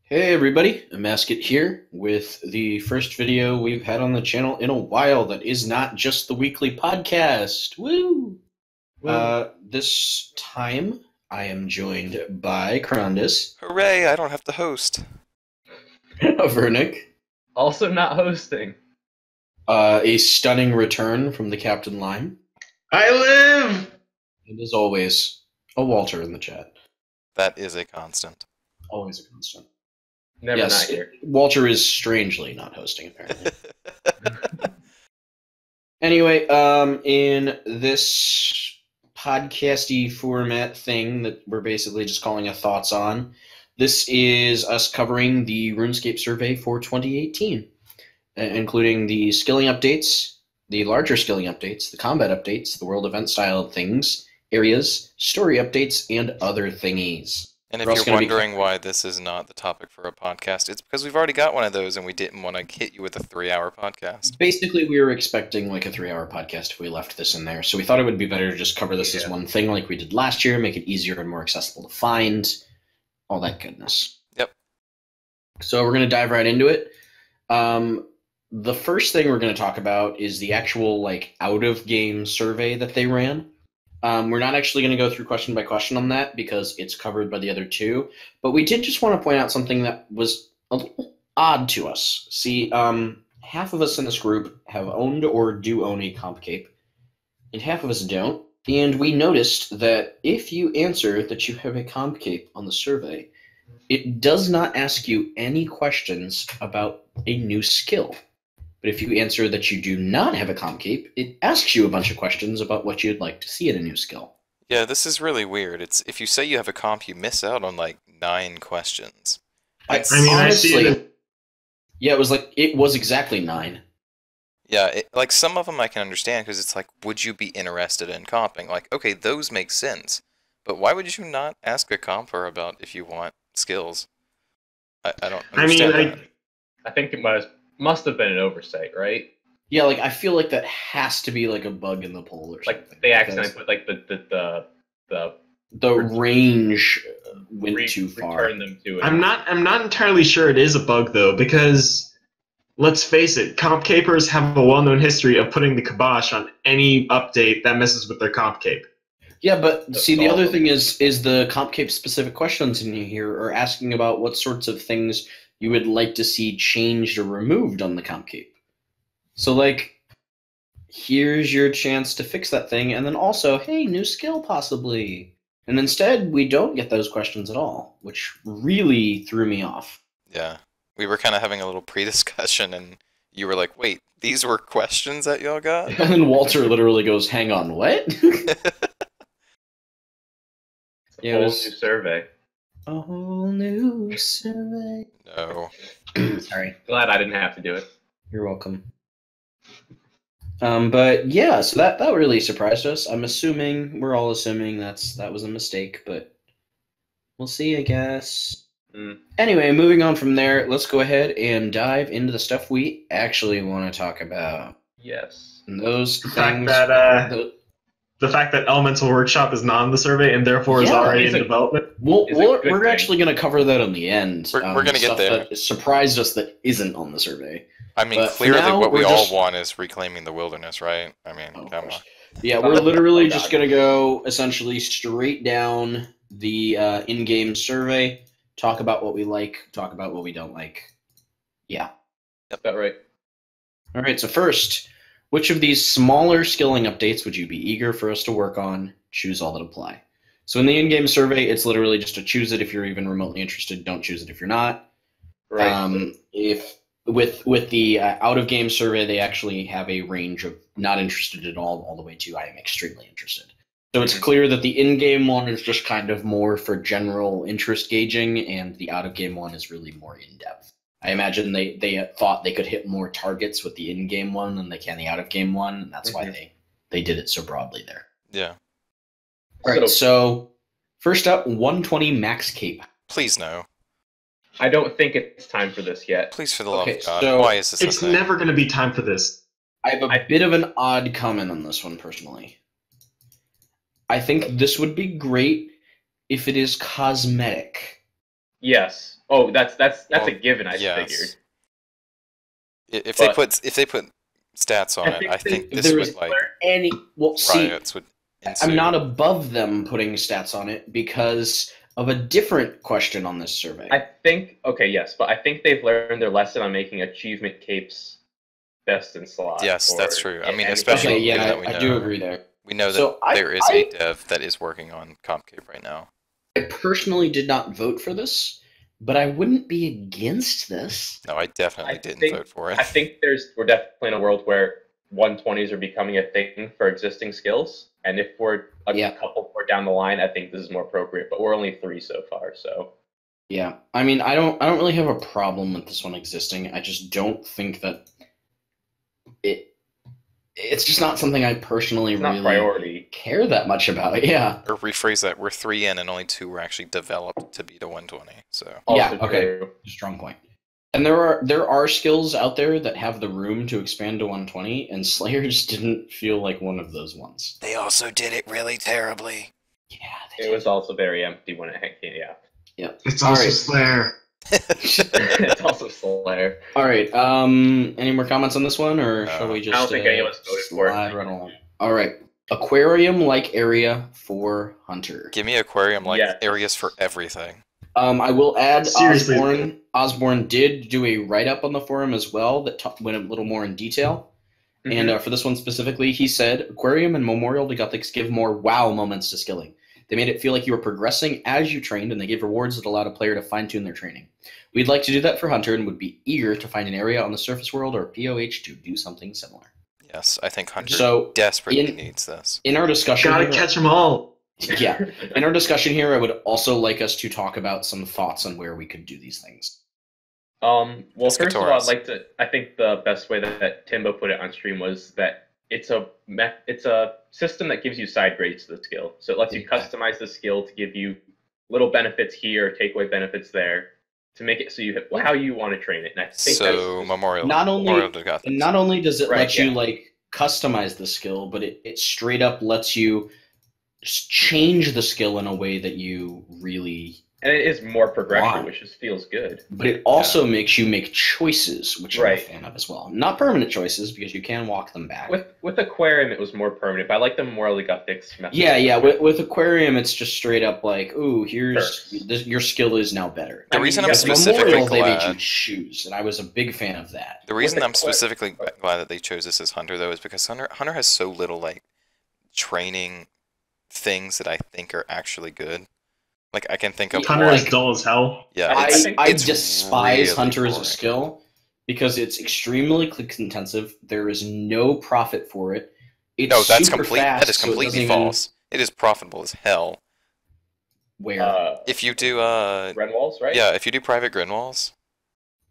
Hey everybody, Masket here with the first video we've had on the channel in a while that is not just the weekly podcast. Woo! This time I am joined by Krondis, Hooray, I don't have to host. Vernick, Also not hosting. a stunning return from the Captain Lime, I live! and as always, a Walter in the chat. That is a constant. Always a constant. Never Yes, not here. Walter is strangely not hosting apparently. Anyway, in this podcasty format thing that we're basically just calling a thoughts on, this is us covering the RuneScape survey for 2018, including the skilling updates, the larger skilling updates, the combat updates, the world event style things, areas, story updates, and other thingies. And We're if also you're gonna be- wondering why this is not the topic for a podcast, it's because we've already got one of those and we didn't want to hit you with a 3-hour podcast. Basically, we were expecting like a 3-hour podcast if we left this in there, so we thought it would be better to just cover this as one thing like we did last year, make it easier and more accessible to find, all that goodness. Yep. So we're going to dive right into it. The first thing we're going to talk about is the actual like out-of-game survey that they ran. We're not actually going to go through question by question on that because it's covered by the other two, but we did just want to point out something that was a little odd to us. See, half of us in this group have owned or do own a comp cape, and half of us don't. And we noticed that if you answer that you have a comp cape on the survey, it does not ask you any questions about a new skill. But if you answer that you do not have a comp cape, it asks you a bunch of questions about what you'd like to see in a new skill. Yeah, this is really weird. It's if you say you have a comp, you miss out on like 9 questions. I see honestly, it. yeah, it was exactly 9. Yeah, like some of them I can understand because it's like, would you be interested in comping? Like, okay, those make sense, but why would you not ask a comper about if you want skills? I don't understand that. I think it must have been an oversight, right? Yeah, like I feel like that has to be like a bug in the poll or something. Like they accidentally put like the range went too far. return them to it. I'm not entirely sure it is a bug though, because let's face it, comp capers have a well-known history of putting the kibosh on any update that messes with their comp cape. Yeah, but That's see, the other awesome. thing is the comp cape specific questions in here are asking about what sorts of things you would like to see changed or removed on the comp cape. So, like, here's your chance to fix that thing, and then also, hey, new skill possibly. And instead, we don't get those questions at all, which really threw me off. Yeah, we were kind of having a little pre-discussion, and you were like, "Wait, these were questions that y'all got?" And then Walter literally goes, "Hang on, what?" It's a Yeah, it whole was- new survey. A whole new survey. No. Sorry. Glad I didn't have to do it. You're welcome. But yeah, so that really surprised us. We're all assuming that was a mistake, but we'll see, I guess. Anyway, moving on from there, let's go ahead and dive into the stuff we actually want to talk about. Yes. And those The fact things. that the fact that Elemental Workshop is not on the survey and therefore is Yeah, already is in it- development. It's a good We're thing. actually going to cover that on the end. We're gonna get stuff there. That surprised us that isn't on the survey. I mean, But for clearly now, what we we're all just- want is reclaiming the wilderness, right? I mean, Oh, of come on. course. Yeah, we're literally my just God. going to go essentially straight down the in-game survey, talk about what we like, talk about what we don't like. Yeah. That's about right. All right, so first, which of these smaller skilling updates would you be eager for us to work on? Choose all that apply. So in the in-game survey, it's literally just to choose it if you're even remotely interested. Don't choose it if you're not. Right. If with the out-of-game survey, they actually have a range of not interested at all the way to I am extremely interested. So it's clear that the in-game one is just kind of more for general interest gauging, and the out-of-game one is really more in-depth. I imagine they thought they could hit more targets with the in-game one than they can the out-of-game one, and that's why they did it so broadly there. Yeah. All right, so first up, 120 max cape. Please no. I don't think it's time for this yet. Please, for the love Okay, of God. so Why is this a It's thing? never going to be time for this. I have a bit of an odd comment on this one personally. I think this would be great if it is cosmetic. Yes. Oh, that's Well, a given. I yes. figured. If But- they put stats on it, I think If this there would was like any, well, see, riots would I'm not ensue. above them putting stats on it because of a different question on this survey. I think okay, yes, but I think they've learned their lesson on making achievement capes best in slot. Yes, that's or true. I mean, anything especially Okay, else. yeah, given that we I do know agree there. we know that So there is a dev that is working on CompCape right now. I personally did not vote for this, but I wouldn't be against this. No, I definitely I didn't think- vote for it. I think we're definitely in a world where 120s are becoming a thing for existing skills, and if we're Yeah. couple more down the line, I think this is more appropriate. But we're only 3 so far, so Yeah, I mean, I don't really have a problem with this one existing. I just don't think that it's just not something I personally it's not really priority. care that much about. Yeah. Or rephrase that: we're 3 in, and only 2 were actually developed to beat a 120. So Yeah, Also okay. true. Strong point. And there are skills out there that have the room to expand to 120, and Slayer just didn't feel like one of those ones. they also did it really terribly. Yeah, It was also very empty when it came. Yeah, It's All also right. Slayer. it's also Slayer. All right. Any more comments on this one, or shall we I just? don't think any of us voted for it. slide right along? All right. Aquarium-like area for Hunter. Give me aquarium-like Yes. areas for everything. I will add Seriously. Osborne. Osborne did do a write-up on the forum as well that went a little more in detail. Mm-hmm. And for this one specifically, he said, Aquarium and Memorial to Gothics give more wow moments to skilling. They made it feel like you were progressing as you trained, and they gave rewards that allowed a player to fine-tune their training. We'd like to do that for Hunter and would be eager to find an area on the surface world or POH to do something similar. Yes, I think Hunter So, desperately in- needs this. In our discussion Gotta here, catch them all. yeah, in our discussion here, I would also like us to talk about some thoughts on where we could do these things. Well, first of all, Piscatoris. I'd like to. I think the best way that Timbo put it on stream was that it's a system that gives you side grades to the skill. So it lets you Yeah. customize the skill to give you little benefits here, take away benefits there, to make it so you how you want to train it. And I think So that's Memorial, Not only- Memorial to Gothic. And not only does it Right, let you yeah. like customize the skill, but it straight up lets you just change the skill in a way that you really. and it is more progression, Why? which just feels good. But it also makes you make choices, which I'm a Right. fan of as well. Not permanent choices because you can walk them back. With Aquarium, it was more permanent, but I like the Memorial Gothics method. Yeah. With Aquarium, it's just straight up like, ooh, here's Perks. your skill is now better. The I mean, reason you I'm have With specifically Memorial, they made you glad, choose, and I was a big fan of that. the reason the I'm Aquarium- specifically glad that they chose this as Hunter though is because Hunter has so little like training things that I think are actually good. Like I can think of Hunter is like- dull as hell. yeah, I it's, think- I it's despise really Hunter as a boring. skill because it's extremely click intensive. There is no profit for it. It's No, that's super complete. Fast, That is so it doesn't completely even- false. It is profitable as hell. Where? If you do Renwalls, right? yeah, if you do private Grinwalls,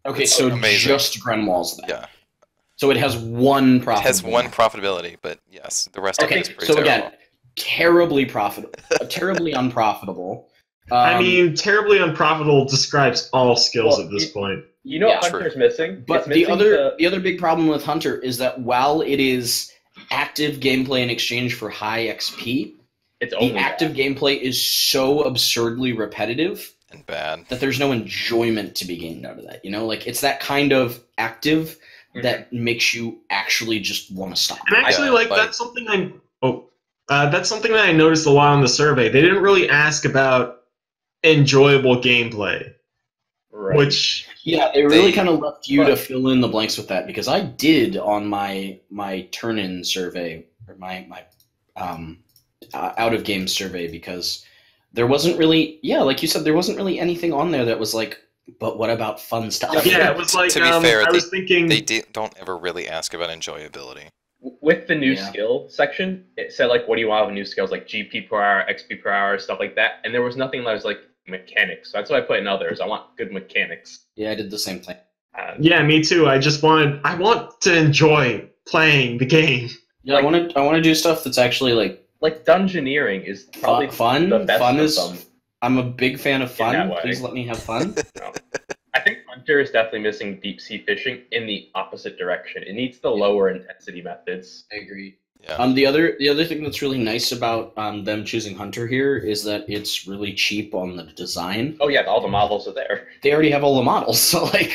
Okay, it's so amazing. just Grenwall's then. yeah, So it has one it profit. has one profitability, but yes, the rest of Okay, it is pretty so terrible. again, terribly profitable, terribly unprofitable. I mean, terribly unprofitable describes all skills Well, at this point. You know Yeah, what Hunter's missing? but It's the missing other big problem with Hunter is that while it is active gameplay in exchange for high XP, it's the only active gameplay is so absurdly repetitive And bad. that there's no enjoyment to be gained out of that. You know, like it's that kind of active that. that makes you actually just want to stop. And actually, Yeah, like like- that's something that's something that I noticed a lot on the survey. They didn't really ask about enjoyable gameplay, Right. which Yeah, they really They- kind of left you to but- fill in the blanks with that because I did on my turn-in survey or my out of game survey because there wasn't really like you said there wasn't really anything on there that was like, but what about fun stuff? yeah, it was like To be fair, I was thinking They don't ever really ask about enjoyability. With the new Yeah. skill section, it said like, "What do you want with new skills?" Like GP per hour, XP per hour, stuff like that. And there was nothing that was like mechanics. So that's what I put in others. I want good mechanics. Yeah, I did the same thing. yeah, me too. I want to enjoy playing the game. Yeah, I want to do stuff that's actually like dungeoneering is probably fun. the best Fun of is. them. I'm a big fan of In that fun. way. Please let me have fun. I think Hunter is definitely missing deep sea fishing in the opposite direction. It needs the lower intensity methods. I agree. Yeah. The other thing that's really nice about them choosing Hunter here is that it's really cheap on the design. Oh yeah, all the models are there. They already have all the models, so like,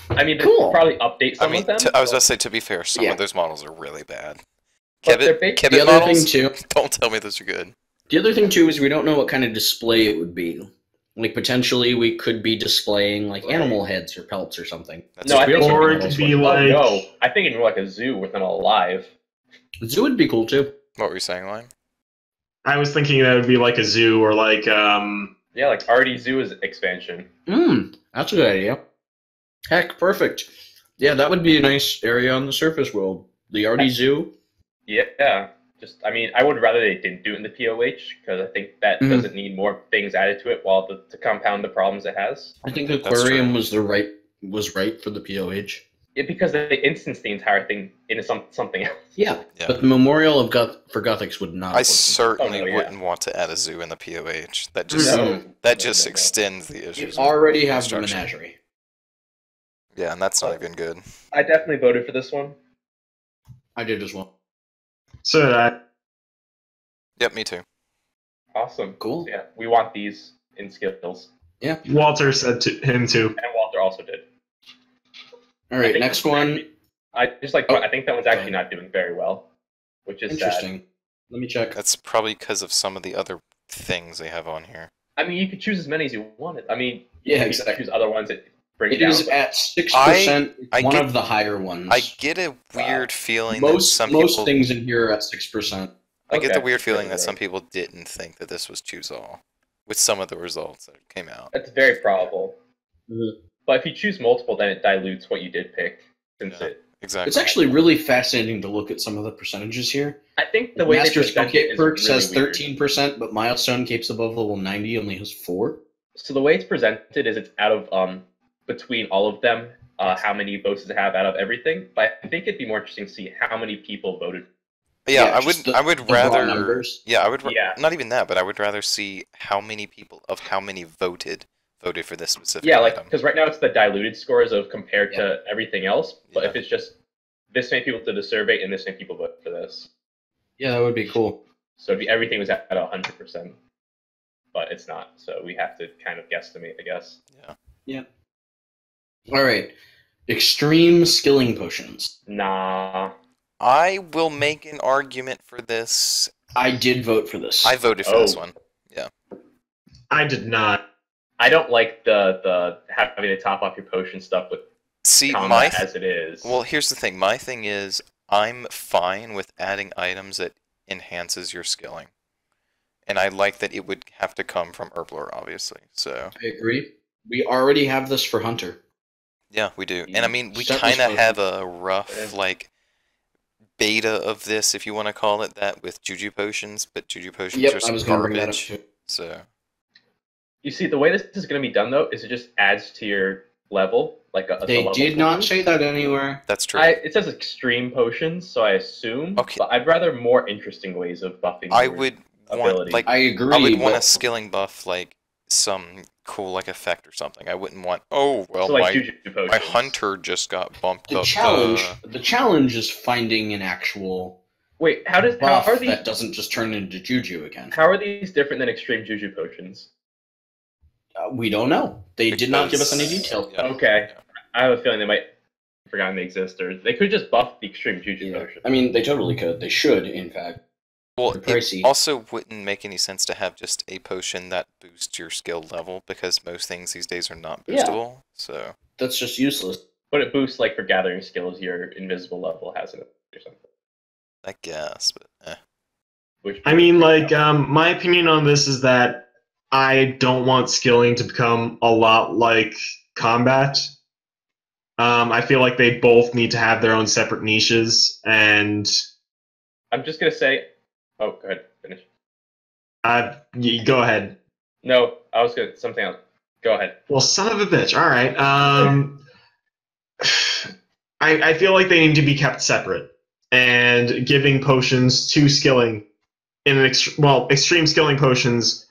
I mean, they Cool. probably update some I mean, of them. I was about to say, to be fair, some Yeah. of those models are really bad. But they're Kebbit, big- Kebbit the other models, thing too. don't tell me those are good. The other thing too is we don't know what kind of display it would be. Like potentially we could be displaying like Right. animal heads or pelts or something. That's No, I true. think- Or it could be Oh like no, I think it'd be like a zoo with them all alive. Zoo would be cool too. What were you saying, Lion? I was thinking that would be like a zoo or like Yeah, like already zoo is expansion. That's a good idea. Heck, perfect. Yeah, that would be a nice area on the surface world. The Artie Zoo. Yeah, just I mean, I would rather they didn't do it in the POH because I think that Mhm. doesn't need more things added to it while to compound the problems it has. I think That's Aquarium true. was right for the POH. Because they instanced the entire thing into something else. Yeah, Yeah. but the Memorial of for Gothics would not. I have worked. certainly Oh, no, yeah. wouldn't want to add a zoo in the POH. That just No. that just No. extends the You issues. already with have the construction. menagerie. Yeah, and that's not even good. I definitely voted for this one. I did as well. so did I. Yep, me too. Awesome. Cool. Yeah, we want these in skills, Walter said to him too. and Walter also did. All I right, think next that one's one. actually- I just like. Oh, I think that one's actually not doing very well, which is sad. Interesting. Let me check. That's probably because of some of the other things they have on here. I mean, you could choose as many as you wanted. I mean, Yeah, you could exactly. choose other ones that bring it It down. is at 6%. I One get- of the higher ones. I get a weird feeling that most some most people. things in here are at 6%. I get the Okay, weird feeling that right. some people didn't think that this was choose all, with some of the results that came out. That's very probable. Mhm. But if you choose multiple, then it dilutes what you did pick. Since Yeah. it, Exactly. It's actually really fascinating to look at some of the percentages here. I think the way Master they present it Spellcape is perk really says weird. 13%, but Milestone Capes above level 90 only has 4. So the way it's presented is it's out of between all of them, how many votes does it have out of everything. But I think it'd be more interesting to see how many people voted. Yeah, Yeah, I just would. I would the raw rather. numbers. Yeah, I would. Yeah. Not even that, but I would rather see how many people of how many voted for this specific Yeah, like item. because right now it's the diluted scores of compared to everything else. But Yeah. if it's just this many people did the survey and this many people voted for this, Yeah, that would be cool. so it'd be, everything was at 100%. But it's not, so we have to kind of guesstimate, I guess. Yeah. All right. Extreme skilling potions. Nah. I will make an argument for this. I did vote for this. I voted for this Oh. one. I did not. I don't like the having to top off your potion stuff with See, combat as it is. well, here's the thing. My thing is, I'm fine with adding items that enhances your skilling, and I like that it would have to come from Herblore, obviously. So I agree. We already have this for Hunter. yeah, we do. And I mean, we Start kind of with have a rough Yeah. like beta of this, if you want to call it that, with Juju potions. But Juju potions Yep, are I some was going to bring that up garbage. too. So You see, the way this is going to be done, though, is it just adds to your level. Like the They level did not potion. say that anywhere. that's true. It says extreme potions, so I assume. Okay. But I'd rather more interesting ways of buffing. I your would ability. want like I agree. I would want a but skilling buff, like some cool like effect or something. I wouldn't want. Oh well, so like my Juju potions. my hunter just got bumped the up. challenge is finding an actual Wait, how buff are these that doesn't just turn into Juju again. how are these different than extreme Juju potions? We don't know. They did not give us any Because- details. Yeah. Okay. I have a feeling they might have forgotten they exist, or they could just buff the extreme Juju Yeah. potion. I mean, they totally could. They should, in fact. Well, They're it pricey. also wouldn't make any sense to have just a potion that boosts your skill level because most things these days are not Yeah. boostable. So That's just useless. But it boosts like for gathering skills, your invisible level has it or something. I guess, but Which I mean, like, my opinion on this is that I don't want skilling to become a lot like combat. I feel like they both need to have their own separate niches, and I'm just gonna say. Oh, go ahead. Finish. go ahead. No, I was gonna something else. Go ahead. Well, son of a bitch. All right. I feel like they need to be kept separate, and giving potions to skilling in an extreme skilling potions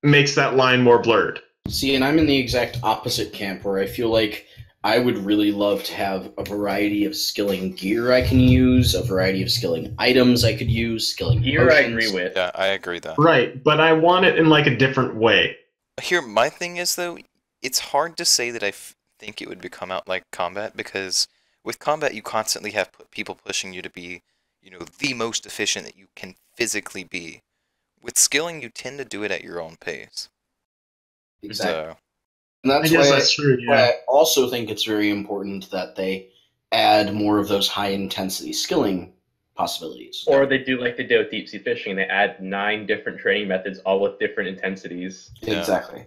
makes that line more blurred. See, and I'm in the exact opposite camp where I feel like I would really love to have a variety of skilling gear I can use, a variety of skilling items I could use, skilling Gear I potions. agree with. Yeah, I agree that. Right, but I want it in like a different way. Here, my thing is though, it's hard to say that I think it would become out like combat, because with combat you constantly have people pushing you to be, you know, the most efficient that you can physically be. With skilling, you tend to do it at your own pace. Exactly. So, And I that's guess why, that's true. why Yeah. I also think it's very important that they add more of those high intensity skilling possibilities. Or they do like they did with deep sea fishing. They add 9 different training methods, all with different intensities. Yeah. Exactly.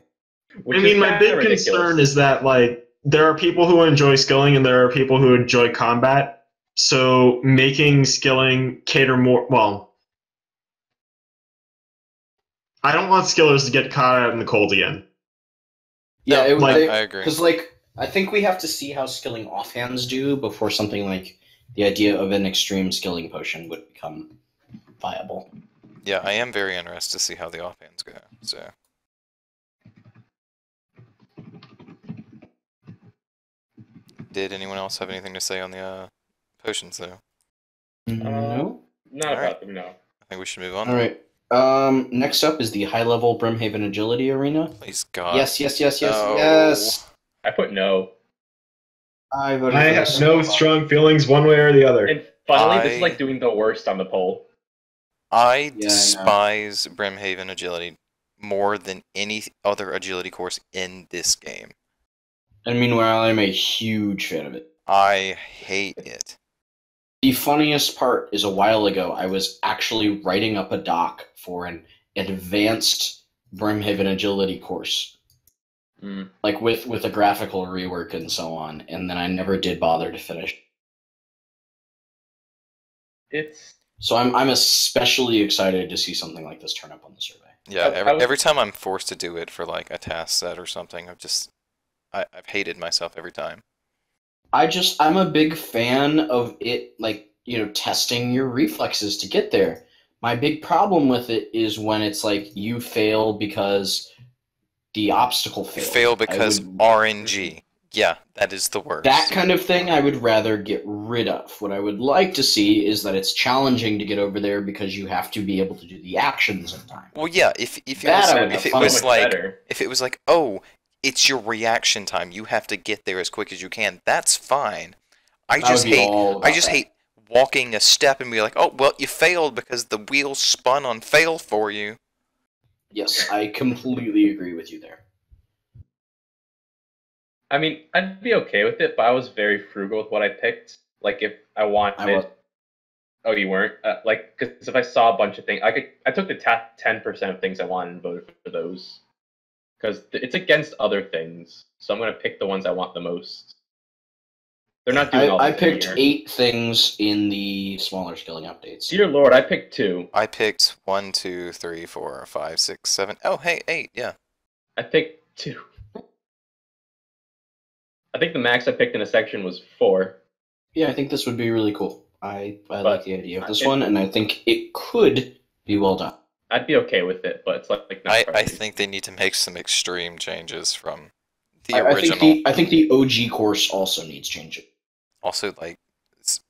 Which I mean, is my kinda big ridiculous. concern is that like there are people who enjoy skilling and there are people who enjoy combat. So making skilling cater more. Well, I don't want skillers to get caught out in the cold again. Yeah, No, like- I agree. Because, like, I think we have to see how skilling offhands do before something like the idea of an extreme skilling potion would become viable. Yeah, I am very interested to see how the offhands go. So, did anyone else have anything to say on the potions though? No. Not Alright. about them, no. I think we should move on. All right. Next up is the high-level Brimhaven Agility Arena. Please God. Yes, yes, yes, yes, No. yes. I put no. I voted I for have this. no strong feelings one way or the other. And finally, this I- is like doing the worst on the poll. I Yeah, I know. despise Brimhaven Agility more than any other agility course in this game. And meanwhile, I'm a huge fan of it. I hate it. The funniest part is a while ago, I was actually writing up a doc for an advanced Brimhaven Agility course, Mm. like with a graphical rework and so on, and then I never did bother to finish. It's So I'm especially excited to see something like this turn up on the survey. Yeah, I was- every time I'm forced to do it for like a task set or something, I've hated myself every time. I'm a big fan of it, like, you know, testing your reflexes to get there. My big problem with it is when it's like you fail because the obstacle You failed. fail I because would- RNG. Yeah, that is the worst. That kind of thing I would rather get rid of. What I would like to see is that it's challenging to get over there because you have to be able to do the actions in time. Well, yeah, if it That was I would if have it fun was with. like better. if it was like, oh, it's your reaction time, you have to get there as quick as you can. That's fine. I just hate walking a step and be like, oh, well, you failed because the wheel spun on fail for you. Yes, I completely agree with you there. I mean, I'd be okay with it, but I was very frugal with what I picked. Like, if I wanted, I was. oh, you weren't. Like, because if I saw a bunch of things, I took the top 10% of things I wanted and voted for those. Because it's against other things, so I'm gonna pick the ones I want the most. They're not doing all. I this picked here. 8 things in the smaller skilling updates. Dear Lord, I picked 2. I picked 1, 2, 3, 4, 5, 6, 7. Oh, hey, 8. Yeah. I picked 2. I think the max I picked in a section was 4. Yeah, I think this would be really cool. I like the idea of this it- one, and I think it could be well done. I'd be okay with it, but it's like not I crazy. think they need to make some extreme changes from the I original. think the OG course also needs changing. Also, like,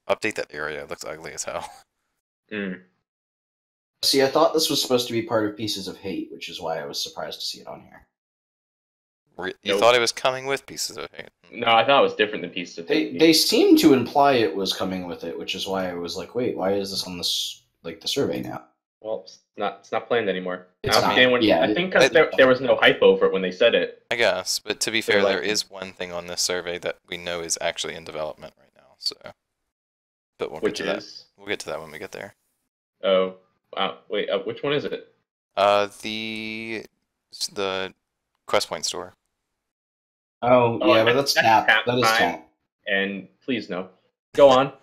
update that area. It looks ugly as hell. Mm. See, I thought this was supposed to be part of Pieces of Hate, which is why I was surprised to see it on here. You Nope. thought it was coming with Pieces of Hate. No, I thought it was different than Pieces of They Hate. seem to imply it was coming with it, which is why I was like, wait, why is this on this the survey now? Well, it's not planned anymore. It's I not, understand when, yeah, I think because there was no hype over it when they said it. I guess, but to be They're fair, like- there is one thing on this survey that we know is actually in development right now. So, but we'll get Which to that. is We'll get to that when we get there. oh wow, wait, which one is it? The Quest Point store. Oh, Oh, yeah, but that's tap. That is time. tap. And please no. Go on.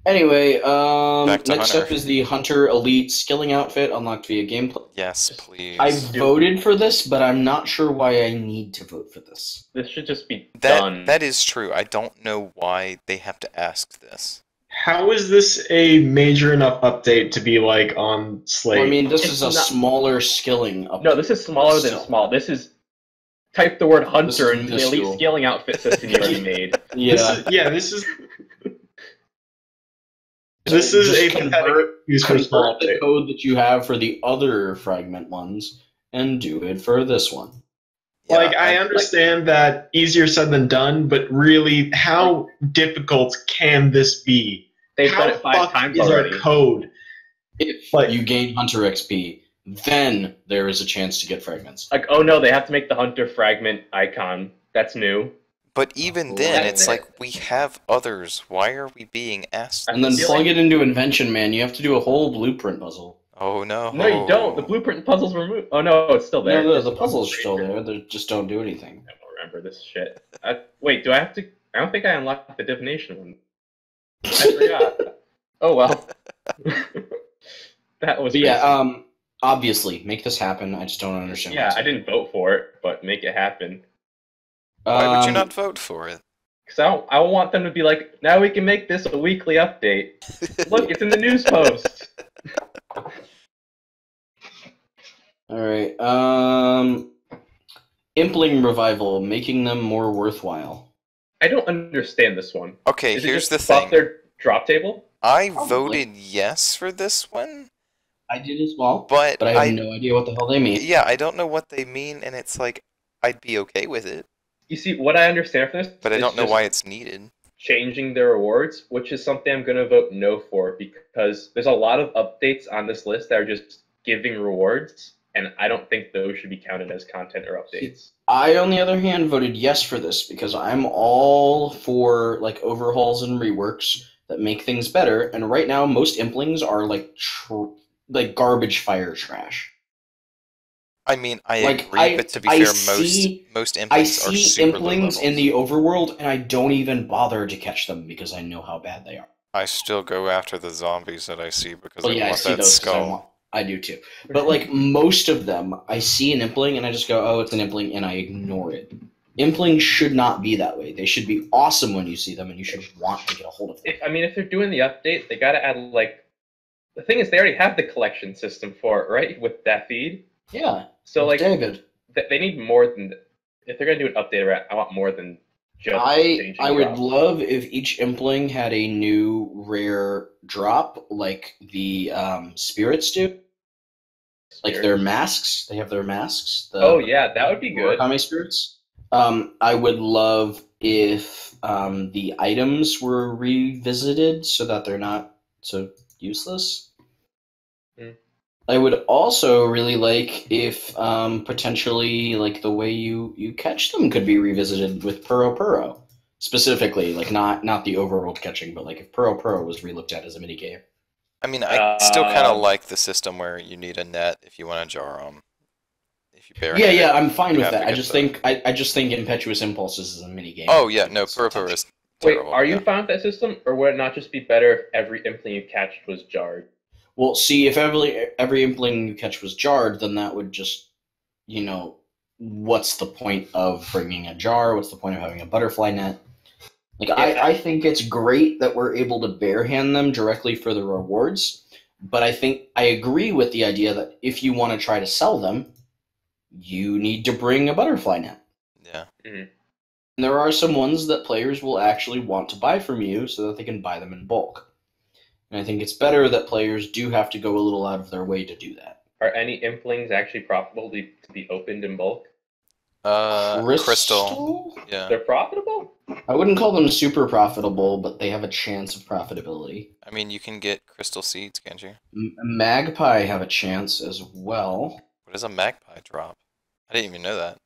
Anyway, Back to next Hunter. up is the Hunter Elite skilling outfit unlocked via gameplay. Yes, please. I voted for this, but I'm not sure why I need to vote for this. This should just be done. That is true. I don't know why they have to ask this. How is this a major enough update to be like on Slate? Well, I mean, this It's is a not- smaller skilling update. No, this is smaller than Still. small. This is type the word This hunter is into the elite minuscule. scaling outfit system you already made. This is Just a pathetic use for small convert the update. code that you have for the other fragment ones and do it for this one. Yeah, Like, I understand that easier said than done, but really, how difficult can this be? They've How done it 5 fucked times is already. our code? If Like- you gain Hunter XP, then there is a chance to get fragments. Like, oh no, they have to make the hunter fragment icon. That's new. But even Oh, then, that's it's it. like we have others. Why are we being asked? And then feel plug like- it into Invention Man. You have to do a whole blueprint puzzle. Oh no! No, you don't. The blueprint puzzle's removed. Oh no, it's still there. No, It's the just puzzle's not still great. there. They just don't do anything. I don't remember this shit. Wait, do I have to? I don't think I unlocked the divination one. I forgot. Oh well. That was. But yeah, recent. obviously, make this happen. I just don't understand. Yeah, what's I didn't vote for it, but make it happen. Why would you Um, not vote for it? Because I want them to be like, now we can make this a weekly update. Look, it's in the news post. All right. Impling revival, making them more worthwhile. I don't understand this one. Okay, Is it here's just the buff thing. their drop table? I Probably. voted yes for this one, I did as well, but I have no idea what the hell they mean. yeah, I don't know what they mean, and it's like I'd be okay with it, You see, what I understand from this, but I is don't know just why it's needed. changing their rewards, which is something I'm going to vote no for because there's a lot of updates on this list that are just giving rewards, and I don't think those should be counted as content or updates. I, on the other hand, voted yes for this because I'm all for like overhauls and reworks that make things better. And right now, most implings are like garbage fire trash. I mean, I Like, agree, but to be I fair, see- most I implings are see super low implings in levels. the overworld, and I don't even bother to catch them because I know how bad they are. I still go after the zombies that I see because Well, I yeah, I want see that those 'cause skull. I do too. But like most of them, I see an impling and I just go, "Oh, it's an impling," and I ignore it. Implings should not be that way. They should be awesome when you see them, and you should want to get a hold of them. If they're doing the update, they got to add like. The thing is, they already have the collection system for it, right? With that feed. Yeah. So like, David, they need more than. If they're gonna do an update, I want more than just changing I would drops. love if each impling had a new rare drop, like the spirits do. Like their masks, they have their masks. The, Oh yeah, that would be good. Murakami spirits. I would love if the items were revisited so that they're not so useless. Hmm. I would also really like if potentially like the way you catch them could be revisited with Puro Puro. Specifically, like not the overworld catching, but like if Puro Puro was relooked at as a minigame. I mean, I still kind of Um, like the system where you need a net if you want to jar them. If you bear Yeah, net it, I'm fine you with have to that. I get just the- think I just think Impetuous Impulses is a minigame. Oh yeah, no, Purple is Wait, terrible. are you yeah. fine with that system, or would it not just be better if every impling you catched was jarred? Well, see, if every impling you catch was jarred, then that would just, what's the point of bringing a jar? What's the point of having a butterfly net? Like, Yeah. I think it's great that we're able to barehand them directly for the rewards, but I think I agree with the idea that if you want to try to sell them, you need to bring a butterfly net. Yeah. And there are some ones that players will actually want to buy from you so that they can buy them in bulk. And I think it's better that players do have to go a little out of their way to do that. Are any implings actually profitable to be opened in bulk? Crystal. Yeah. They're profitable? I wouldn't call them super profitable, but they have a chance of profitability. I mean, you can get crystal seeds, can't you? Magpie have a chance as well. What is a magpie drop? I didn't even know that.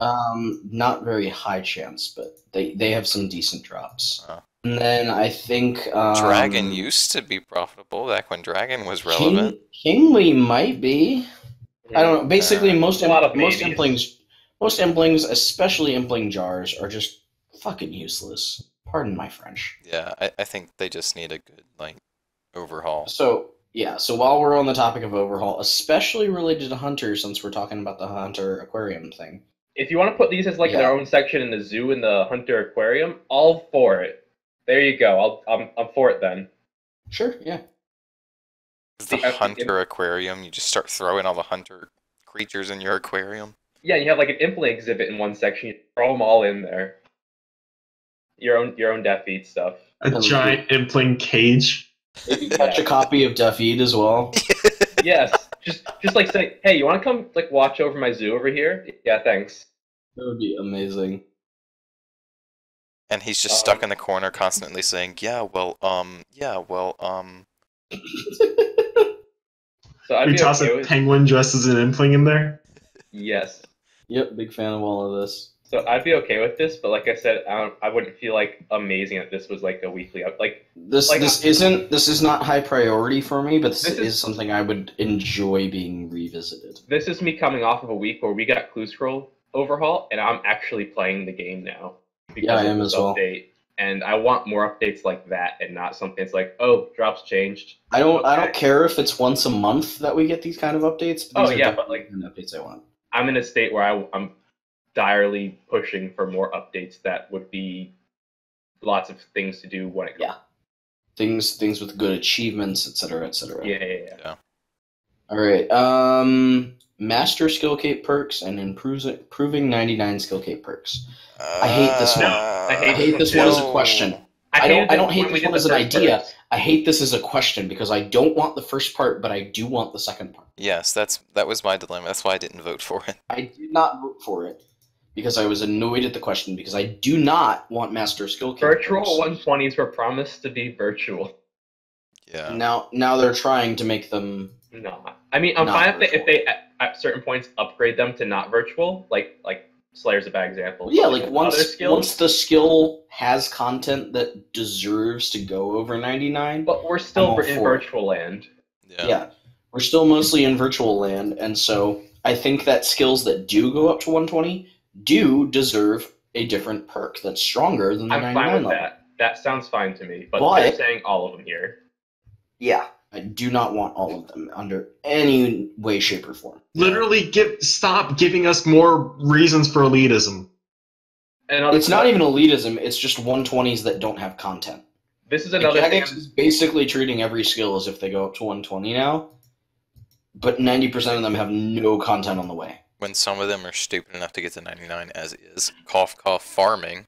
Not very high chance, but they have some decent drops. Oh. And then I think Dragon used to be profitable back when Dragon was relevant. Kingly might be. I don't know. Basically, most A lot of implings, especially impling jars, are just fucking useless. Pardon my French. Yeah, I think they just need a good overhaul. So while we're on the topic of overhaul, especially related to Hunter, since we're talking about the Hunter Aquarium thing. If you want to put these as like their own section in the zoo in the Hunter Aquarium, all for it. There you go. I'm for it then. Sure, yeah. The hunter aquarium, you just start throwing all the hunter creatures in your aquarium. Yeah, you have like an implant exhibit in one section. You throw them all in there. Your own Death Eat stuff. A giant impling cage. Maybe catch a copy of Death Eat as well. Yes, just like say, hey, you want to come like watch over my zoo over here? Yeah, thanks. That would be amazing. And he's just stuck in the corner, constantly saying, "Yeah, well, yeah, well, So I'd We be toss okay a with penguin dressed as an impling in there. yes. Yep, big fan of all of this. So I'd be okay with this, but like I said, I wouldn't feel like amazing that this was like a weekly like This Like- this is not high priority for me, but this This is is- something I would enjoy being revisited. this is me coming off of a week where we got Clue Scroll overhaul, and I'm actually playing the game now because Yeah, I of am this as well. update. And I want more updates like that, and not something that's like, oh, drops changed. I don't Okay. care if it's once a month that we get these kind of updates. Oh, these are yeah, but, definitely the updates I want. I'm in a state where I'm direly pushing for more updates that would be lots of things to do when it comes. Things with good achievements, etc., etc. Yeah. All right. Master skill cape perks and improving 99 skill cape perks. I hate this one. I I hate this one as a question. I don't hate this one as an idea. I hate this as a question because I don't want the first part, but I do want the second part. Yes, that was my dilemma. That's why I didn't vote for it. I did not vote for it because I was annoyed at the question because I do not want master skill cape Virtual perks. 120s were promised to be virtual. Yeah. Now they're trying to make them. No, I mean I'm Not fine if virtual. they at certain points upgrade them to not virtual, like Slayer's a bad example. Yeah, But like other once skills, the skill has content that deserves to go over 99. but we're I'm still all in for it. virtual land. Yeah, we're still mostly in virtual land, and so I think that skills that do go up to 120 do deserve a different perk that's stronger than the I'm 99 fine with level. that. That sounds fine to me. But But- they're saying all of them here. Yeah, I do not want all of them under any way, shape, or form. Literally, stop giving us more reasons for elitism. And It's not even elitism; it's just 120s that don't have content. This is another thing. Jagex is basically treating every skill as if they go up to 120 now, but 90% of them have no content on the way. When some of them are stupid enough to get to 99 as is. Cough, cough, farming.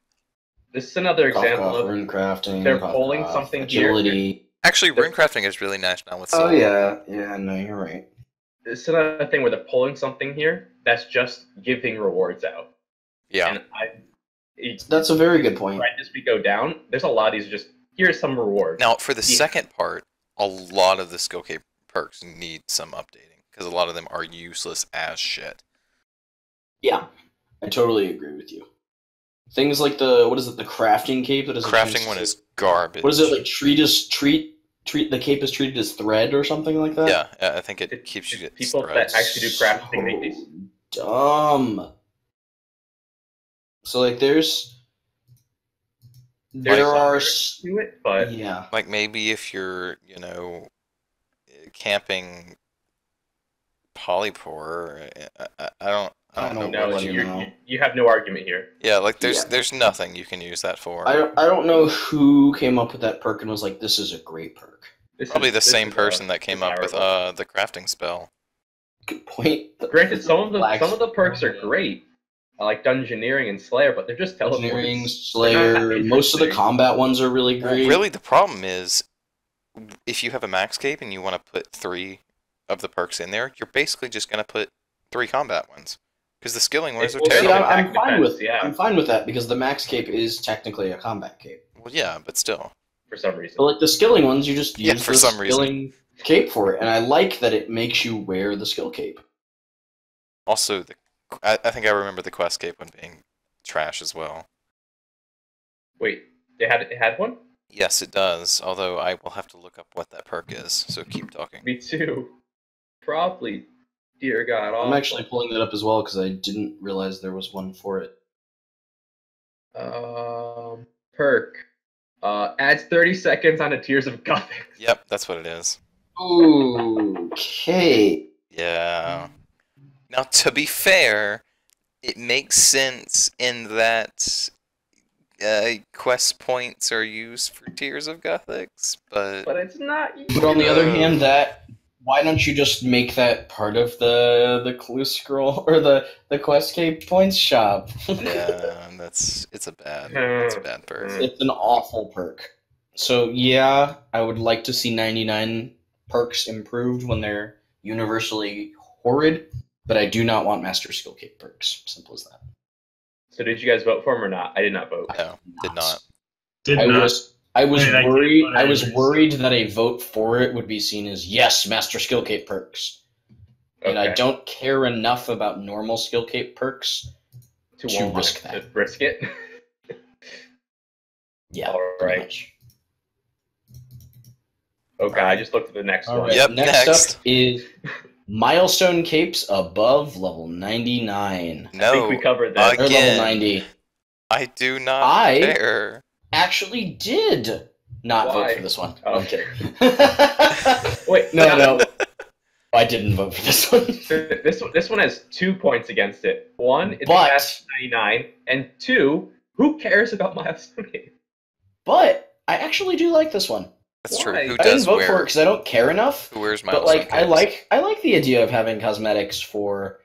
This is another Cough, example cough, of rune crafting. they're cough, pulling cough, something here. agility. Actually, runecrafting is really nice now with Oh Soul. yeah, no, you're right. this is another thing where they're pulling something here that's just giving rewards out. Yeah. And That's a very good point. right as we go down, there's a lot of these just here's some reward. Now, for the Yeah. second part, a lot of the skill cape perks need some updating because a lot of them are useless as shit. Yeah, I totally agree with you. Things like the the crafting cape that is Crafting one is garbage. What is it like? Treat the cape is treated as thread or something like that. Yeah, I think it keeps you It's at people threads. that actually do crafting make these. Dumb. So like There's there are to it, but yeah. Like maybe if you're, camping polypore, I don't know. No, no, what you know. you have no argument here. Yeah, like Yeah. there's nothing you can use that for. I don't know who came up with that perk and was like, this is a great perk. Probably the This same is, person that came up with desirable. the crafting spell. Good point. Granted, some of Black- the perks are great, like Dungeoneering and Slayer, but they're just Engineering, teleports. They're not Slayer, that most of the interesting. combat ones are really Well, great. really, the problem is if you have a max cape and you want to put 3 of the perks in there, you're basically just going to put 3 combat ones because the skilling ones are Well, See, terrible. terrible. I'm Attack fine defense, with yeah. I'm fine with that because the max cape is technically a combat cape. Well, yeah, but still. For some reason. But like the skilling ones, you just Yeah, use for the some reason. skilling cape for it, and I like that it makes you wear the skill cape. Also, I think I remember the quest cape one being trash as well. Wait, it had one? Yes, it does, although I will have to look up what that perk is, so keep talking. Me too. Probably. Dear God. I'm actually pulling that up as well because I didn't realize there was one for it. Perk. Adds 30 seconds on a Tears of Gothic. Yep, that's what it is. Okay. Yeah. Now, to be fair, it makes sense in that quest points are used for Tears of Gothics, but But it's not. But on the other hand, Why don't you just make that part of the clue scroll or the quest cape points shop? Yeah, it's a bad perk. It's an awful perk. So yeah, I would like to see 99 perks improved when they're universally horrid, but I do not want Master Skill Cape perks. Simple as that. So did you guys vote for him or not? I did not vote. No, did not. Did I not. was Wait, I did, worried. but I was missed. worried that a vote for it would be seen as yes, Master Skill Cape perks, and I Okay. don't care enough about normal Skill Cape perks to to want risk to that. risk it. Yeah, All pretty right. much. Okay, I just looked at the next All one. right. Yep, Next next. up is milestone capes above level 99 I think No, we covered that. or level Again. 90. I do not I- care. Actually, did not vote Why? for this one. Oh. I'm kidding. Wait, no. I didn't vote for this one. This one has 2 points against it. One, it's But- past 99, and two, who cares about milestone game? But I actually do like this one. That's true. Why? Who I didn't does vote for it wear? because I don't care enough. Who wears But milestone like, I like the idea of having cosmetics for,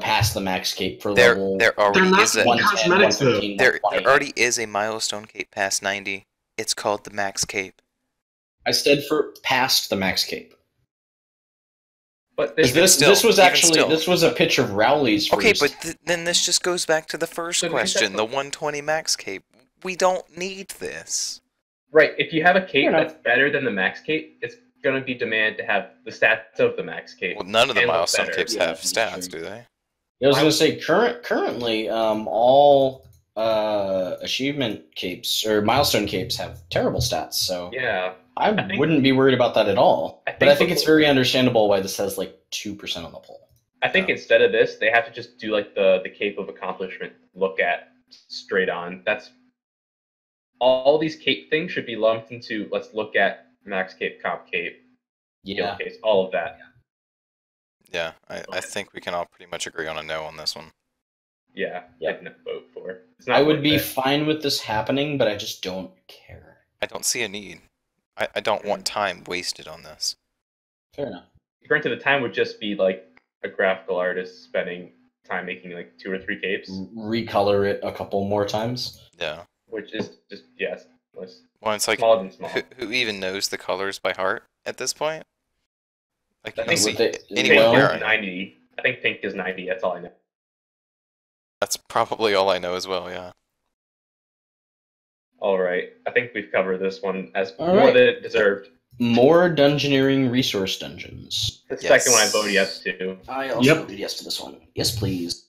past the max cape for level. There already They're not is a 110, cosmetics, though. 115, there 120. already is a milestone cape past 90. It's called the max cape. I said for past the max cape. But This still, this was even actually still. this was a pitch of Rowley's. Okay, first. but then this just goes back to the first So maybe question, that's the 120 max cape. We don't need this. right, if you have a cape Fair enough. that's better than the max cape, it's going to be demand to have the stats of the max cape. Well, none of the And look milestone better. capes Yeah, have that's stats, true. do they? I was gonna say currently all achievement capes or milestone capes have terrible stats, so Yeah, I think- wouldn't be worried about that at all. I But think I think it's before- very understandable why this has like 2% on the poll. I think instead of this, they have to just do like the cape of accomplishment look at straight on. That's all these cape things should be lumped into let's look at max cape, comp cape, Yeah. skill case, all of that. Yeah, I think we can all pretty much agree on a no on this one. Yeah, Yeah. I didn't vote for. It's not I would worth be it. fine with this happening, but I just don't care. I don't see a need. I don't want time wasted on this. Fair enough. Granted, the time would just be like a graphical artist spending time making like 2 or 3 capes, Recolor it a couple more times. Yeah. which is just yes, less Well, it's like, smaller than small. who even knows the colors by heart at this point? Like, you I can think see Would they- anyone well- Pink wearing is it. 90. I think pink is 90. That's all I know. That's probably all I know as well, yeah. All right, I think we've covered this one as All more right. than it deserved. More dungeoneering resource dungeons. The Yes. second one I voted yes to. I also Yep. voted yes to this one. Yes, please.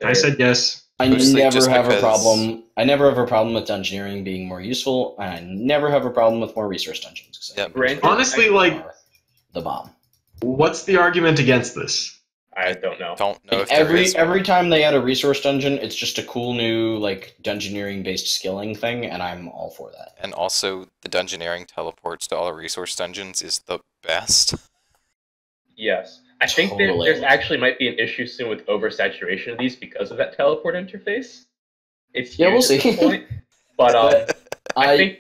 I said yes. I Mostly never just have a because- problem. I never have a problem with dungeoneering being more useful, and I never have a problem with more resource dungeons. 'cause I Yep. think Granted, Honestly, they like, are the bomb. what's the argument against this? I don't know. Don't know Like, if there is every one. time they add a resource dungeon, it's just a cool new like dungeoneering based skilling thing, and I'm all for that. And also, the dungeoneering teleports to all the resource dungeons is the best. Yes, I think Totally. there's actually might be an issue soon with oversaturation of these because of that teleport interface. It's Yeah, we'll huge at see. this point, but I I think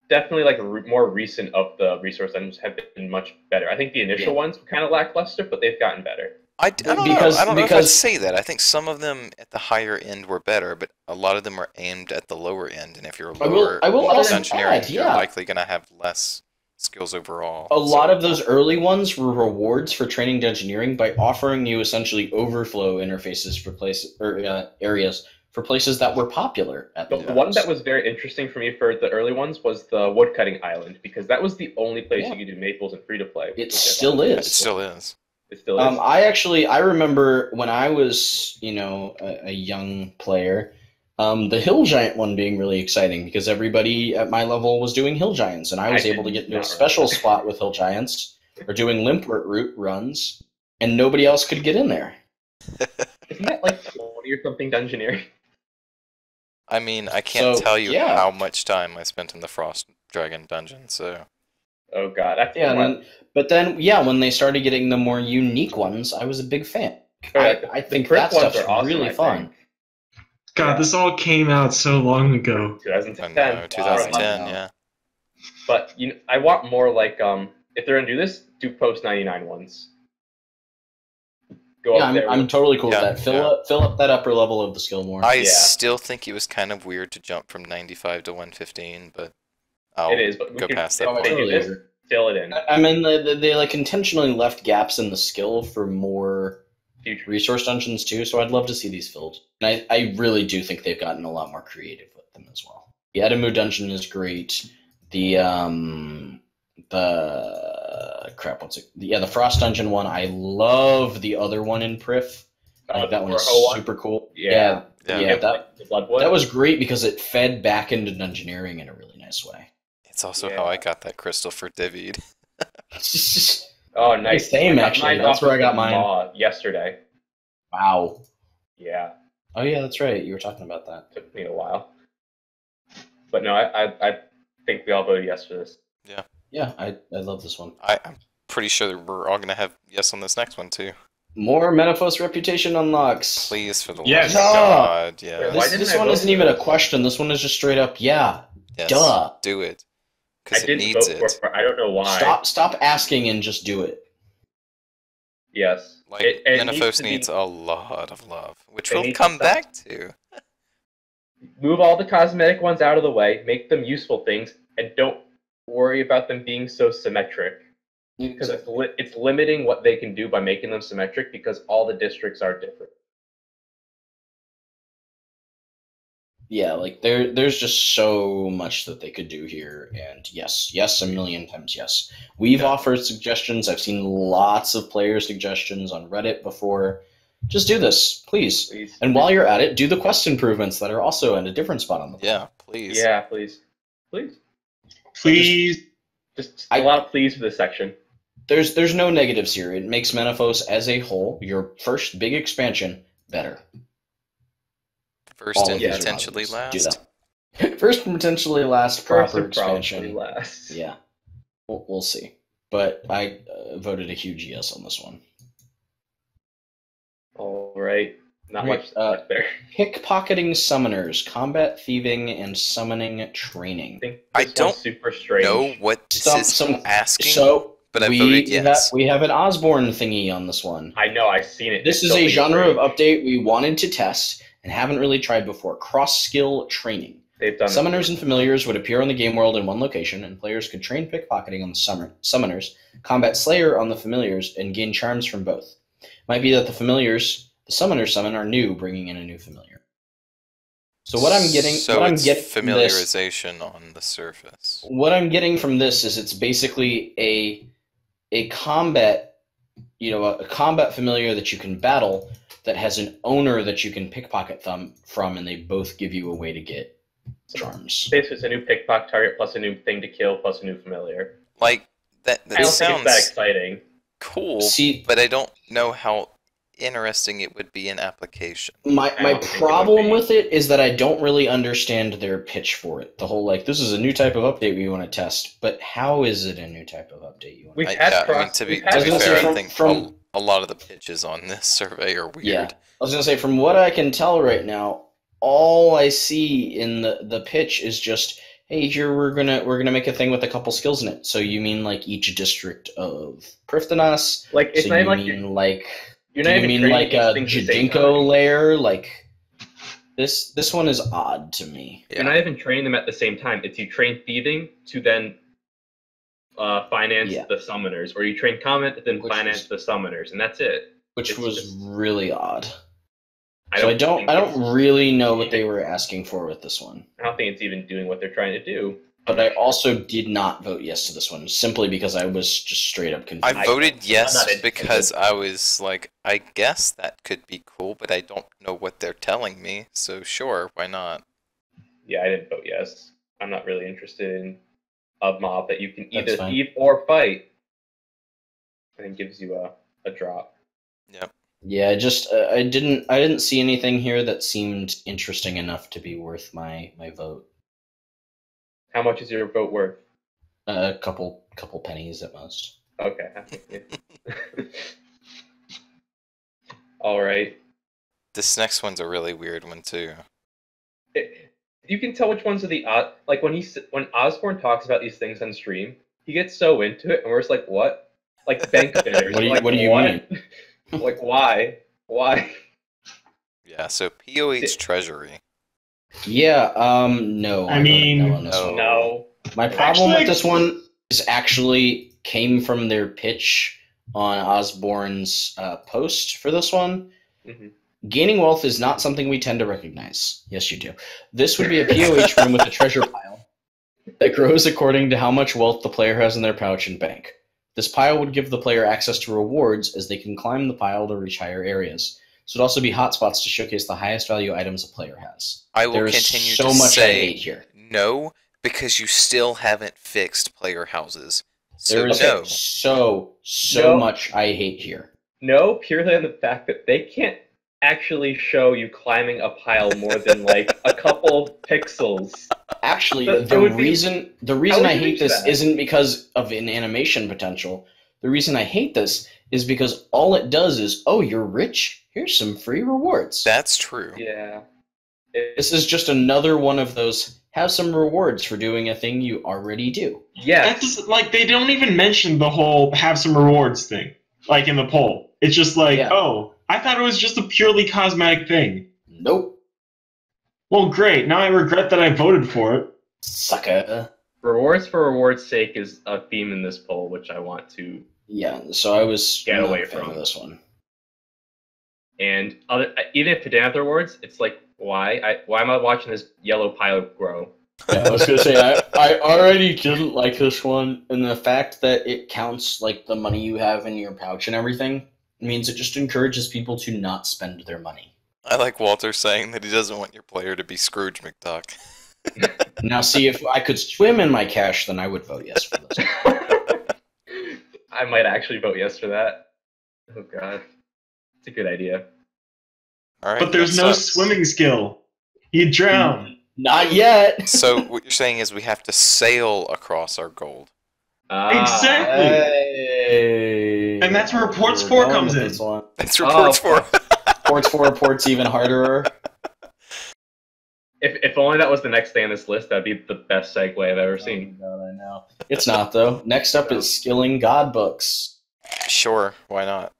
definitely like more recent of the resource dungeons have been much better. I think the initial Yeah. ones were kind of lackluster, but they've gotten better. I don't Because- know. I don't know if I'd because- say that. I think some of them at the higher end were better, but a lot of them are aimed at the lower end. And if you're I will- lower I will also dungeoneering, add, you're yeah. likely going to have less skills overall. a lot So- of those early ones were rewards for training dungeoneering by offering you essentially overflow interfaces for places or areas for places that were popular at The the one that was very interesting for me for the early ones was the woodcutting island because that was the only place Yeah. you could do maples and free to play. It still It is. still is. It still is. I remember when I was, a young player, the Hill Giant one being really exciting because everybody at my level was doing Hill Giants, and I was I able to did get into a not special remember. spot with Hill Giants or doing limp route runs, and nobody else could get in there. Isn't that like 20 or something dungeoneering? I mean, I can't So, tell you yeah. how much time I spent in the Frost Dragon dungeon, so... Oh god, that's Yeah, one. but then when they started getting the more unique ones, I was a big fan. Alright, I the think brick that ones stuff's are awesome, really I fun. think. God, this all came out so long ago. 2010. I know, 2010, Wow. yeah. But I want more like if they're gonna do this, do post 99 ones. Go Yeah, up there. I'm totally cool Yeah, with that. yeah. Fill up that upper level of the skill more. I Yeah. still think it was kind of weird to jump from 95 to 115, but I'll it is, but we go could, past if that they point. do this, fill it in. I mean, they like intentionally left gaps in the skill for more Future. resource dungeons too, so I'd love to see these filled. And I really do think they've gotten a lot more creative with them as well. The Edamu dungeon is great. The the Frost dungeon one. I love the other one in Prif. I think that one is Orho one? super cool. Yeah. Yeah. That The Blood one. that was great because it fed back into dungeoneering in a really nice way. It's also Yeah. how I got that crystal for Divied. Oh, nice. Same, I got actually. mine That's off where I of got the mine. Maw yesterday. Wow. Yeah, Oh yeah, that's right. You were talking about that. took me a while. But no, I think we all voted yes for this. Yeah, I love this one. I'm pretty sure that we're all going to have yes on this next one, too. More Menaphos reputation unlocks. Please, for the Yes. love of Yeah. God, Why yeah. didn't This I one vote isn't for even a this? question. This one is just straight up, yeah. Yes, Duh. do it. I Because it didn't needs vote it. for. I don't know why. Stop asking and just do it. Yes. Like, It Menaphos to be- needs a lot of love, which They we'll need to come stop. back to. Move all the cosmetic ones out of the way, make them useful things, and don't worry about them being so symmetric. Because it's limiting what they can do by making them symmetric because all the districts are different. Yeah, like there's just so much that they could do here, and yes, a million times yes. We've offered suggestions. I've seen lots of player suggestions on Reddit before. Just do this, please. Please. And while you're at it, do the quest improvements that are also in a different spot on the Yeah, please. Yeah, please. Please. Please. Just a lot of please for this section. There's no negatives here. It makes Menaphos as a whole, your first big expansion, better. First All and of these are potentially positives. last. Do that. First and potentially last First proper and probably expansion. last. Yeah, we'll see. But I voted a huge yes on this one. All right. Not Great. much there. Pickpocketing summoners, combat thieving, and summoning training. I think I this don't one's super strange. Know what this is asking, So but I voted yes. we have an Osborne thingy on this one. I know, I've seen it. This It's is a totally genre of strange. update we wanted to test and haven't really tried before. Cross-skill training. They've done Summoners and familiars would appear on the game world in one location, and players could train pickpocketing on the summoners, combat Slayer on the familiars, and gain charms from both. Might be that the familiars the summoners summon are new, bringing in a new familiar. So what I'm getting, So what I'm it's getting from this, familiarization on the surface. what I'm getting from this is it's basically a combat, a combat familiar that you can battle that has an owner that you can pickpocket them from, and they both give you a way to get charms. Basically, it's a new pickpocket target plus a new thing to kill plus a new familiar. Like that I don't think it's sounds that exciting. cool, See, but I don't know how interesting it would be in application. my I don't think it would problem be. with it is that I don't really understand their pitch for it. The whole this is a new type of update we want to test, but how is it a new type of update you want? We've I, had yeah, I mean, cross. to be we've had I was gonna say fair, I from- think a lot of the pitches on this survey are weird. Yeah. I was gonna say, from what I can tell right now, all I see in the pitch is just, hey, here we're gonna make a thing with a couple skills in it. So you mean like each district of Prifdhanas? like it's So not you even like mean like you're do not you even mean training like these a things at the same Jadinko time. layer? Like this one is odd to me. Yeah. You're not even training them at the same time. It's you train thieving to then finance Yeah. the summoners, or you train comment then Which finance is- the summoners, and that's it. Which It's was just- really odd. I So I think don't it's- really know what they were asking for with this one. I don't think it's even doing what they're trying to do. But I also did not vote yes to this one, simply because I was just straight up confused. I voted I'm yes not interested. because I was like, I guess that could be cool, but I don't know what they're telling me, so sure, why not? Yeah, I didn't vote yes. I'm not really interested in a mob that you can That's either fine. thieve or fight, and it gives you a drop. Yep. Yeah, I didn't see anything here that seemed interesting enough to be worth my vote. How much is your vote worth? A couple pennies at most. Okay. All right. This next one's a really weird one too. You can tell which ones are the odd. Like when Osborne talks about these things on stream, he gets so into it, and we're just like, what? Like bank dinners. What do you mean? Like why? Why? Yeah, so POH Treasury. Yeah, no. I mean, voted no on this one. No. My problem Actually- with this one is actually came from their pitch on Osborne's post for this one. Mhm. Gaining wealth is not something we tend to recognize. Yes, you do. This would be a POH room with a treasure pile that grows according to how much wealth the player has in their pouch and bank. This pile would give the player access to rewards as they can climb the pile to reach higher areas. This would also be hotspots to showcase the highest value items a player has. I will There is continue so to much I say hate here. no, because you still haven't fixed player houses. So There is no. so No. much I hate here. No, purely on the fact that they can't actually show you climbing a pile more than like a couple pixels. Actually, That the would be- reason would I you hate reach this that? isn't because of an animation potential. The reason I hate this is because all it does is, oh, you're rich? Here's some free rewards. That's true. Yeah. This is just another one of those have some rewards for doing a thing you already do. That Yes. doesn't, like, they don't even mention the whole have some rewards thing, like in the poll. It's just like, Yeah. oh, I thought it was just a purely cosmetic thing. Nope. Well, great. Now I regret that I voted for it. Sucker. Rewards for rewards' sake is a theme in this poll, which I want to. Yeah, so I was Get not away a fan from. of this one. And even if it didn't have the rewards, it's like, why? Why am I watching this yellow pile grow? Yeah, I was gonna say I already didn't like this one, and the fact that it counts like the money you have in your pouch and everything means it just encourages people to not spend their money. I like Walter saying that he doesn't want your player to be Scrooge McDuck. Now, see, if I could swim in my cash, then I would vote yes for this. I might actually vote yes for that. Oh god, it's a good idea. All right. But there's that no sucks. swimming skill. You drown. Not yet. So what you're saying is we have to sail across our gold. Exactly. Hey. And that's where Reports We're 4 going comes with in. this one. That's reports for. Reports 4 reports even harder. If only that was the next thing on this list, that'd be the best segue I've ever seen. Oh, God, I know. It's not though. Next up is skilling god books. Sure, why not?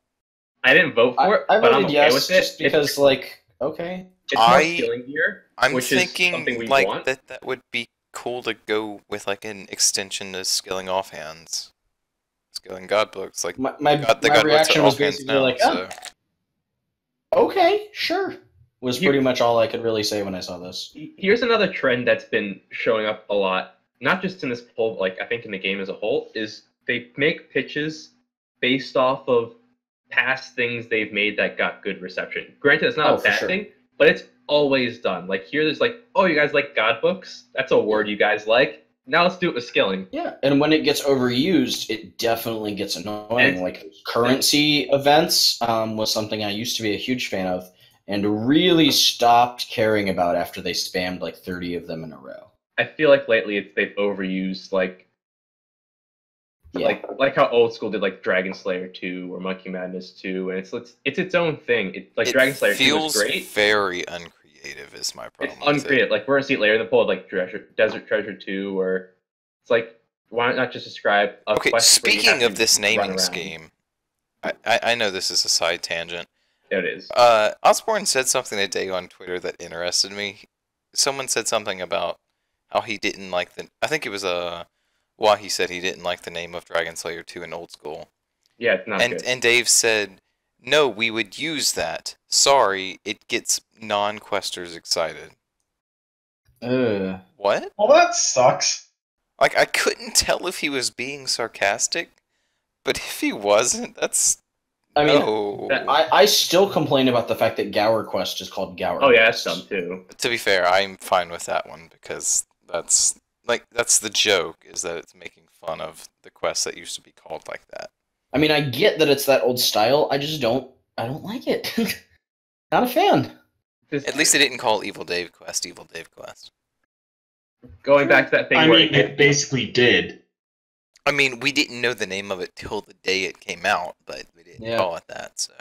I didn't vote for it, I but I'm voted okay yes with it. just because, like, okay. It's more I- skilling gear, I'm which is thinking something we like want. that would be cool to go with like an extension to skilling offhands. Skilling god books, like My the god books reaction are was offhands basically now, like, oh, so okay, sure. Was pretty much all I could really say when I saw this. Here's another trend that's been showing up a lot, not just in this poll, but like I think in the game as a whole, is they make pitches based off of past things they've made that got good reception. Granted, it's not Oh, a for bad sure. thing, but it's always done. Like here, there's like, oh, you guys like god books? That's a word you guys like. Now let's do it with skilling. Yeah, and when it gets overused, it definitely gets annoying. And- Like currency events was something I used to be a huge fan of, and really stopped caring about after they spammed like 30 of them in a row. I feel like lately they've overused Yeah, like how old school did like Dragon Slayer 2 or Monkey Madness 2, and it's its own thing. It like it Dragon Slayer 2 feels was great. very uncreative. Is my It's problem. with it. uncreative. Like we're gonna see it later in the poll, like Desert Treasure 2, or it's like why not just describe a Okay, quest where you speaking have of to this run naming around? scheme, I know this is a side tangent. There it is. Osborne said something today on Twitter that interested me. Someone said something about how he didn't like the. I think it was why he said he didn't like the name of Dragon Slayer 2 in Old School. Yeah, it's not good. And Dave said, "No, we would use that. Sorry, it gets non-questers excited." What? Well, that sucks. Like I couldn't tell if he was being sarcastic, but if he wasn't, that's I mean, no. I still complain about the fact that Gower Quest is called Gower. Oh yeah, that's Quest. dumb too. To be fair, I'm fine with that one because that's the joke is that it's making fun of the quests that used to be called like that. I mean, I get that it's that old style. I just don't. I don't like it. Not a fan. This- At least they didn't call Evil Dave Quest Evil Dave Quest. going back to that thing I where mean, it basically did. I mean, we didn't know the name of it till the day it came out, but we didn't Yeah. call it that. So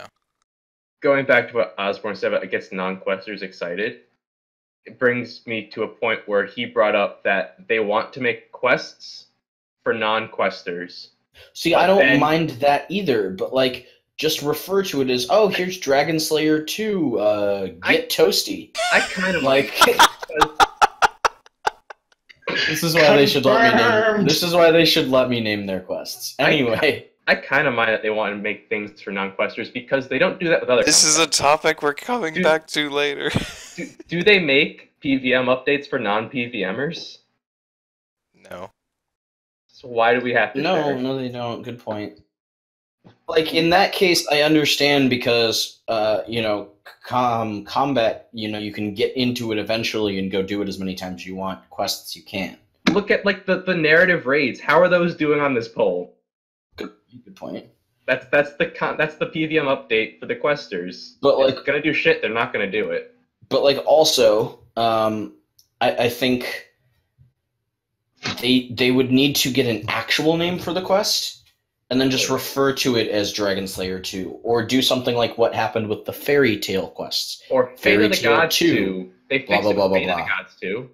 going back to what Osborne said about it gets non-questers excited, it brings me to a point where he brought up that they want to make quests for non-questers. See, But I don't then- mind that either, but like, just refer to it as, oh, here's Dragon Slayer 2, get toasty. I kind of Like, like. this is why they should let me name. Confirmed. This is why they should let me name their quests. Anyway, I kind of mind that they want to make things for non-questers because they don't do that with other. This is a topic we're coming Dude. back to later. Do they make PVM updates for non-PVMers? No. So why do we have to? share? no, they don't. Good point. Like in that case, I understand because combat. You can get into it eventually and go do it as many times as you want. Quests you can. Look at like the narrative raids. How are those doing on this poll? Good point. That's the PVM update for the questers. But If like, they're gonna do shit, they're not gonna do it. but like also, I think they would need to get an actual name for the quest, and then just refer to it as Dragon Slayer 2, or do something like what happened with the Fairy Tail quests. Or Fate Fairy of the Tail Gods 2. 2. They fixed Blah, blah, it blah, with Fate blah, of the blah. Gods 2.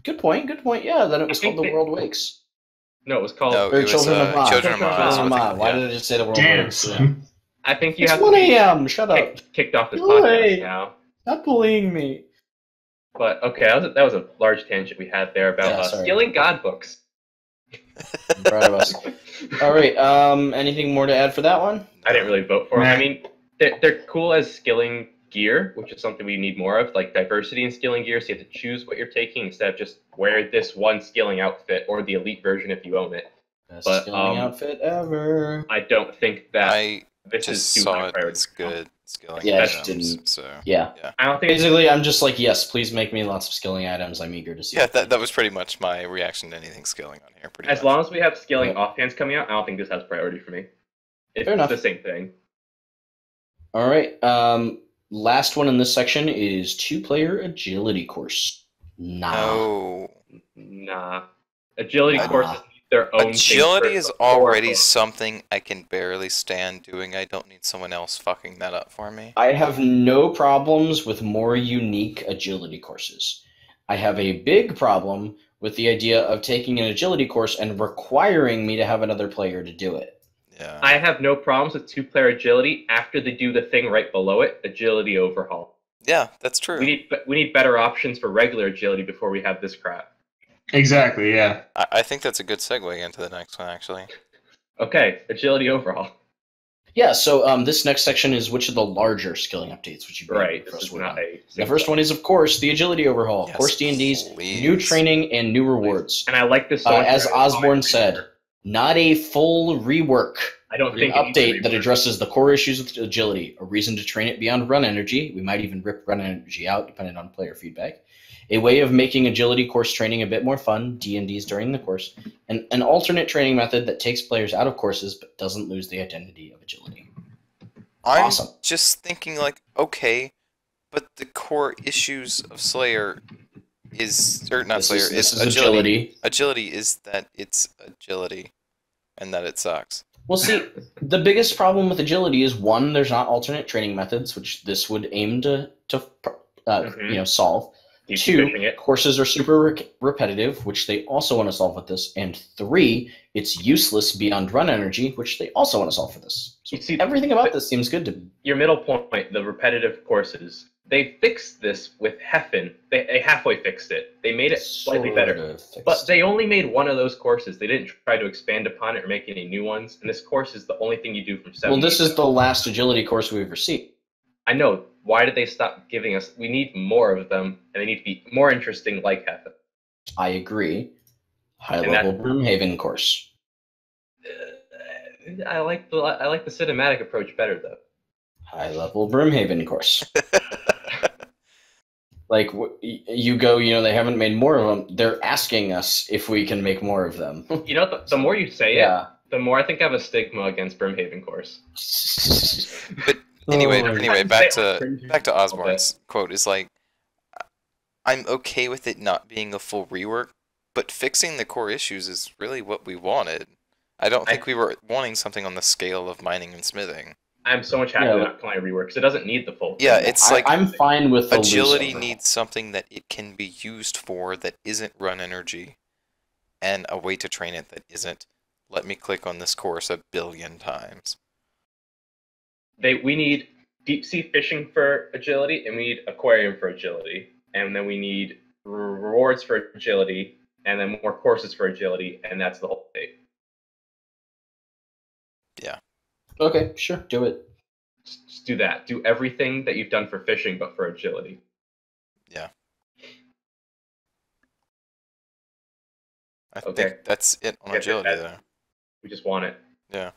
Good point. Yeah, then it was I think called The they- World Wakes. No, it was called. No, Or it was Children of Ma. Children of Ma. Children is of what Ma. they- Why yeah. did I just say The World Dance. Wakes? Yeah. I think you It's have 1 to be a.m. Shut up. kicked off this Go podcast away. now. Stop bullying me. But okay, that was a large tangent we had there about Yeah, sorry. stealing god books. I'm proud of us. All right. Anything more to add for that one? I didn't really vote for them. Nah. I mean, they're cool as skilling gear, which is something we need more of, like diversity in skilling gear. So you have to choose what you're taking instead of just wear this one skilling outfit or the elite version if you own it. Best But, skilling outfit ever. I don't think that I this is just too saw high it priority. as good skilling Yeah, I items, just didn't- so Yeah. I don't think it's Basically, I'm just like, yes, please make me lots of skilling items. I'm eager to see. yeah, it. that was pretty much my reaction to anything skilling on here. Pretty as much. long as we have skilling Yeah. offhands coming out. I don't think this has priority for me. It's Fair enough. the same thing. All right. Last one in this section is 2-player agility course. Nah. No. Nah, agility Nah. courses need their own. thing Agility for is the core already book. something I can barely stand doing. I don't need someone else fucking that up for me. I have no problems with more unique agility courses. I have a big problem with the idea of taking an agility course and requiring me to have another player to do it. Yeah. I have no problems with 2-player agility after they do the thing right below it, agility overhaul. Yeah, that's true. We need better options for regular agility before we have this crap. Exactly, yeah. I think that's a good segue into the next one, actually. Okay, agility overhaul. Yeah, so this next section is which of the larger skilling updates would you bring Right. across This is word not on? a. The first one is, of course, the agility overhaul. Yes, Course D&D's please. new training and new rewards. And I like this so much As better. Osborne said, not a full rework. I don't An think it needs a update that rework. addresses the core issues with agility, a reason to train it beyond run energy. We might even rip run energy out, depending on player feedback. A way of making agility course training a bit more fun, D&Ds during the course, and an alternate training method that takes players out of courses but doesn't lose the identity of agility. I'm Awesome. just thinking, like, okay, but the core issues of Slayer is, or not Slayer, This is is agility. Agility is that it's agility, and that it sucks. Well, see, the biggest problem with agility is, one, there's not alternate training methods, which this would aim to solve. Keep 2, pushing it. courses are super repetitive, which they also want to solve with this. And 3, it's useless beyond run energy, which they also want to solve for this. So You see, everything about this seems good to me. your middle point, the repetitive courses, they fixed this with Heffen. They halfway fixed it. They made it slightly better. Sort of fixed. But they only made one of those courses. They didn't try to expand upon it or make any new ones. And this course is the only thing you do from 7. Well, this is the last agility course we've received. I know. Why did they stop giving us? We need more of them, and they need to be more interesting, like Heffen. I agree. High And level Brimhaven course. I like the cinematic approach better though. High level Brimhaven course. Like, you go, they haven't made more of them. They're asking us if we can make more of them. You know, the more you say it, Yeah. the more I think I have a stigma against Brimhaven course. But anyway, Oh, anyway, I'd back say to Osborne's quote is like, I'm okay with it not being a full rework, but fixing the core issues is really what we wanted. I don't think we were wanting something on the scale of mining and smithing. I'm so much happier Yeah, they're not calling it rework because it doesn't need the full. Yeah, thing. it's like I'm fine with the loose agility overhaul. needs something that it can be used for that isn't run energy. and a way to train it that isn't, let me click on this course 1 billion times. We need deep sea fishing for agility, and we need aquarium for agility, and then we need rewards for agility, and then more courses for agility, and that's the whole thing. Yeah. Okay, sure, do it. Just do that. Do everything that you've done for fishing, but for agility. Yeah. I Okay. think that's it on Guess agility, that- though. We just want it. Yeah.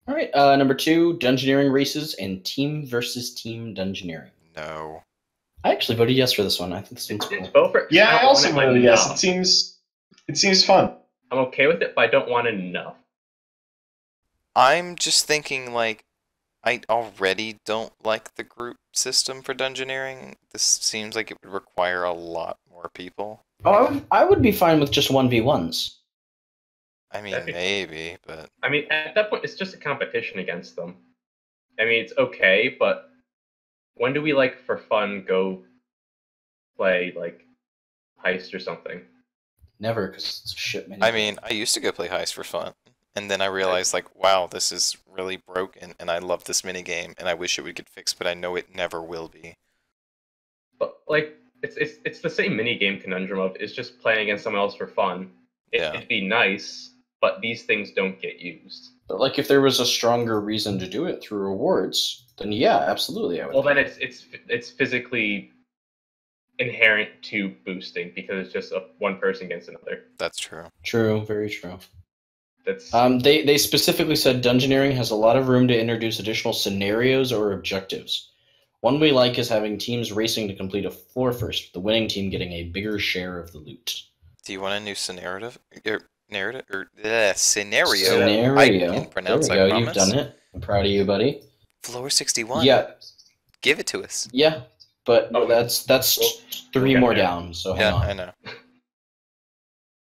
All right, number 2, dungeoneering races and team versus team dungeoneering. No. I actually voted yes for this one. I think this one's It's cool. both for. Yeah, I don't also want it voted yes. enough. It seems fun. I'm okay with it, but I don't want enough. I'm just thinking, like, I already don't like the group system for dungeoneering. This seems like it would require a lot more people. Oh, I would be fine with just 1v1s. I mean, That'd be fun. maybe, but I mean, at that point, it's just a competition against them. I mean, it's okay, but when do we, like, for fun, go play, like, Heist or something? Never, because it's a shit many. I mean, I used to go play Heist for fun, and then I realized, like, wow, this is really broken, and I love this minigame, and I wish it would get fixed, but I know it never will be. But, like, it's the same minigame conundrum of it's just playing against someone else for fun. Yeah. It'd be nice, but these things don't get used. But like, if there was a stronger reason to do it through rewards, then yeah, absolutely, I would. Well, then it's physically inherent to boosting because it's just one person against another. That's true. True, very true. That's They specifically said dungeoneering has a lot of room to introduce additional scenarios or objectives. One we like is having teams racing to complete a floor first, with the winning team getting a bigger share of the loot. Do you want a new scenario? Scenario. Scenario. I can pronounce, there we I go. You've promise. done it. I'm proud of you, buddy. Floor 61. Yeah, Give it to us. yeah, but Oh, that's well, 3 we'll more get there. down. So hang Yeah, on. I know.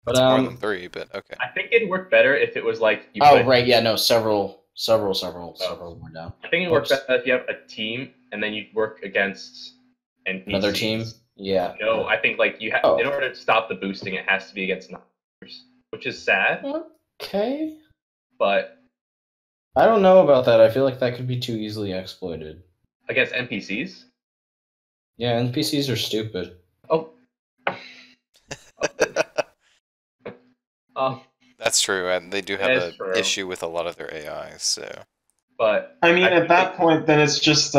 But It's more than 3, but okay. I think it'd work better if it was like you oh put- right, yeah, no, several more down. I think it works Whoops. better if you have a team and then you work against NPCs. Another team. Yeah. No, I think like you have Oh. in order to stop the boosting, it has to be against numbers, which is sad. Okay. But I don't know about that. I feel like that could be too easily exploited. against NPCs, Yeah, NPCs are stupid. oh, oh, That's true, and they do have That an is true. issue with a lot of their AIs, so... but I mean, I at that point, then it's just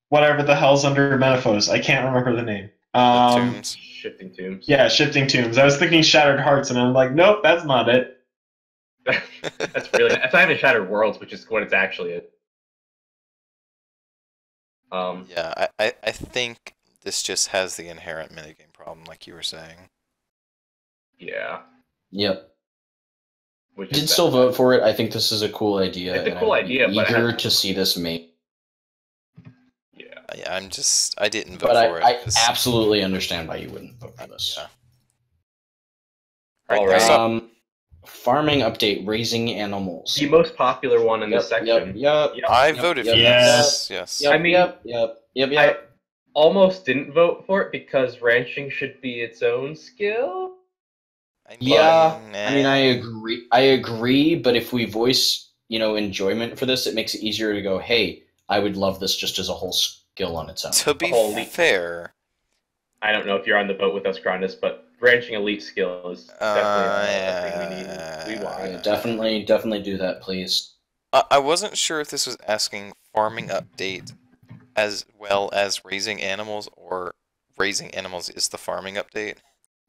whatever the hell's under Metaphos. I can't remember the name. The tombs. shifting tombs. Yeah, Shifting Tombs. I was thinking Shattered Hearts, and I'm like, nope, that's not it. That's really that's not even Shattered Worlds, which is what it's actually is. Yeah, I think this just has the inherent minigame problem, like you were saying. Yeah, Yep. which I did is still vote for it. I think this is a cool idea. It's a and cool I'd be idea, but it eager has- to see this made. yeah. Yeah, I didn't vote But for it. I 'cause- absolutely understand why you wouldn't vote for this. Yeah. All next right. up. Farming update: raising animals. The most popular one in Yep, this section. Yep. Yep. I Yep, voted yep, for yes. this. Yes. Yep. I mean- Yep. I almost didn't vote for it because ranching should be its own skill. I mean, Yeah, eh. I mean, I agree, but if we voice, enjoyment for this, it makes it easier to go, hey, I would love this just as a whole skill on its own. To be Holy- fair, I don't know if you're on the boat with us, Grandis, but ranching elite skill is definitely a thing we need. We want. Yeah, definitely do that, please. I wasn't sure if this was asking farming update as well as raising animals, or raising animals is the farming update.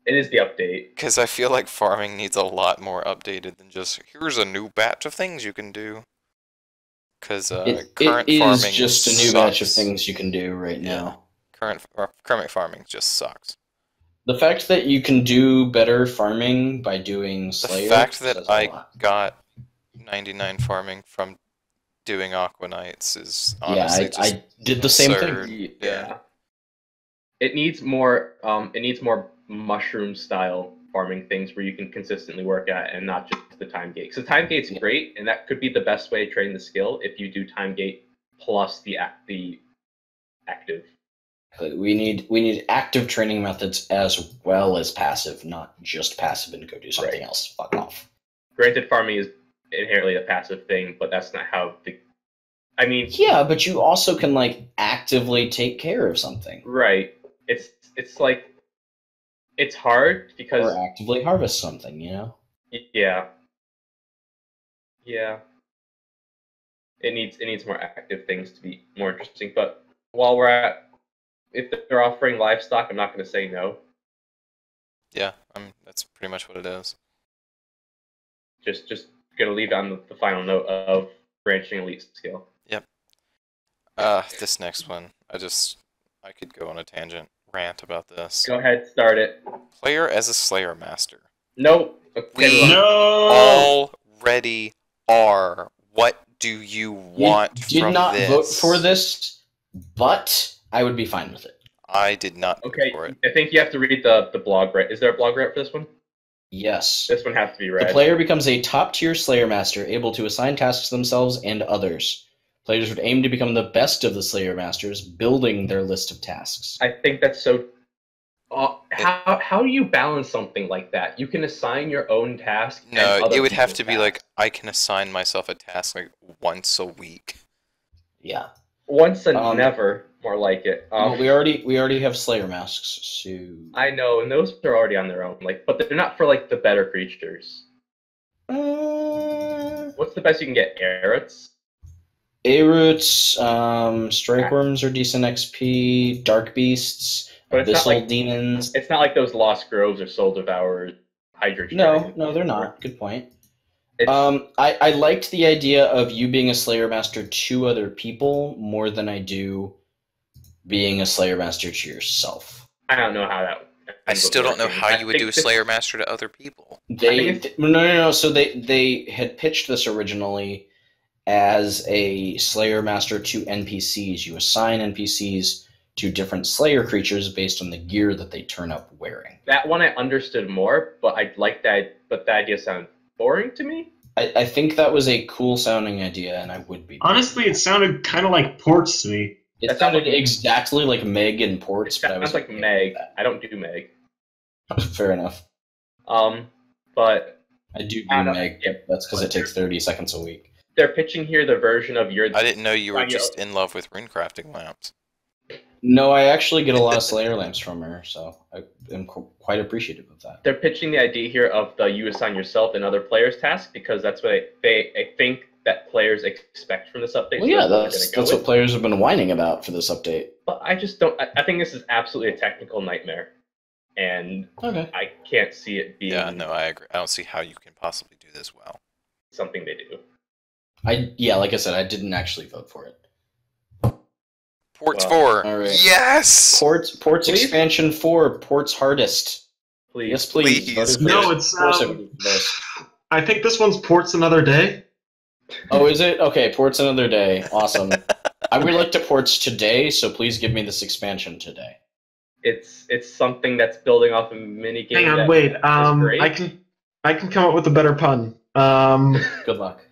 It is the update. Because I feel like farming needs a lot more updated than just, here's a new batch of things you can do. Because It current is farming just a new batch of sucks. things you can do right Yeah. now. Current farming just sucks. The fact that you can do better farming by doing The Slayer fact says that a I lot. got 99 farming from doing Aqua Knights is Yeah, honestly just I did the same absurd. thing. Yeah. It needs more. It needs more mushroom style farming things where you can consistently work at and not just the time gate. So time gate's great, and that could be the best way to train the skill if you do time gate plus the active. We need active training methods as well as passive, not just passive and go do something Right. else. Fuck off. Granted, farming is inherently a passive thing, but that's not how the. I mean, Yeah, but you also can like actively take care of something right? It's like it's hard because or actively harvest something. You know. yeah, yeah. It needs more active things to be more interesting. But while we're at, if they're offering livestock, I'm not going to say no. Yeah, that's pretty much what it is. Just gonna leave it on the final note of branching elite skill. This next one, I could go on a tangent rant about this. Go ahead, start it. Player as a Slayer Master. Nope. Okay, We- No. Already are. What do you want Did from not this? vote for this, but I would be fine with it. I did not vote Okay, for it. I think you have to read the blog, right? Is there a blog right for this one? Yes. This one has to be The read. player becomes a top-tier Slayer Master, able to assign tasks to themselves and others. Players would aim to become the best of the Slayer Masters, building their list of tasks. I think that's so. How do you balance something like that? You can assign your own task. and No, other it would have people's to be tasks. like, I can assign myself a task like once a week. Yeah. once and um, more like it. Well, we already have Slayer masks, so I know, and those are already on their own. Like, but they're not for like the better creatures. What's the best you can get? Arrots? Aroots, Strike Worms are decent XP, Dark Beasts, But it's not Abyssal like- Demons. It's not like those Lost Groves or Soul Devourers, Hydra. No, they're not. Good point. It's, I liked the idea of you being a Slayer Master to other people more than I do being a Slayer Master to yourself. I don't know how that. I still don't know how I you would think do a this- Slayer Master to other people. No. So they had pitched this originally as a Slayer Master to NPCs. You assign NPCs to different Slayer creatures based on the gear that they turn up wearing. That one I understood more, but I like that. But the idea sounded boring to me. I think that was a cool sounding idea, and I would be. Honestly, it sounded kind of like ports to me. It that sounded sounds like- exactly like Meg and Ports, It but I was sounds like okay Meg. with I don't do Meg. that. Fair enough. But I do I don't- Meg. yeah. That's because it takes 30 seconds a week. they're pitching here the version of your. I didn't know you were Right, just in love with runecrafting lamps. No, I actually get a lot of Slayer lamps from her, so I am quite appreciative of that. They're pitching the idea here of the you assign yourself and other players task because that's what I think that players expect from this update. Well, so yeah, what they're that's gonna go what with. players have been whining about for this update. But I just don't. I think this is absolutely a technical nightmare, and Okay. I can't see it being Yeah, no, I agree. I don't see how you can possibly do this well. something they do. Like I said, I didn't actually vote for it. Ports Well, 4. all right. Yes! Ports Please? expansion 4, Ports hardest. Please, Yes, please. Please. Voted for No, this. it's Of course I voted for this. I think this one's ports another day. Oh, is it? Okay, Ports another day. Awesome. I would like to Ports today, so please give me this expansion today. it's something that's building off a mini game. Hang on, that wait. is great. I can come up with a better pun. Good luck.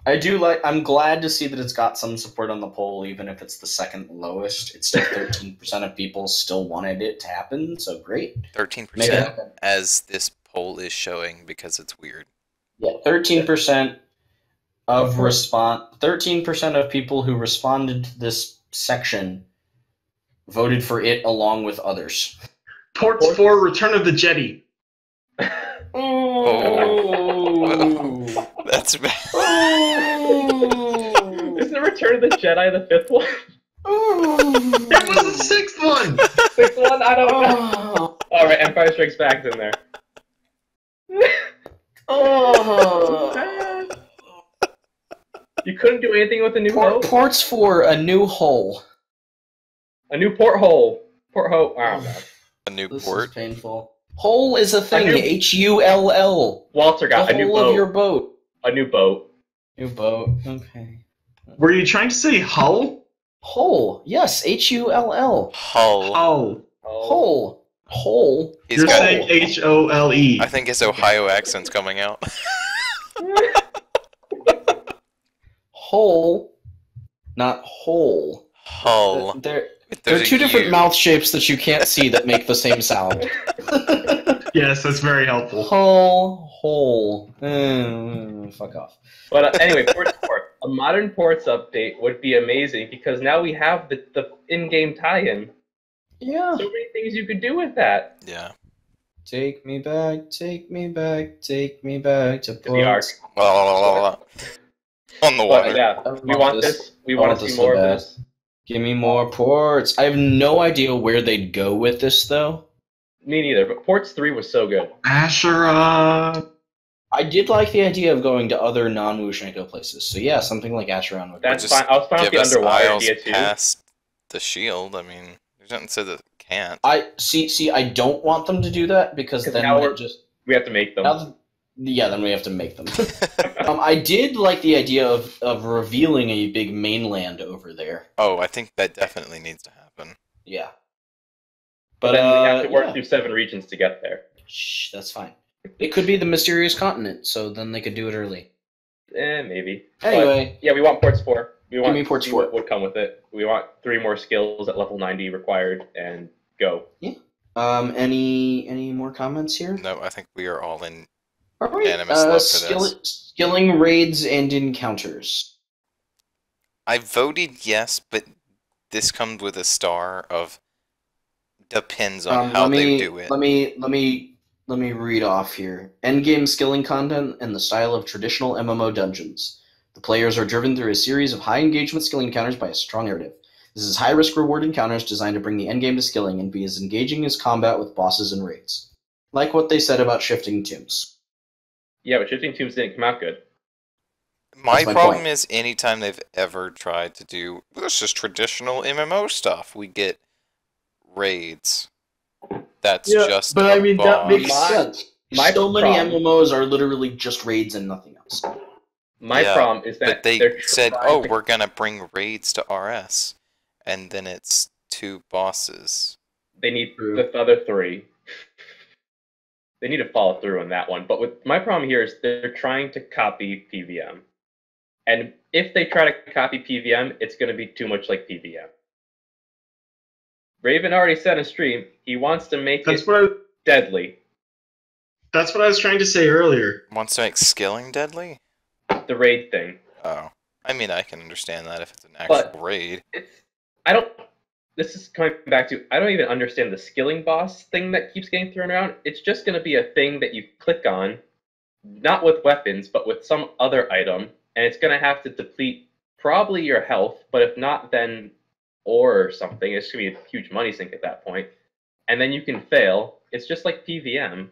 I'm glad to see that it's got some support on the poll, even if it's the second lowest. It's still 13% of people still wanted it to happen, so great. 13% Make it happen. as this poll is showing because it's weird. Yeah, 13% of 13% of people who responded to this section voted for it along with others. Ports 4 Return of the Jedi. Oh. That's bad. Isn't the Return of the Jedi the fifth one? That was the sixth one! Sixth one? I don't know. Oh. All right, Empire Strikes Back's in there. Oh. You couldn't do anything with a new hole? Ports for a new hole. A new porthole. Porthole. Oh, God. A new This port. is painful. Hole is a thing. new- Hull. Walter got The a new hole boat. of your boat. A new boat. New boat. Okay. Were you trying to say Hull? Hole. Yes. Hull. Hull. Hull. Hole. Hole. He's You're got, saying HOLE. I think his Ohio accent's coming out. Hole. Not hole. Hull. There. There are There's a two different U. mouth shapes that you can't see that make the same sound. Yes, that's very helpful. Hole. Fuck off. But anyway, Ports 4. A modern Ports update would be amazing because now we have the in-game tie-in. Yeah. So many things you could do with that. Yeah. Take me back to the Ark. ports. On the But water. yeah, we want this. We want to see more of this. Give me more ports. I have no idea where they'd go with this, though. Me neither. But Ports 3 was so good. Asherah. I did like the idea of going to other non-Wushenko places. So yeah, something like Acheron would be That's good. fine. I was fine with Give the us underwater Isles idea too. past the shield. I mean, there's nothing that says that it can't. I see. I don't want them to do that because 'Cause then now it just We have to make them. then we have to make them. I did like the idea of revealing a big mainland over there. Oh, I think that definitely needs to happen. Yeah, But then we have to work yeah. through 7 regions to get there. Shh, that's fine. It could be the mysterious continent, so then they could do it early. Maybe. But, Anyway, yeah, we want Ports 4. We want me to Ports see 4. what would come with it. We want 3 more skills at level 90 required, and go. any more comments here? No, I think we are all in. All right, Unanimous love for this. skilling raids and encounters. I voted yes, but this comes with a star of depends on how they do it. Let me read off here. Endgame skilling content in the style of traditional MMO dungeons. The players are driven through a series of high engagement skilling encounters by a strong narrative. This is high risk reward encounters designed to bring the endgame to skilling and be as engaging as combat with bosses and raids. Like what they said about Shifting Tombs. Yeah, but Shifting Tombs didn't come out good. My my problem point. is anytime they've ever tried to do this is traditional MMO stuff, we get raids. That's just but a I mean that makes boss. sense. My So many problem- MMOs are literally just raids and nothing else. My Yeah, problem is that But they they're said, trying "Oh, to- we're gonna bring raids to RS," and then it's 2 bosses. they need True. the other 3. They need to follow through on that one. But with my problem here is they're trying to copy PVM. And if they try to copy PVM, it's going to be too much like PVM. Raven already said in stream he wants to make That's it what deadly. that's what I was trying to say earlier. Wants to make skilling deadly? The raid thing. Oh, I mean, I can understand that if it's an actual But- raid. This is coming back to, I don't even understand the skilling boss thing that keeps getting thrown around. It's just going to be a thing that you click on, not with weapons, but with some other item, and it's going to have to deplete probably your health, but if not, then ore or something. It's going to be a huge money sink at that point. And then you can fail. It's just like PVM,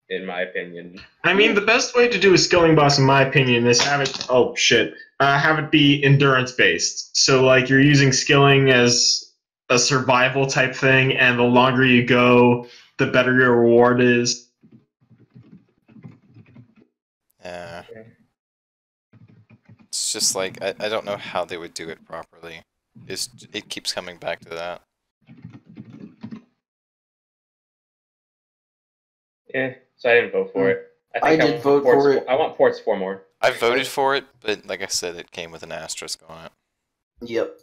in my opinion. I mean, the best way to do a skilling boss, in my opinion, is have it be endurance based. So, like, you're using skilling as a survival type thing, and the longer you go, the better your reward is. Yeah. It's just like I don't know how they would do it properly. It keeps coming back to that. So I didn't vote for it. I did want vote Ports for it. I want Ports 4 more. I voted for it, but like I said, it came with an asterisk on it. Yep.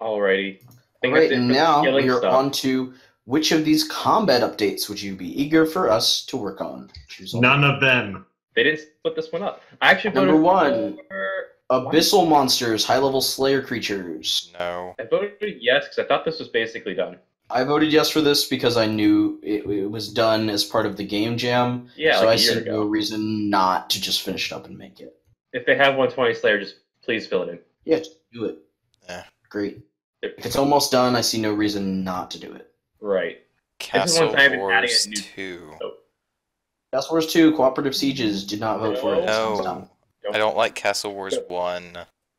Alrighty. I think Right, that's it for and the now skilling we are stuff. on to which of these combat updates would you be eager for us to work on? Choose all. None of them. They didn't split this one up. I actually Number voted one. for... Abyssal monsters, high-level slayer creatures. No. I voted yes because I thought this was basically done. I voted yes for this because I knew it was done as part of the game jam, Yeah, so like I a year see ago. no reason not to just finish it up and make it. If they have 120 Slayer, just please fill it in. Yeah, just do it. Yeah. Great. If it's almost done, I see no reason not to do it. Right. Castle one's not even adding Wars a new- 2. Castle Wars 2, Cooperative Sieges, did not vote for it. This one's done. No. I don't like Castle Wars 1.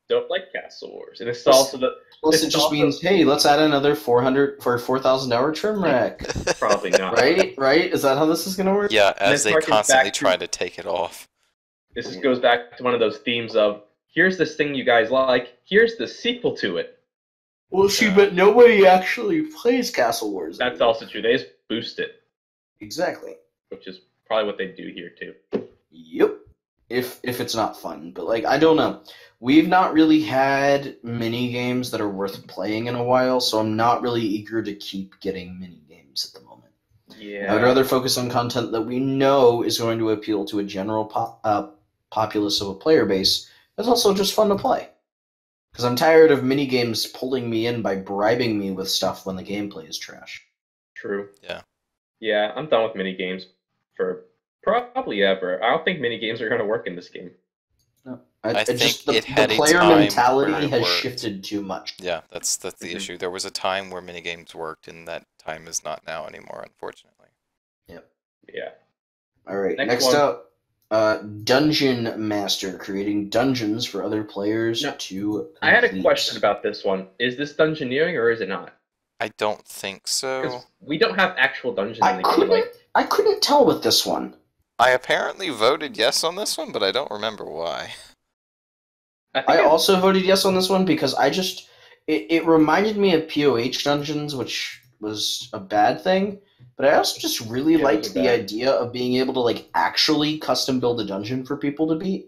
Don't like Castle Wars. And it's also the... Plus, it It's just also- means, hey, let's add another 4,000 hour trim rack. Probably not. Right? Right? Is that how this is going to work? Yeah, as this they harkens constantly back to- try to take it off. This just goes back to one of those themes of, here's this thing you guys like, here's the sequel to it. Well, see, but nobody actually plays Castle Wars. That's anymore. also true. They just boost it, Exactly. which is probably what they do here too. Yep. if it's not fun. But like, I don't know. We've not really had mini games that are worth playing in a while, so I'm not really eager to keep getting mini games at the moment. Yeah. I would rather focus on content that we know is going to appeal to a general populace of a player base that's also just fun to play. Because I'm tired of mini games pulling me in by bribing me with stuff when the gameplay is trash. True. Yeah. Yeah, I'm done with mini games for probably ever. I don't think mini games are going to work in this game. No. I think just it had the a player time mentality where it has worked. shifted too much. Yeah, that's the Mhm. issue. There was a time where minigames worked, and that time is not now anymore, unfortunately. Yeah. All right, Next next one. up, Dungeon Master, creating dungeons for other players No, to I had a complete. question about this one. Is this dungeoneering or is it not? I don't think so. Because we don't have actual dungeons I in the game. Like, couldn't tell with this one. I apparently voted yes on this one, but I don't remember why. I think I also voted yes on this one because it reminded me of POH dungeons, which was a bad thing. But I also just really Yeah, those liked are the bad. idea of being able to like actually custom build a dungeon for people to beat.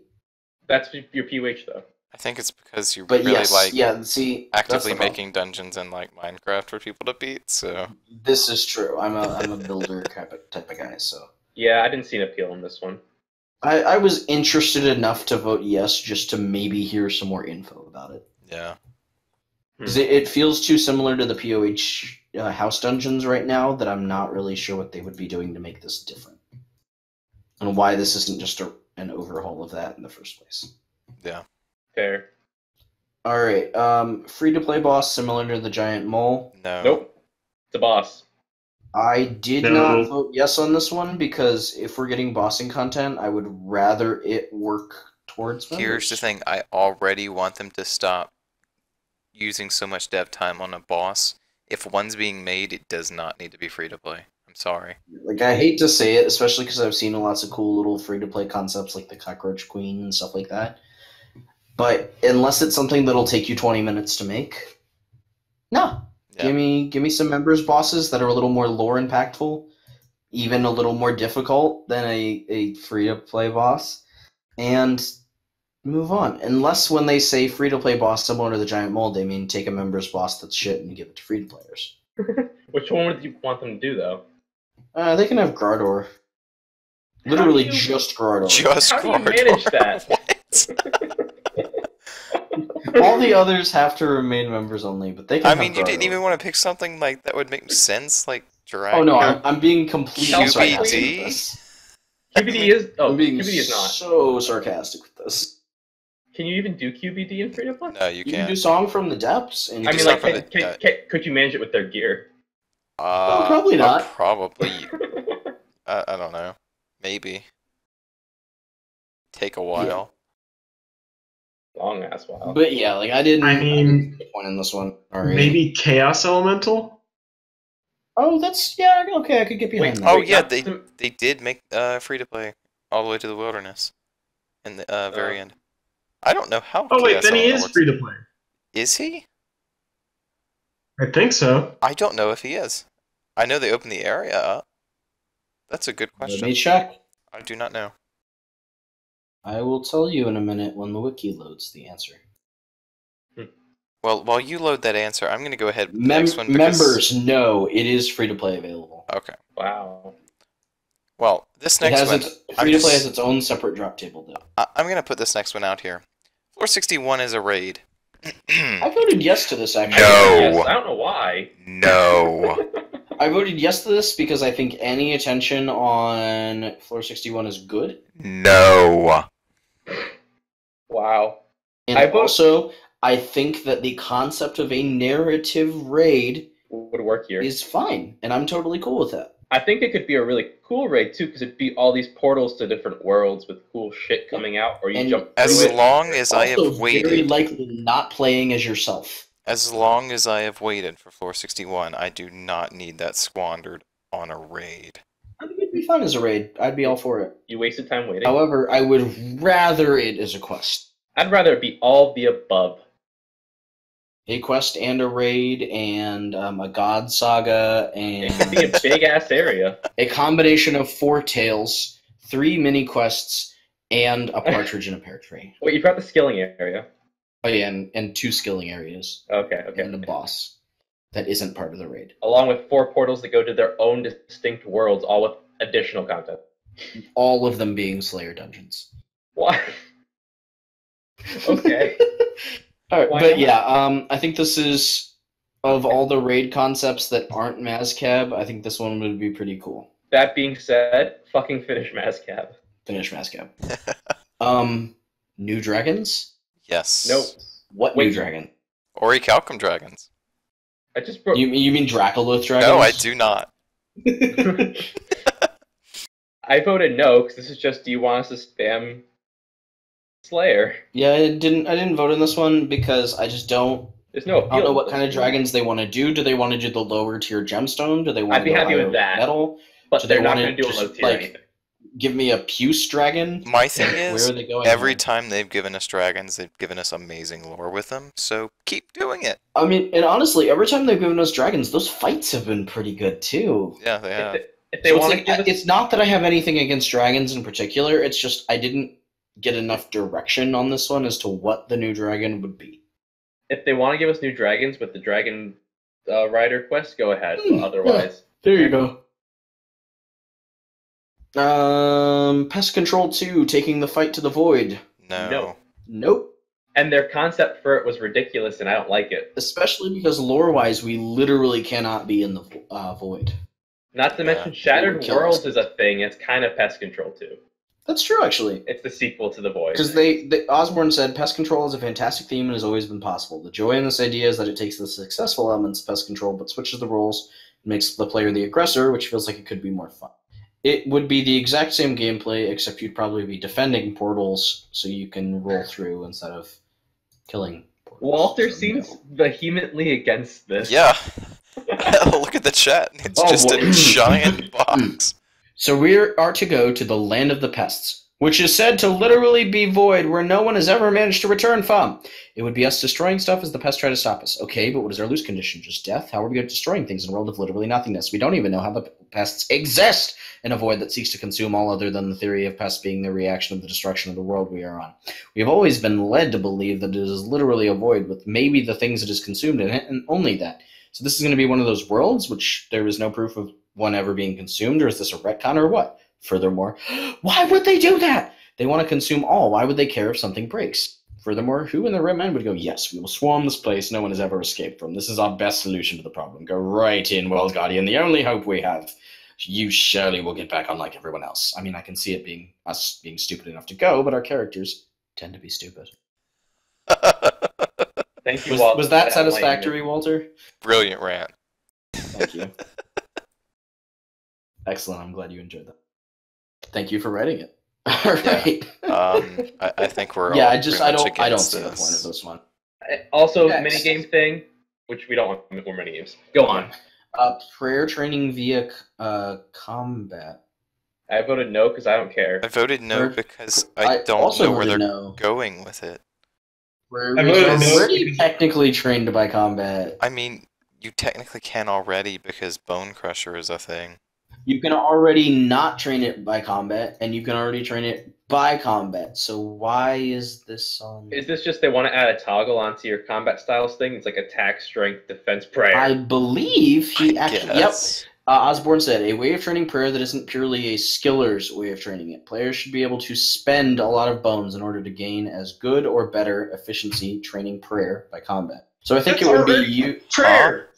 that's your POH though. I think it's because you But really yes, like yeah. See, that's actively the problem. making dungeons in like Minecraft for people to beat. So This is true. I'm a builder type of guy, so Yeah, I didn't see an appeal in this one. I was interested enough to vote yes just to maybe hear some more info about it. yeah, Because it feels too similar to the POH house dungeons right now that I'm not really sure what they would be doing to make this different. And why this isn't just an overhaul of that in the first place. yeah. Fair. Alright, free-to-play boss similar to the Giant Mole. No. Nope. It's a boss. I did No. not vote yes on this one because if we're getting bossing content, I would rather it work towards members. Here's the thing. I already want them to stop using so much dev time on a boss. If one's being made, it does not need to be free to play. I'm sorry. Like, I hate to say it, especially because I've seen lots of cool little free-to-play concepts like the Cockroach Queen and stuff like that. But unless it's something that'll take you 20 minutes to make, no. Yeah. Give me some members bosses that are a little more lore impactful, even a little more difficult than a free-to-play boss, and move on. Unless when they say free-to-play boss similar to the Giant Mole, they mean take a members boss that's shit and give it to free-to-players. Which one would you want them to do though? They can have Gardor. How Literally do you- just Gardor. Just How do you Gordor. manage that? What? All the others have to remain members only, but they can I have mean, you didn't Gardor. even want to pick something like that would make sense, like drag. Oh no, Yeah. I'm being completely QBD? sarcastic with this. QBD is I'm being QBD is not. so sarcastic with this. Can you even do QBD in free to play? No, you You can can't. do Song from the Depths, and You I can mean, do like, something could you manage it with their gear? probably not. Probably. I don't know. Maybe. Take a while. Long ass while. But yeah, like I didn't. I mean, didn't see the point in this one. Alright. maybe Chaos Elemental? Oh, that's yeah. Okay, I could get behind Wait, that. Oh wait, yeah, not they the- they did make free to play all the way to the wilderness in the very end. I don't know how. Oh wait, Chaos then he Elemental is works. free to play. Is he? I think so. I don't know if he is. I know they opened the area up. That's a good Let question. me check. I do not know. I will tell you in a minute when the wiki loads the answer. Well, while you load that answer, I'm going to go ahead with the next one because... Members, no, it is free to play available. Okay. Wow. Well, this It next has one, its I'm free to play just- has its own separate drop table though. I'm going to put this next one out here. Floor 61 is a raid. I voted yes to this actually. No. Yes, I don't know why. No. I voted yes to this because I think any attention on Floor 61 is good. No. Wow. And I vote- also, I think that the concept of a narrative raid Would work here. is fine, and I'm totally cool with that. I think it could be a really cool raid too, because it'd be all these portals to different worlds with cool shit coming out, or you And jump As through it. long as I Also, have very waited, likely not playing as yourself. as long as I have waited for Floor 61, I do not need that squandered on a raid. I think it'd be fun as a raid. I'd be all for it. You wasted time waiting. However, I would rather it as a quest. I'd rather it be all the above. A quest and a raid and a god saga It could be a and big ass area. a combination of 4 tales, 3 mini quests, and a partridge in a pear tree. Wait, you forgot the skilling area. Oh yeah, and 2 skilling areas Okay. and a boss that isn't part of the raid. Along with 4 portals that go to their own distinct worlds, all with additional content. All of them being Slayer dungeons. What? Okay. All right, Why but not? yeah, I think this is, of all the raid concepts that aren't Mazcab, I think this one would be pretty cool. That being said, fucking finish Mazcab. Finish Mazcab. New dragons? Yes. Nope. What Wait. new dragon? Orichalcum dragons. I just broke. You mean Dracoloth dragons? No, I do not. I voted no because this is just. Do you want us to spam Slayer? Yeah, I didn't vote on this one because I just don't. There's no appeal. I don't know what to kind of this. dragons they want to do. Do they want to do the lower tier gemstone? Do they want I'd to be go happy higher with that. metal? But Do they're they not want going to do a just, low tier like, anything. Give me a Puce dragon? My thing Where is, are they going? every here? time they've given us dragons, they've given us amazing lore with them. So keep doing it. I mean, and honestly, every time they've given us dragons, those fights have been pretty good too. Yeah, they have. If they So it's, want to like, give us, it's not that I have anything against dragons in particular. It's just I didn't get enough direction on this one as to what the new dragon would be. if they want to give us new dragons with the Dragon Rider quest, go ahead. Hmm, Otherwise, There you go. Pest Control 2, taking the fight to the void. No. No. Nope. and their concept for it was ridiculous, and I don't like it. Especially because lore-wise, we literally cannot be in the void. Not to Yeah. mention, Shattered Kill us. Worlds is a thing. It's kind of Pest Control too. That's true, actually. It's the sequel to The Void. Because Osborne said pest control is a fantastic theme and has always been possible. The joy in this idea is that it takes the successful elements of pest control but switches the roles and makes the player the aggressor, which feels like it could be more fun. It would be the exact same gameplay, except you'd probably be defending portals so you can roll through instead of killing portals. Walter seems vehemently against this. Yeah. Look at the chat. It's Oh, just boy. a giant box. So we are to go to the land of the pests, which is said to literally be void, where no one has ever managed to return from. It would be us destroying stuff as the pests try to stop us. Okay, but what is our lose condition? Just death? How are we good at destroying things in a world of literally nothingness? We don't even know how the pests exist in a void that seeks to consume all other than the theory of pests being the reaction of the destruction of the world we are on. We have always been led to believe that it is literally a void with maybe the things it is consumed in it, and only that. So this is going to be one of those worlds which there is no proof of one ever being consumed, or is this a retcon, or what? Furthermore, why would they do that? They want to consume all. Why would they care if something breaks? Furthermore, who in their right mind would go, yes, we will swarm this place no one has ever escaped from. This is our best solution to the problem. Go right in, World Guardian, the only hope we have. You surely will get back on like everyone else. I mean, I can see it being us being stupid enough to go, but our characters tend to be stupid. Thank you, Walter. Was that for enlightening satisfactory, Walter? Brilliant rant. Thank you. Excellent. I'm glad you enjoyed that. Thank you for writing it. All right. I think we're yeah, all I don't against see the this. point of this one. me. Also, Next. minigame thing, which we don't want more minigames. Go on. Prayer training via combat. I voted no because I don't care. I voted no Or- because I I don't also know where they're voted no. going with it. We're I voted no already because- technically trained by combat. I mean, you technically can already because Bone Crusher is a thing. You can already not train it by combat, and you can already train it by combat. So why is this on? Is this just they want to add a toggle onto your combat styles thing? It's like attack, strength, defense, prayer. I believe he I actually. Yep. guess. Osborne said, a way of training prayer that isn't purely a skiller's way of training it. Players should be able to spend a lot of bones in order to gain as good or better efficiency training prayer by combat. So I think That's it would be already- you. Prayer.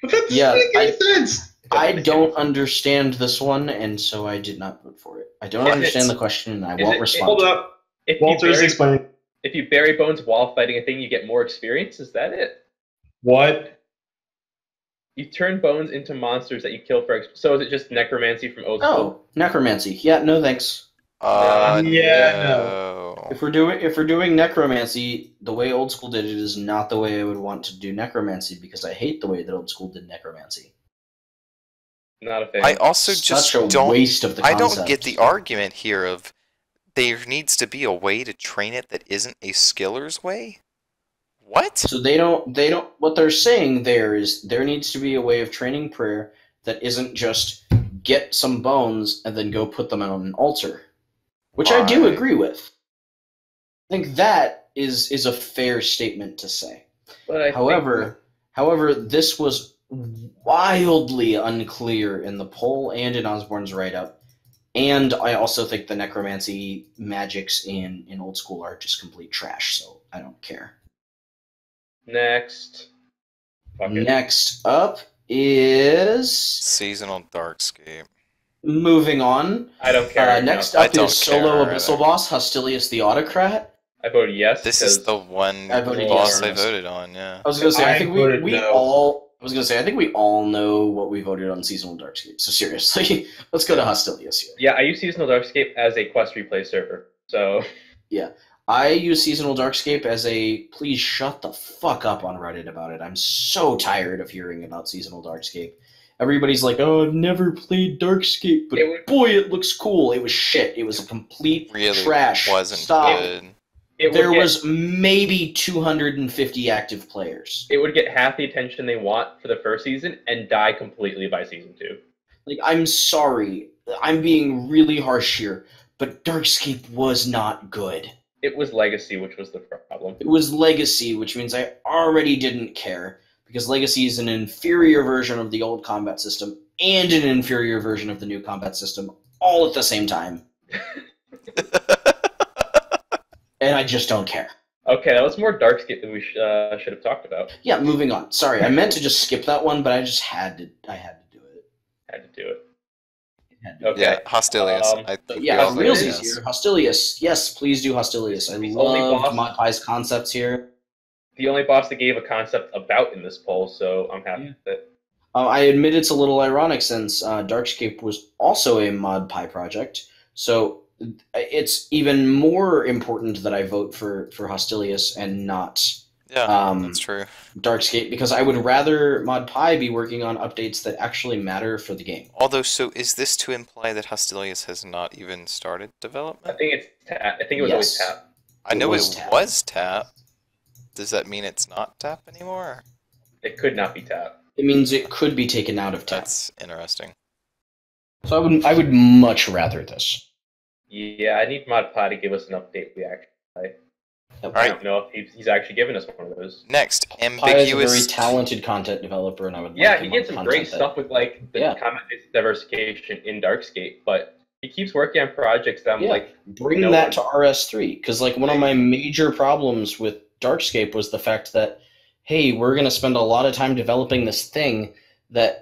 But that doesn't Yeah, make any sense. I don't understand this one, and so I did not vote for it. I don't Is understand it- the question, and I is won't it- respond. Hold to it. up. if Walter's you bury, explaining. if you bury bones while fighting a thing, you get more experience. Is that it? What? You turn bones into monsters that you kill for. So is it just necromancy from old school? Oh, necromancy. Yeah, no thanks. Yeah, no. If we're doing necromancy, the way old school did it is not the way I would want to do necromancy because I hate the way that old school did necromancy. Not a fan. I also just Such a don't. waste of the I concept. don't get the argument here of there needs to be a way to train it that isn't a skiller's way. What? So they don't what they're saying there is there needs to be a way of training prayer that isn't just get some bones and then go put them on an altar. which I do Why? agree with. I think that is a fair statement to say. But I However, this was wildly unclear in the poll and in Osborne's write-up. And I also think the necromancy magics in old school are just complete trash, so I don't care. next. Fuck it. Next up is Seasonal Darkscape. moving on. I don't care. right Next now. I up don't is solo care abyssal either. boss Hostilius the Autocrat. I voted yes. This is 'cause the one I voted boss yes I on this. voted on, yeah. I was gonna say I I think voted we no. all. I was gonna say I think we all know what we voted on seasonal Darkscape. So seriously, let's go to Hostilius here. Yeah, I use Seasonal Darkscape as a quest replay server. So I use seasonal Darkscape as a please shut the fuck up on Reddit about it. I'm so tired of hearing about seasonal Darkscape. Everybody's like, "Oh, I've never played Darkscape, but boy, it looks cool." It was shit. It was a complete Really trash. wasn't Stop. good. There was maybe 250 active players. It would get half the attention they want for the first season and die completely by season 2. Like, I'm sorry, I'm being really harsh here, but Darkscape was not good. It was Legacy, which was the problem. It was Legacy, which means I already didn't care, because Legacy is an inferior version of the old combat system and an inferior version of the new combat system, all at the same time. And I just don't care. Okay, that was more Darkscape than we should have talked about. Yeah, moving on. Sorry, I meant to just skip that one, but I just had to. I had to do it. Had to do it. Had to. Okay. Yeah, Hostilius. Um, I Yeah, all voted Realsies yes. here. Hostilius. Yes, please do Hostilius. I The only love boss- Mod Pie's concepts here. The only boss that gave a concept about in this poll, so I'm happy with it. I admit it's a little ironic since Darkscape was also a Mod Pie project, so it's even more important that I vote for Hostilius and not Yeah, that's true. Darkscape, because I would rather Mod Pie be working on updates that actually matter for the game. Although, so is this to imply that Hostilius has not even started I development? think it's I think it was always Yes. tap. I know was it Tap. was Tap. Does that mean it's not Tap anymore? It could not be tap. It means it could be taken out of Tap. That's interesting. So I would much rather this. Yeah, I need Mod Pie to give us an update we actually play. I Alright. don't know if he's actually given us one of those. Next, Pie is a ambiguous. very talented content developer, and I would Yeah, like he him did on some great content that- stuff with like the Yeah. comment-based diversification in Darkscape, but he keeps working on projects that I'm Yeah. like, Bring no that one- to RS3, because like one of my major problems with Darkscape was the fact that, hey, we're going to spend a lot of time developing this thing that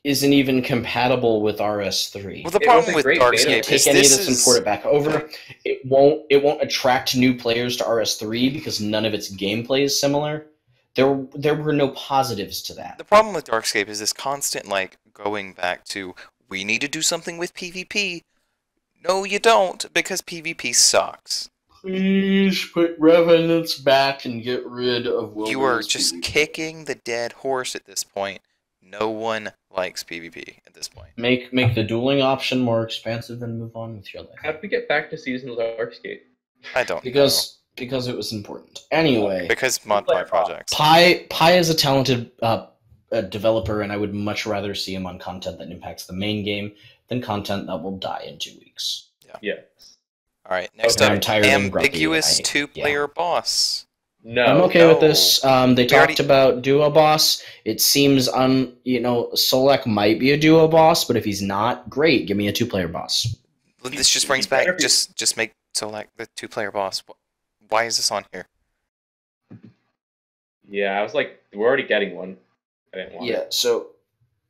isn't even compatible with RS3. Well, the It problem was a with great beta. Darkscape Take is any of this this and is port it back over. It won't attract new players to RS3 because none of its gameplay is similar. There were no positives to that. the problem with Darkscape is this constant like going back to we need to do something with PvP. No, you don't, because PvP sucks. Please put Revenants back and get rid of Wilderness You are just PvP. kicking the dead horse at this point. No one likes PvP at this point. Make the dueling option more expansive and move on with your life. how do we get back to seasonal Darkscape? I don't Because it was important. Anyway, know. Because Mod Pie projects. Pie is a talented developer, and I would much rather see him on content that impacts the main game than content that will die in 2 weeks. Yes. Alright, next Okay. up, I'm tired and grumpy, ambiguous I- two-player boss. No. I'm okay with this. They We talked already- about duo boss. It seems Solek might be a duo boss, but if he's not, great. Give me a 2-player boss. This just He brings better back, be- just make Solak the two-player boss. Why is this on here? Yeah, I was like, we're already getting one. I didn't want Yeah. it. So,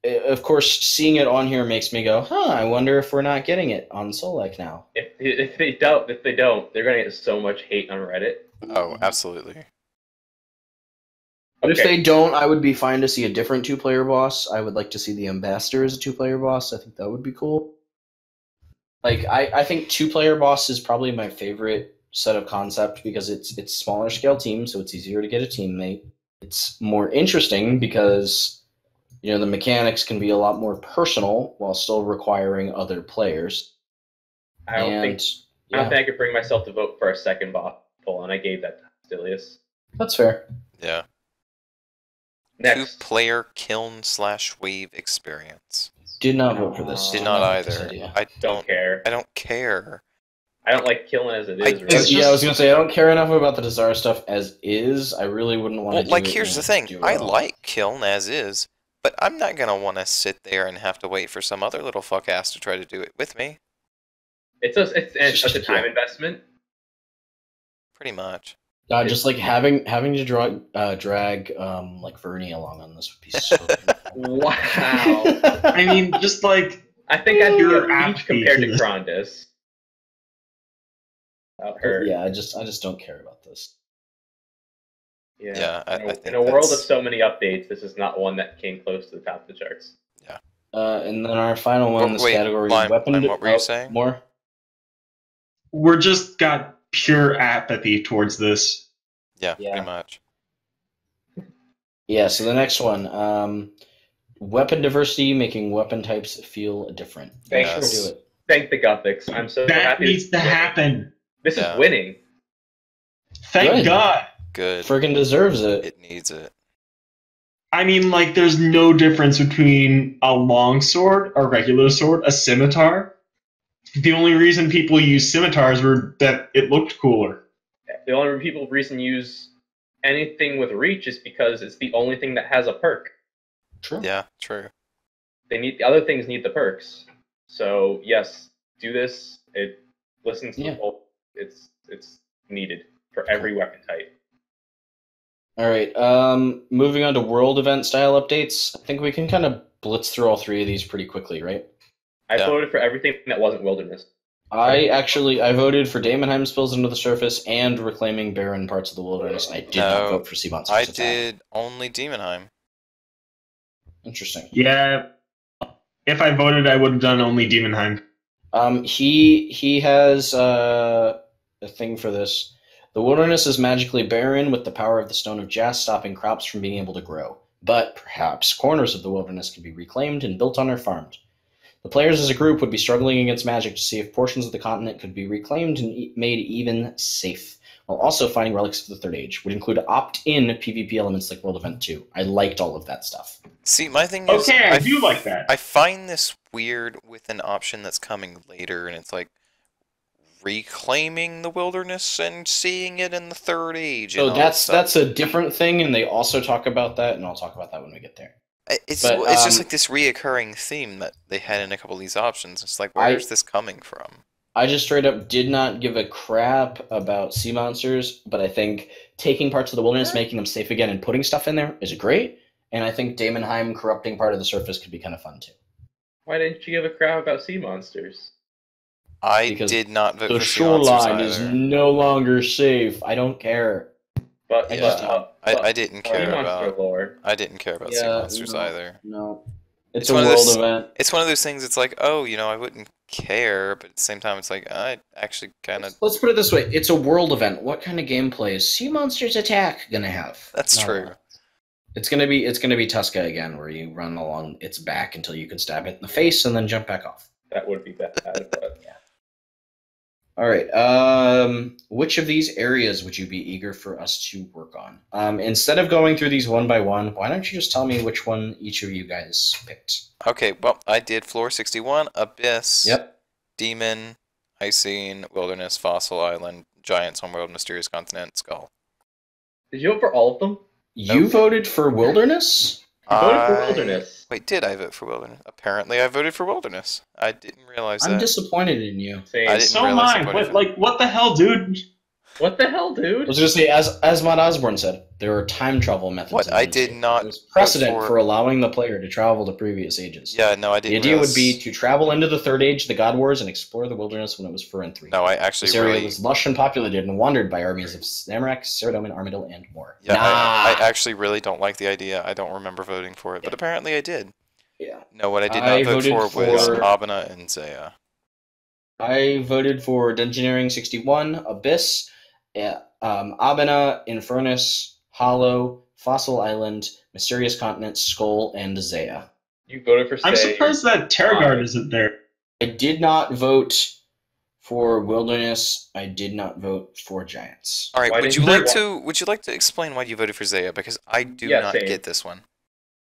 of course, seeing it on here makes me go, "Huh? I wonder if we're not getting it on Solek now." If they don't, they're gonna get so much hate on Reddit. Oh, absolutely. But if Okay. they don't, I would be fine to see a different 2-player boss. I would like to see the Ambassador as a 2-player boss. I think that would be cool. Like, I think 2-player boss is probably my favorite set of concept because it's smaller scale team, so it's easier to get a teammate. It's more interesting because the mechanics can be a lot more personal while still requiring other players. I don't think I could bring myself to vote for a second boss poll, and I gave that to Hostilius. That's fair. Yeah. Next, Two-player kiln/wave experience. Did not vote for this. Did Did not like this either. idea. I don't care. I don't care. I don't like killing as it is. I- really. It's Yeah, I was gonna say I don't care enough about the Desire stuff as is. I really wouldn't want to. Well, like, here's the thing. I like Kiln as is, but I'm not gonna want to sit there and have to wait for some other little fuck ass to try to do it with me. It's a time investment. Pretty much. just like having to drag like Vernie along on this would be so. Wow. I mean, just like I think I'd be Pure a reach apathy compared to to this. Grandis. Without her. Yeah, I just don't care about this. Yeah, I think in a world of that's- so many updates, this is not one that came close to the top of the charts. And then our final one in this Wait, category Lime, is weapon. Lime, what were you saying? More. we're just got pure apathy towards this. Yeah, Yeah. pretty much. Yeah. So the next one, weapon diversity, making weapon types feel different. Thanks Yes. Sure do it. Thank the Gothics. I'm so That happy. needs to happen. This Yeah. is winning. Thank Good. God. Good. Friggin' deserves it. It needs it. I mean, like, there's no difference between a longsword, a regular sword, a scimitar. The only reason people use scimitars were that it looked cooler. The only reason use anything with reach is because it's the only thing that has a perk. True. Yeah, true. The other things need the perks. So yes, do this. It listens to Yeah. the whole. It's needed for every weapon type. All right. Moving on to world event style updates. I think we can kind of blitz through all three of these pretty quickly, right? I Yeah. voted for everything that wasn't wilderness. I voted for Daemonheim spills into the surface and reclaiming barren parts of the wilderness. And I did not No, vote for Sea Monsters. I Attack. did only Demonheim. Interesting. Yeah. If I voted, I would have done only Demonheim. He has a thing for this. The wilderness is magically barren with the power of the Stone of Jas stopping crops from being able to grow. But perhaps corners of the wilderness can be reclaimed and built on or farmed. The players as a group would be struggling against magic to see if portions of the continent could be reclaimed and made even safe, while also finding relics of the Third Age. Would include opt-in PvP elements like World Event 2. I liked all of that stuff. See, my thing is, Okay, I do like that. I find this weird with an option that's coming later, and it's like reclaiming the wilderness and seeing it in the Third Age. So and all that that's stuff. a different thing, and they also talk about that, and I'll talk about that when we get there. It's but, just like this reoccurring theme that they had in a couple of these options. It's like, where's this coming from? I just straight up did not give a crap about sea monsters, but I think taking parts of the wilderness, making them safe again, and putting stuff in there is great. And I think Daemonheim corrupting part of the surface could be kind of fun too. Why didn't you give a crap about sea monsters? I Because did not vote The for Sea Monsters shoreline is either. no longer safe. I don't care. But Yeah, I didn't sea care monster about. lore. I didn't care about Sea Yeah, Monsters no. either. No, it's It's a one of world those- event. It's one of those things. It's like, oh, I wouldn't care, but at the same time, it's like I actually kind of. Let's put it this way: it's a world event. What kind of gameplay is Sea Monsters Attack gonna have? That's Not a true. lot. It's gonna be Tuska again, where you run along its back until you can stab it in the face and then jump back off. That would be bad. But All right. Which of these areas would you be eager for us to work on? Instead of going through these one by one, why don't you just tell me which one each of you guys picked? Okay, well, I did Floor 61, Abyss, Yep. Demon, Icene, Wilderness, Fossil Island, Giants, Homeworld, Mysterious Continent, Skull. did you vote for all of them? You Nope. voted for Wilderness? You voted for wilderness. Wait, did I vote for Wilderness? Apparently, I voted for Wilderness. I didn't realize I'm that. disappointed in you. Same. I didn't So am realize I. I voted What, for- what the hell, dude? What the hell, I dude? was going to say, as Matt Osborne said, there are time travel methods. What? in I RuneScape. did not There's precedent vote for- for allowing the player to travel to previous ages. Yeah, no, I The didn't. idea would realize- be to travel into the Third Age, the God Wars, and explore the wilderness when it was 4 and 3. No, I actually This area really. was lush and populated and wandered by armies of Zamorak, Ceradomin, Armadillo, and more. Yeah, I Nah. actually really don't like the idea. I don't remember voting for it, but apparently I did. Yeah. No, what I did I not vote voted for was for- Abana and Zaya. I voted for Dungeoneering 61, Abyss, Abena, Infernus, Hollow, Fossil Island, Mysterious Continent, Skull, and Zaya. You voted for I'm Say. surprised that Terragard isn't there. I did not vote for Wilderness. I did not vote for Giants. All right, Why would didn't you you like vote? to explain why you voted for Zaya? Because I do Yeah, not same. get this one.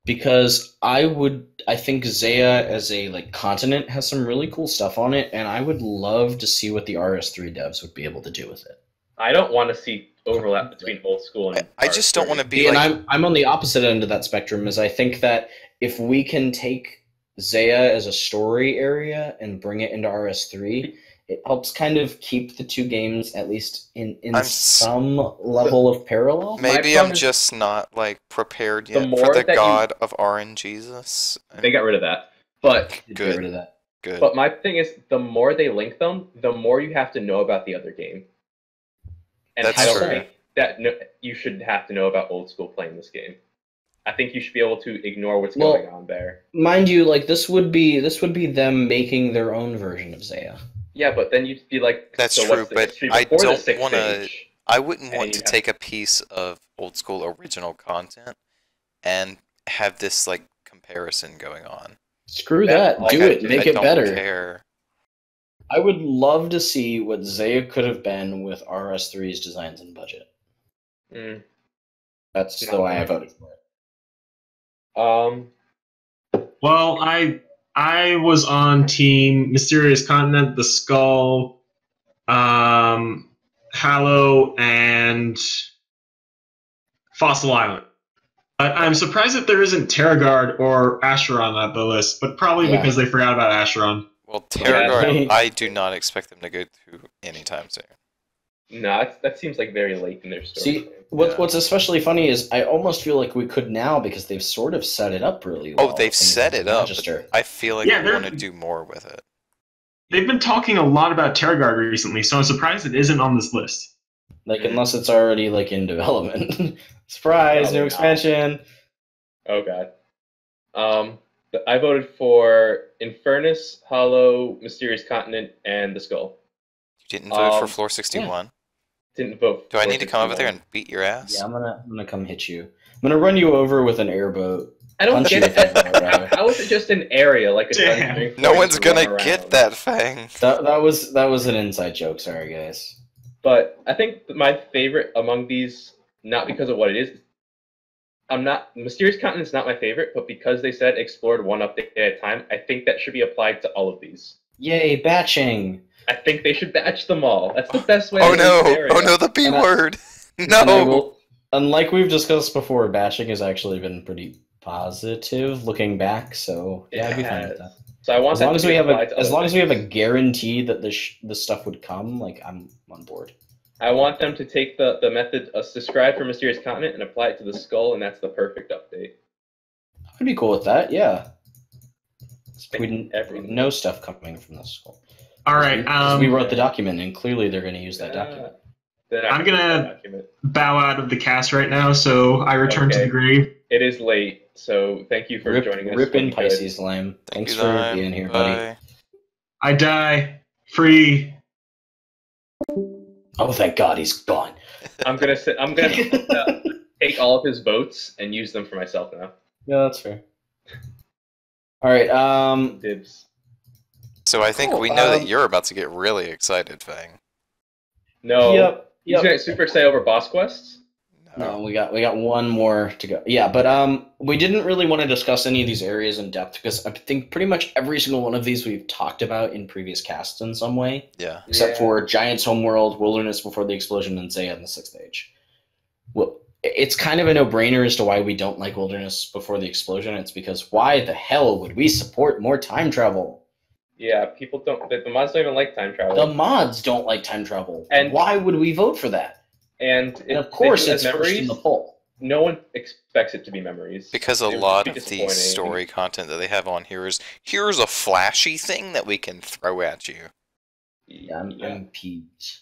because I think Zaya as a like continent has some really cool stuff on it, and I would love to see what the RS3 devs would be able to do with it. I don't want to see overlap between old school and. I just don't want to be See, and like. I'm on the opposite end of that spectrum. Is I think that if we can take Zaya as a story area and bring it into RS3, it helps kind of keep the two games at least in some level of parallel. Maybe problem I'm is- just not like prepared The yet more for the that you- god of RNGesus. They got rid of that, but Get Good. rid of that. Good. but my thing is, the more they link them, the more you have to know about the other game. And That's I don't true. think that you should have to know about old school playing this game. I think you should be able to ignore what's Well- going on there. Mind you, like this would be them making their own version of Zaya. Yeah, but then you'd be like, That's so true, what's the but history I before the don't sixth wanna- age? I wouldn't and want to you have- take a piece of old school original content and have this like comparison going on. Screw That- that. Do like, it. I Make I it don't better. care. I would love to see what Zaya could have been with RS3's designs and budget. Mm. That's No. the way I voted for it. Well, I was on team Mysterious Continent, the Skull, Hallow, and Fossil Island. But I'm surprised that there isn't Terragard or Acheron on the list, but probably Yeah. because they forgot about Acheron. Well, Terragard, Yeah. I do not expect them to go through anytime soon. No, that seems like very late in their story. See, What's Yeah. especially funny is I almost feel like we could now because they've sort of set it up really well. Oh, they've Things set like it up. Register. I feel like Yeah, I they're- want to do more with it. They've been talking a lot about Terragard recently, so I'm surprised it isn't on this list. Like unless it's already like in development. Surprise, Probably new not. expansion. Oh god. I voted for Infernus, Hollow, Mysterious Continent, and the Skull. You didn't vote for Um, Floor 61? Didn't vote. Do I for need to come over there 61. and beat your ass? Yeah, I'm gonna come hit you. I'm gonna run you over with an airboat. I don't punch get you it. with that, rather. How is it just an area like a Damn. dungeon No for you one's to gonna run get around? that thing. That was an inside joke. Sorry, guys. But I think my favorite among these, not because of what it is, Mysterious Continent's not my favorite, but because they said explored one update at a time, I think that should be applied to all of these. Yay, batching. I think they should batch them all. That's the best way. Oh to no! use the area. Oh no, the B And I- word! And I No! will- unlike we've discussed before, batching has actually been pretty positive looking back. So yeah, I'd be fine with that. So I want As that long to as be we have applied to as other long as we have a things. guarantee that this stuff would come, like I'm on board. I want them to take the method described for Mysterious Continent and apply it to the Skull, and that's the perfect update. I'd be cool with that. Yeah. We Make didn't everything- no stuff coming from this school. All right, 'Cause we wrote the document, and clearly they're going to use that document. Then I'm can use gonna- that document. bow out of the cast right now, so I return to Okay. the grave. It is late, so thank you for joining us. Rip when in you could. Pisces, Lame. Thank Thanks you, for Lime. being here, buddy. Bye. I die free. Oh, thank God, he's gone. I'm gonna take all of his votes and use them for myself now. Yeah, that's fair. All right. Dibs. So I think Cool, we know that um, you're about to get really excited, Fang. No. Yep. He's gonna Super Saiyan over boss quests. No, we got one more to go. Yeah, but we didn't really want to discuss any of these areas in depth because I think pretty much every single one of these we've talked about in previous casts in some way, Yeah. except Yeah. for Giant's Homeworld, Wilderness Before the Explosion, and Zaya in the Sixth Age. Well, it's kind of a no-brainer as to why we don't like Wilderness Before the Explosion. It's because why the hell would we support more time travel? Yeah, people don't. The mods don't even like time travel. The mods don't like time travel, And- why would we vote for that? and And of course, it's first memories. in the poll. No one expects it to be memories. Because a It would lot be of the disappointing. story content that they have on here is here's a flashy thing that we can throw at you. Yeah, I'm peeved.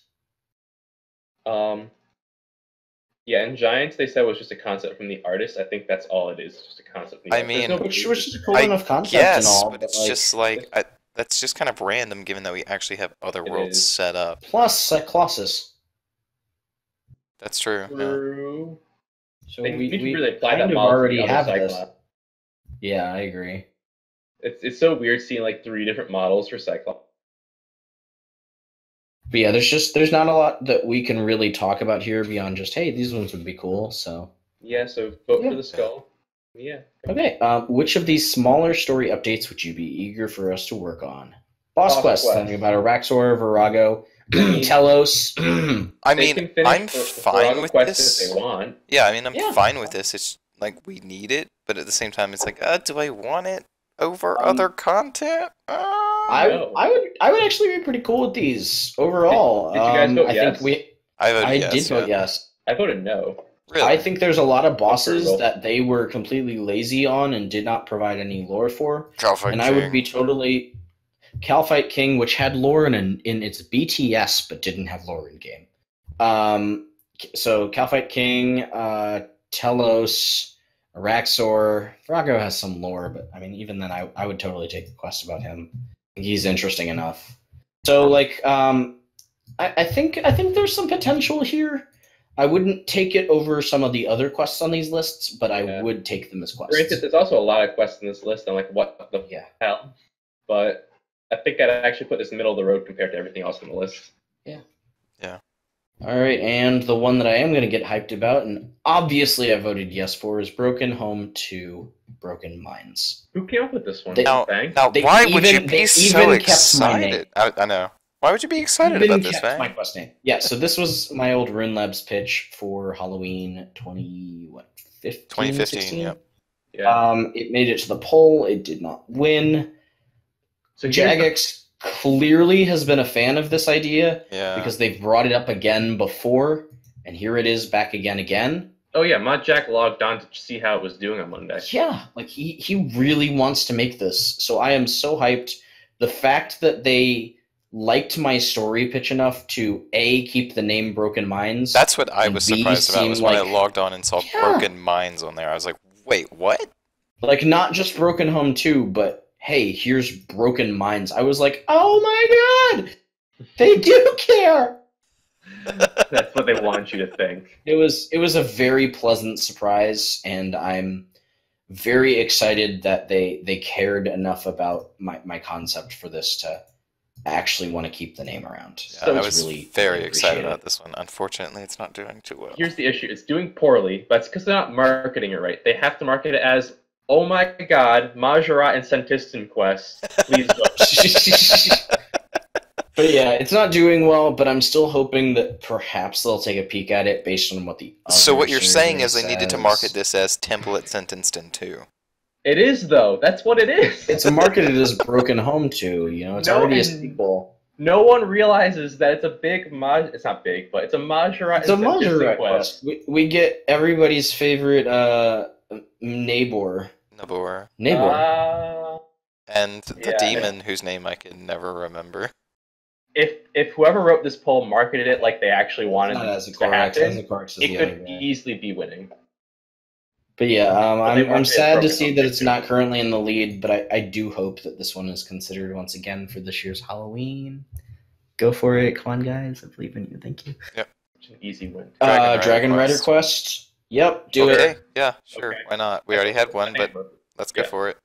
Yeah, and Giants they said was just a concept from the artist. I think that's all it is, just a concept from the I artist. There's mean- no Which belief. is a cool I enough concept Yes, and all, but it's just like that's just kind of random given that we actually have other It worlds is. set up. plus Colossus. That's true. Yeah. True. So They we need to really apply kind that of model to already the other have this. Cyclops. Yeah, I agree. It's so weird seeing like 3 different models for Cyclops. But yeah, there's not a lot that we can really talk about here beyond just hey, these ones would be cool. So Yeah, so vote Yeah. for the skull. Yeah. Okay, which of these smaller story updates would you be eager for us to work on? Boss Quest, something about Araxor, Virago, Telos. I They mean, can finish I'm the fine Virago with quest this. if they want. Yeah, I mean, I'm Yeah. fine with this. It's like we need it, but at the same time, it's like, do I want it over Um, other content? I would actually be pretty cool with these overall. Did you guys vote I yes? think I voted I yes. did vote yeah. yes. I voted no. Really? I think there's a lot of bosses Approval. that they were completely lazy on and did not provide any lore for. Calfight And I would King. be totally Calfight King, which had lore in its BTS but didn't have lore in game. So Calfight King, Telos, Araxor, Virago has some lore, but I mean, even then, I would totally take the quest about him. He's interesting enough. So like, I think there's some potential here. I wouldn't take it over some of the other quests on these lists, but I Yeah. would take them as quests. Granted, there's also a lot of quests in this list. I'm like, what the Yeah. hell? But I think I'd actually put this middle of the road compared to everything else on the list. All right, and the one that I am going to get hyped about, and obviously I voted yes for, is Broken Home 2 Broken Minds. Who came up with this one? They- Now, Fang? now They why would you even- they be so even kept my name. excited? I know. Why would you be excited Even about this, kept my man? quest name. Yeah, so this was my old Rune Labs pitch for Halloween 2015, 2015, yep. Yeah. It made it to the poll. It did not win. So here's the- Jagex clearly has been a fan of this idea Yeah. because they've brought it up again before, and here it is back again. Oh yeah, Mod Jack logged on to see how it was doing on Monday. Yeah, like he really wants to make this. So I am so hyped. The fact that they liked my story pitch enough to A, keep the name Broken Minds. That's what I and was B, surprised about, was seem when I like- logged on and saw Yeah. Broken Minds on there. I was like, wait, what? like not just Broken Home 2, but hey, here's Broken Minds. I was like, oh my god! They do care! That's what they want you to think. It was a very pleasant surprise, and I'm very excited that they cared enough about my concept for this to actually want to keep the name around. Yeah, So I it's was really very appreciate excited it. about this one. Unfortunately, it's not doing too well. Here's the issue: it's doing poorly, but it's because they're not marketing it right. They have to market it as, "Oh my God, Majorat and Sentistan quest." Please go. But yeah, it's not doing well, but I'm still hoping that perhaps they'll take a peek at it based on what the So other what you're saying is they survey needed to says. market this as Template Sentenced 2. It is though. That's what it is. It's marketed as Broken Home 2, you know, it's No, already a and- sequel. No one realizes that it's a big It's not big, but it's a Majorat It's a and Sentistan Majorat quest. quest. We get everybody's favorite Nabor. Nabor. Nabor. And the Yeah. demon whose name I can never remember. If whoever wrote this poll marketed it like they actually wanted Not it as a to Corax, happen, is it the other could guy. easily be winning. But yeah, they I'm marketed sad to Broken see Home that it's too. not currently in the lead, but I do hope that this one is considered once again for this year's Halloween. Go for it. Come on, guys. I believe in you. Thank you. It's an easy win. Dragon Rider Quest. Yep, do okay, it. yeah, sure, Okay. why not? We already had one, but let's go Yeah. for it.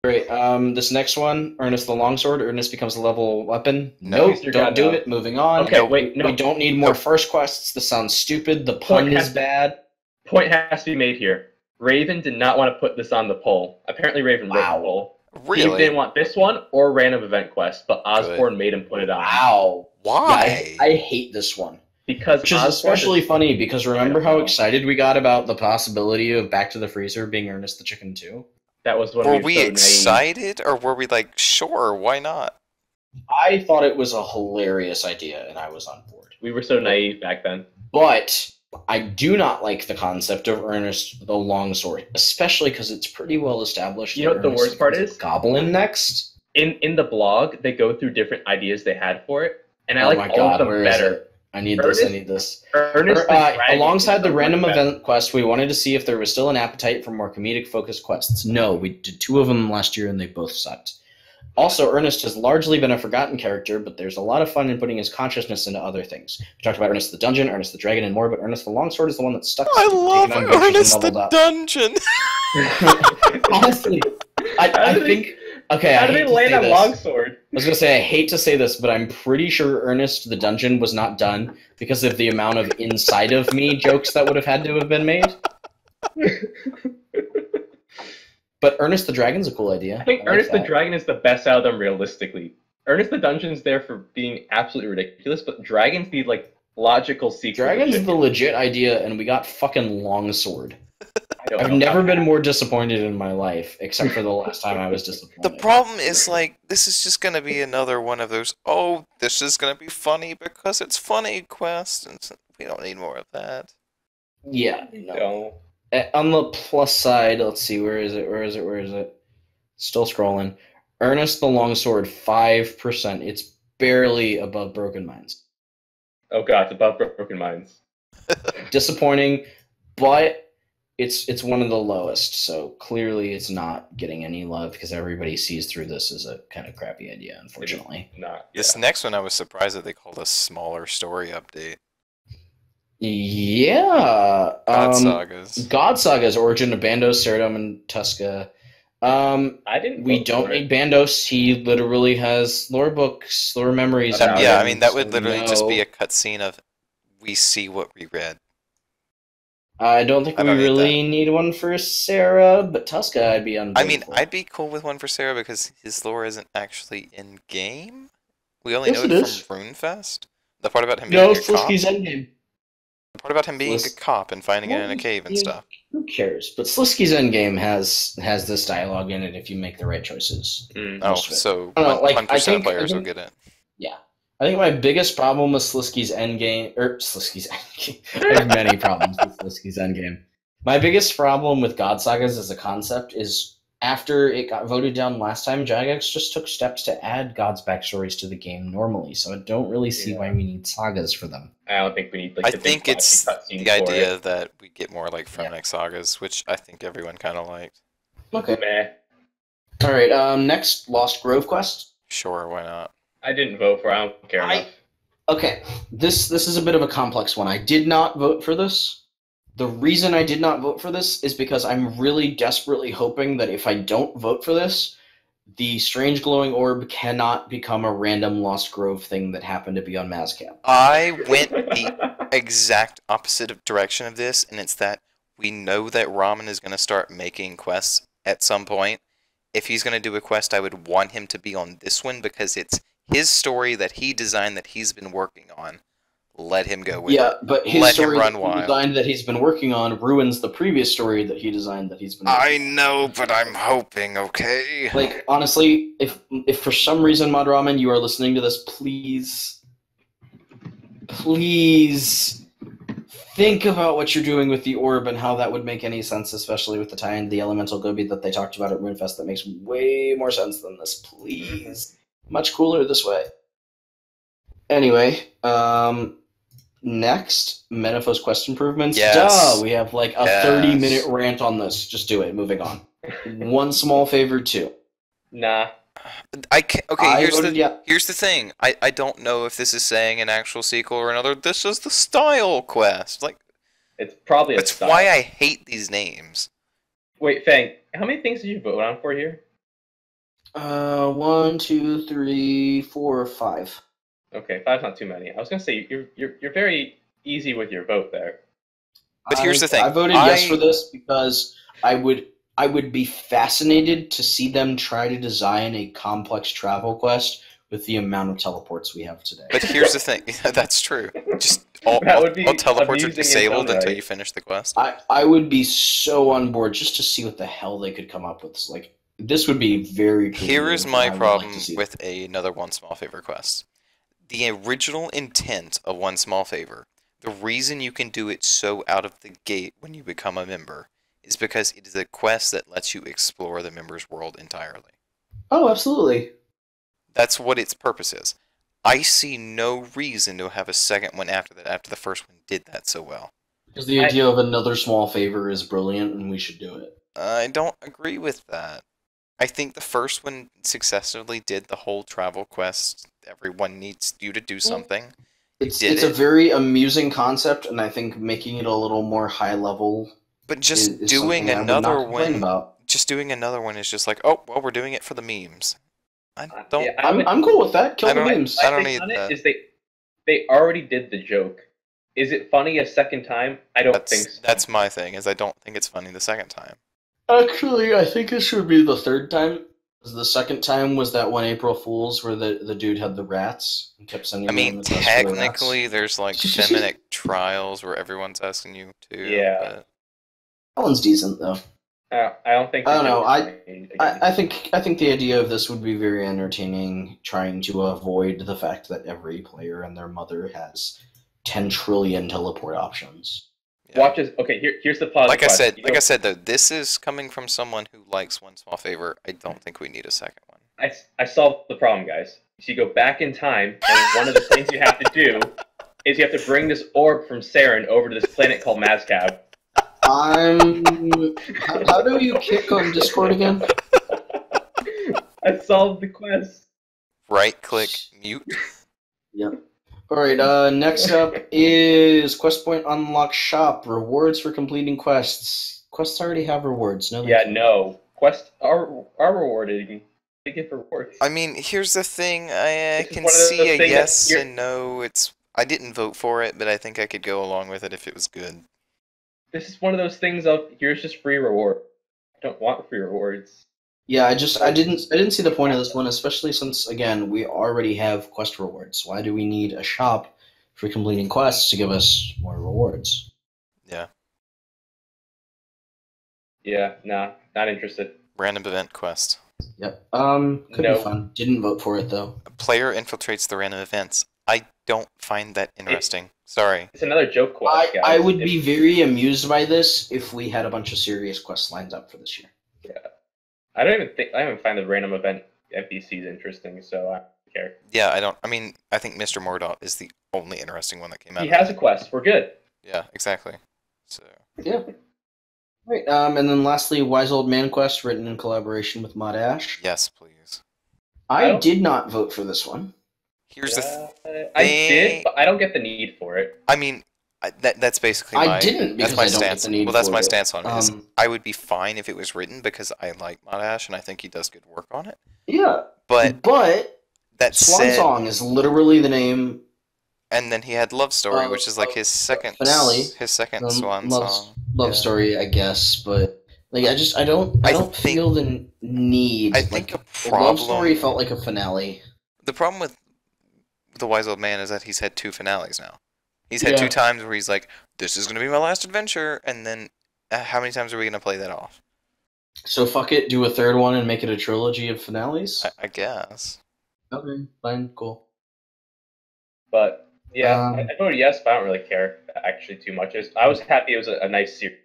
Great. This next one, Ernest the Longsword. Ernest becomes a level weapon. No. Nope, don't do it. Moving on. Okay, Nope, wait, no. We don't need more Nope. first quests. This sounds stupid. The pun Point is has- bad. Point has to be made here. Raven did not want to put this on the poll. Apparently, Raven wrote Wow. the poll. He Really? didn't want this one or random event quest, but Osborne made him put it on. Wow. Why? Yeah, I hate this one. Because Which is Osborne especially funny because remember I don't how know. excited we got about the possibility of Back to the Freezer being Ernest the Chicken too? that was when Were we we so naive. excited, or were we like, sure, why not? I thought it was a hilarious idea and I was on board. We were so naive back then. But I do not like the concept of Ernest the Longsword, especially because it's pretty well established. You know that what the Ernest worst part becomes a is? Goblin next. In the blog, they go through different ideas they had for it, and I Oh like my all god, of them where is better. it? I need this. I Ernest- need this. Ernest the Dragon Alongside is the much random better. event quest, we wanted to see if there was still an appetite for more comedic focused quests. No, we did 2 of them last year and they both sucked. Also, Ernest has largely been a forgotten character, but there's a lot of fun in putting his consciousness into other things. We talked about Ernest the Dungeon, Ernest the Dragon, and more, but Ernest the Longsword is the one that stuck. I taking love on adventures and Ernest the leveled up. Dungeon! Honestly, How I do they- think. Okay, How I do hate they to land say on this. longsword? I was gonna say I hate to say this, but I'm pretty sure Ernest the Dungeon was not done because of the amount of inside of me jokes that would have had to have been made. But Ernest the Dragon's a cool idea. I think like Ernest the that. Dragon is the best out of them realistically. Ernest the Dungeon's there for being absolutely ridiculous, but dragons need like logical sequels. Dragon's the legit idea, and we got fucking Longsword. I don't I've know never about been that. more disappointed in my life, except for the last time I was disappointed. The problem is, like, this is just gonna be another one of those, oh, this is gonna be funny because it's funny quest, and we don't need more of that. Yeah. No. No. On the plus side, let's see, where is it? Still scrolling. Ernest the Longsword, 5%. It's barely above Broken Minds. Oh god, it's above Broken Minds. Disappointing, but it's one of the lowest, so clearly it's not getting any love because everybody sees through this as a kind of crappy idea, unfortunately. Not. This yeah. next one, I was surprised that they called a smaller story update. Yeah. God Sagas. God Saga's Origin of Bandos, Ceridom, and Tuska. I didn't. We vote don't for it. need Bandos. He literally has lore books, lore memories. That- about Yeah, I him, mean, that so would literally just be no. a cutscene of, we see what we read. I don't think I we don't need really need one for Sarah, but Tuska I'd be on. I mean, I'd be cool with one for Sarah because his lore isn't actually in game. We only Yes, know it it is. from Runefest. The part about him being No, a cop. Slisky's Endgame. The part about him being a Slis- cop and finding it in a Well, cave and yeah. stuff. Who cares? But Slisky's Endgame has this dialogue in it if you make the right choices. Mm. Oh, Most of it. so I don't know, like, 100% I of think- players I will think- get it. Yeah. I think my biggest problem with Slisky's Endgame, Slisky's Endgame, I have many problems with Slisky's Endgame. My biggest problem with God Sagas as a concept is after it got voted down last time, Jagex just took steps to add God's backstories to the game normally, so I don't really see why we need sagas for them. I don't think we need like. I the big think it's flashy cutscenes the for idea it. that we get more like Frenex sagas, which I think everyone kind of liked. Okay. Meh. Alright, next, Lost Grove Quest. Sure, why not? I didn't vote for. I don't care enough. Okay, this is a bit of a complex one. I did not vote for this. The reason I did not vote for this is because I'm really desperately hoping that if I don't vote for this, the strange glowing orb cannot become a random Lost Grove thing that happened to be on Mazcam. I went the exact opposite direction of this, and it's that we know that Ramen is going to start making quests at some point. If he's going to do a quest, I would want him to be on this one because it's his story that he designed that he's been working on. Let him go with Yeah, it. but his Let him story run that wild. he designed that he's been working on ruins the previous story that he designed that he's been working I know, but I'm hoping, okay? Like, honestly, if for some reason, Mod Ramen, you are listening to this, please think about what you're doing with the orb and how that would make any sense, especially with the tie-in, the elemental gobi that they talked about at Runefest that makes way more sense than this, please. Much cooler this way. Anyway, next, Menaphos quest improvements. Yes. Duh, we have like a Yes. 30-minute rant on this. Just do it. Moving on. One small favor, too. Nah. I can't, okay, I here's voted the yeah. here's the thing. I don't know if this is saying an actual sequel or another. This is the style quest. Like, It's probably a that's style. why I hate these names. Wait, Fang, how many things did you vote on for here? 1, 2, 3, 4, 5. Okay, 5's not too many. I was gonna say you're very easy with your vote there. But here's the thing, I voted yes I- for this because I would be fascinated to see them try to design a complex travel quest with the amount of teleports we have today. But here's the thing. That's true. Just all That would be teleports are amusing in disabled some until way. you finish the quest. I would be so on board just to see what the hell they could come up with. It's like, this would be very cool. Here is and my I would problem like to see with another One Small Favor quest. The original intent of One Small Favor, the reason you can do it so out of the gate when you become a member, is because it is a quest that lets you explore the member's world entirely. Oh, absolutely. That's what its purpose is. I see no reason to have a second one after that, after the first one did that so well. Because the idea of another small favor is brilliant, and we should do it. I don't agree with that. I think the first one successfully did the whole travel quest. Everyone needs you to do something. It's Did a it? very amusing concept, and I think making it a little more high level But just is doing something I would another not complain one, about. just doing another one is just like, oh, well, we're doing it for the memes. I don't. Yeah, I would- I'm cool with that. Kill I the don't- memes. I don't My take need on it that. is they already did the joke. Is it funny a second time? I don't think so. That's my thing. Is I don't think it's funny the second time. Actually, I think this should be the third time. The second time was that one April Fool's where the dude had the rats and kept sending I them mean, the quest for the rats. technically, there's like Feminic trials where everyone's asking you to. Yeah. But That one's decent though. I don't think. I don't know, I I think the idea of this would be very entertaining, trying to avoid the fact that every player and their mother has 10 trillion teleport options. yeah. Watch this. Okay, here's the plot. Like I said though, this is coming from someone who likes One Small Favor. I don't think we need a second one. I solved the problem, guys. So you go back in time, and one of the things you have to do is you have to bring this orb from Saren over to this planet called Mazcav. How do you kick on Discord again? I solved the quest. Right click, mute. Yep. Alright, next up is Quest Point Unlock Shop. Rewards for completing quests. Quests already have rewards, no? Yeah, no. Quests are rewarded. They give rewards. I mean, here's the thing. I This is can one of those see a things yes that and no. I didn't vote for it, but I think I could go along with it if it was good. This is one of those things of here's just free reward. I don't want free rewards. Yeah, I didn't see the point of this one, especially since again we already have quest rewards. Why do we need a shop for completing quests to give us more rewards? Yeah. Yeah, nah, not interested. Random event quest. Yep. Could No. be fun. Didn't vote for it though. A player infiltrates the random events. I don't find that interesting. Sorry. It's another joke quest, guys. I would be very amused by this if we had a bunch of serious quests lined up for this year. I don't find the random event NPCs interesting, so I don't care. Yeah, I mean, I think Mr. Mordaunt is the only interesting one that came out. He has a quest. We're good. Yeah, exactly. So. Yeah. Right. And then lastly, Wise Old Man Quest, written in collaboration with Mod Ash. Yes, please. I don't- did not vote for this one. Here's the. I did, but I don't get the need for it. I mean, that's basically I my. didn't because that's my I don't get stance. the need Well, that's for my it. stance on it. Is Um, I would be fine if it was written because I like Mod Ash and I think he does good work on it. Yeah. But that Swan said, Song is literally the name. and then he had Love Story, which is like his second finale. his second Um, swan love, song. love Yeah. story, I guess, but like I don't I think- feel the need. I think like, the love story problem. felt like a finale. The problem with the Wise Old Man is that he's had 2 finales now. He's had Yeah. 2 times where he's like, "This is gonna be my last adventure," and then how many times are we gonna play that off? So fuck it, do a third one and make it a trilogy of finales. I guess. Okay, fine, cool. But yeah, Um, I voted yes, but I don't really care actually too much. I was happy it was a nice series,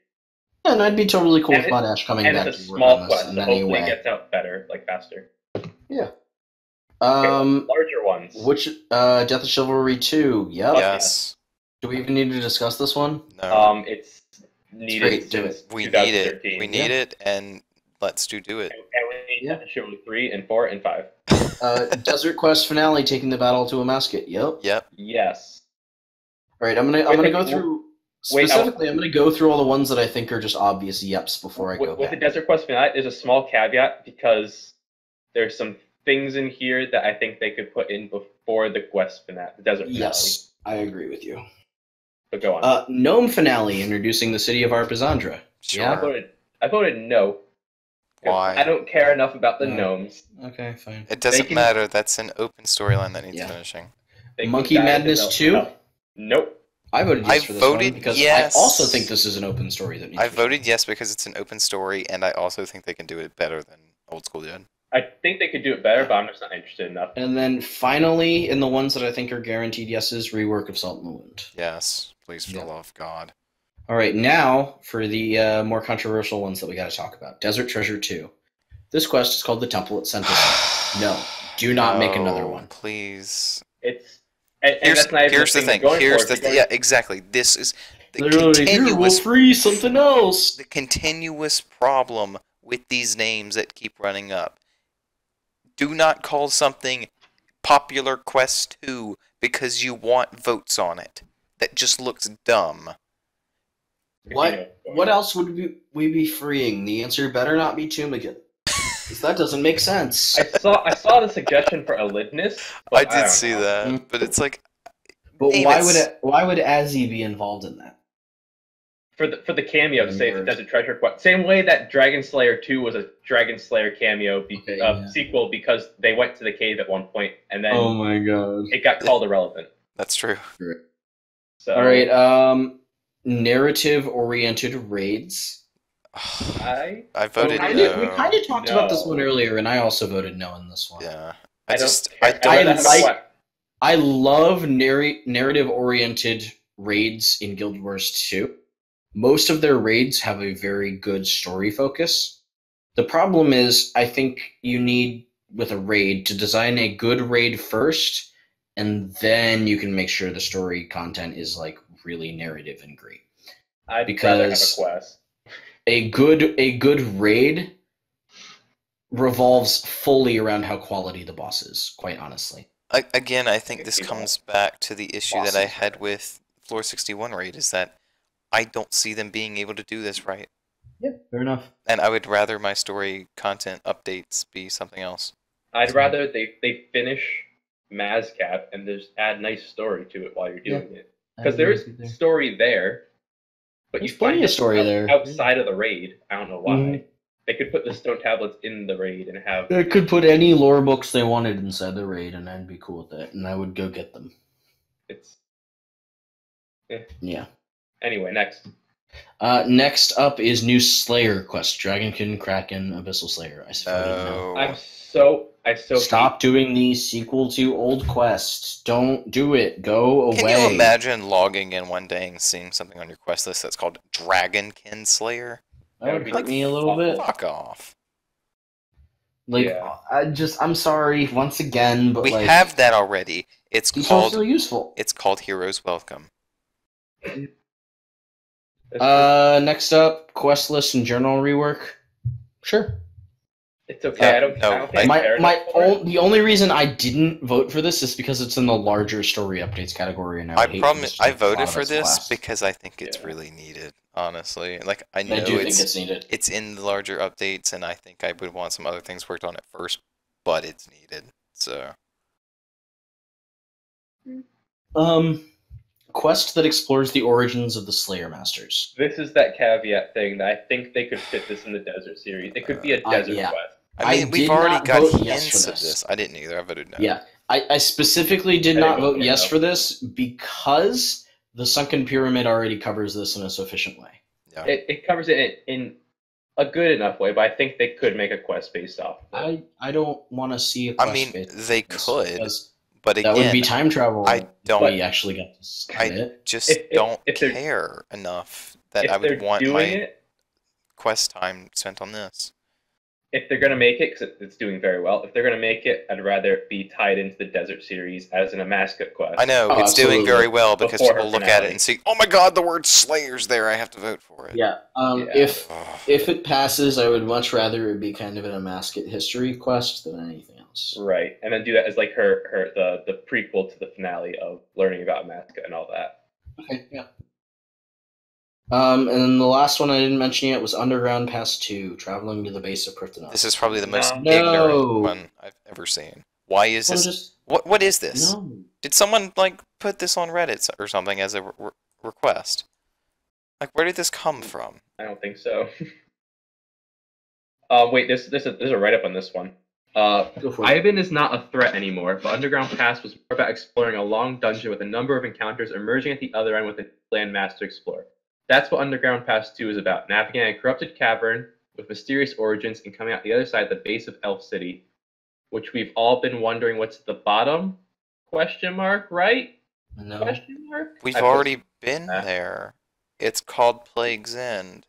Yeah, and I'd be totally cool And with Mod Ash coming and back it's a to work small on this quest, in so any hopefully it way. gets out better, like faster. Yeah. Okay, Um, larger ones. which Death of Chivalry 2. Yep. Yeah. Yes. Do we even need to discuss this one? No. It's needed great, do since we need it. 2013. We need it, and let's do it. And we need Yeah. Death of Chivalry 3 and 4 and 5. Desert Quest finale, taking the battle to a musket. Yep. Yep. Yes. All right, I'm gonna go through wait, specifically. I'm gonna go through all the ones that I think are just obvious yeps before I go With the back. Desert Quest finale, there's a small caveat because there's some things in here that I think they could put in before the quest finale, the Desert finale. Yes, I agree with you. But go on. Gnome finale, introducing the city of Arpazandra. Sure. Yeah. I voted no. Why? I don't care enough about the No. gnomes. Okay, fine. It doesn't can- matter. That's an open storyline that needs Yeah. finishing. They can Monkey guide Madness themselves 2? enough. Nope. I voted yes I for this voted one because yes. I also think this is an open story that needs I to be voted finished. yes because it's an open story, and I also think they can do it better than Old School did. I think they could do it better, but I'm just not interested enough. And then finally, in the ones that I think are guaranteed yeses, rework of Salt in the Wound. Yes, please, for the Yeah. love of God. All right, now for the more controversial ones that we got to talk about. Desert Treasure 2. This quest is called the Temple at Sentis. No, do not make another No, one. Please. It's and Here's, that's not even here's the thing thing. you're going Here's for. the If you're yeah, going- exactly. This is the Literally, here, we'll continuous free something else. the continuous problem with these names that keep running up. Do not call something Popular Quest 2 because you want votes on it. That just looks dumb. What else would we be freeing? The answer better not be Tumigan. Because that doesn't make sense. I saw the suggestion for Elidness. I but did don't see know. that, Mm. but it's like But name why it. would Azzy be involved in that? for the cameo to say it's a Desert Treasure quest. Same way that Dragon Slayer 2 was a Dragon Slayer cameo sequel because they went to the cave at one point and then my god, it got called irrelevant. That's true. So, all right, narrative-oriented raids. I voted We no. kind of talked about this No. one earlier, and I also voted no on this one. Yeah. I love narrative-oriented raids in Guild Wars 2. Most of their raids have a very good story focus. The problem is, I think you need, with a raid, to design a good raid first, and then you can make sure the story content is like really narrative and great. I'd because rather have a quest. A good raid revolves fully around how quality the boss is, quite honestly. Again, I think this comes back to the issue that I had with Floor 61 raid, is that I don't see them being able to do this right. Yeah, fair enough. And I would rather my story content updates be something else. I'd rather they finish Mazcap and just add nice story to it while you're doing it. Because there is story there, but There's you find plenty of story there. outside of the raid. I don't know why. Mhm. They could put the stone tablets in the raid and have. They could put any lore books they wanted inside the raid, and I'd be cool with it, and I would go get them. It's Yeah. anyway. Next, Next up is new Slayer quest: Dragonkin, Kraken, Abyssal Slayer. I voted no. Oh. I so Stop doing the sequel to old quest. Don't do it. Go away. Can you imagine logging in one day and seeing something on your quest list that's called Dragonkin Slayer? That would hurt me a little bit. Fuck off. Like, Yeah. I'm sorry once again, but We like, have that already. It's these are called still useful. Heroes Welcome. Next up, quest list and journal rework. Sure. It's okay. I don't think I care enough for it. The only reason I didn't vote for this is because it's in the larger story updates category, and I voted for this because I think it's really needed. Honestly, like I know I do think it's needed. It's in the larger updates, and I think I would want some other things worked on it first, but it's needed. So, quest that explores the origins of the Slayer Masters. This is that caveat thing that I think they could fit this in the desert series. It could be a desert yeah. quest. I mean, I we've did already not got vote hints yes for of this. I didn't either. I voted no. Yeah, I specifically did I not didn't vote vote yes no. for this because the Sunken Pyramid already covers this in a sufficient way. Yeah. It covers it in a good enough way, but I think they could make a quest based off of it. I don't want to see a quest. I mean, based they on this could, because but that would be again, time travel. I don't- We actually got to skip I it. just If don't they're- care enough that If I they're would want doing my it, quest time spent on this. if they're gonna make it, because it's doing very well. If they're gonna make it, I'd rather it be tied into the Desert series as an Amascut quest. I know, Oh, it's doing absolutely. very well because Before her people look at finale. it and see, oh my god, the word Slayer's there, I have to vote for it. Yeah. Yeah. If it passes, I would much rather it be kind of an Amasket history quest than anything else. Right, and then do that as like the prequel to the finale of learning about Amascut and all that. Okay. Yeah. And then the last one I didn't mention yet was Underground Pass 2, traveling to the base of Prithanath. This is probably the most No. ignorant one I've ever seen. Why is Well, this? just What is this? no. Did someone like put this on Reddit or something as a request? Like, where did this come from? I don't think so. Wait, there's a write up on this one. Go for it. Ivan is not a threat anymore, but Underground Pass was more about exploring a long dungeon with a number of encounters emerging at the other end with a landmass to explore. That's what Underground Pass 2 is about, navigating a corrupted cavern with mysterious origins and coming out the other side at the base of Elf City, which we've all been wondering what's at the bottom? Question mark, right? No. Question mark? We've I put- already been there. It's called Plague's End.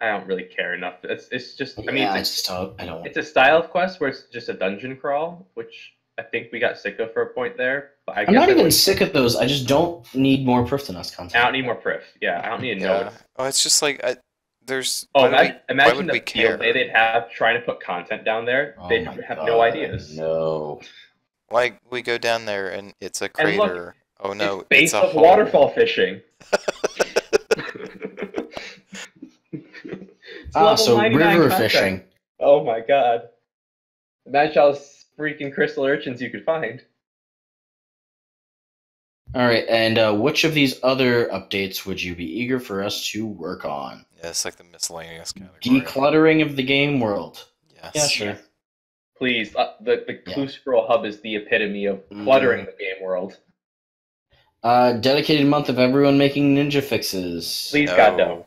I don't really care enough. It's just, I mean, Yeah, I it's, just don't. I don't. it's a style of quest where it's just a dungeon crawl, which I think we got sick of for a point there. But I'm not even sick of those. I just don't need more Prithanath content. I don't need more priff. Yeah, I don't need to know. Yeah. Oh, it's just like there's. Oh, why imagine would the we field care? day they'd have trying to put content down there. Oh They'd my have God, no ideas. No. Like we go down there and it's a And look, crater. Oh no, it's base a of hole. waterfall fishing. It's level So 99 river content. fishing. Oh my god. Imagine all the freaking crystal urchins you could find. All right, and which of these other updates would you be eager for us to work on? Yeah, it's like the miscellaneous category. Decluttering of the game world. Yes. Yeah, sure. Please, the Yeah. Clue Scroll Hub is the epitome of cluttering the game world. Dedicated month of everyone making ninja fixes. Please, God, no.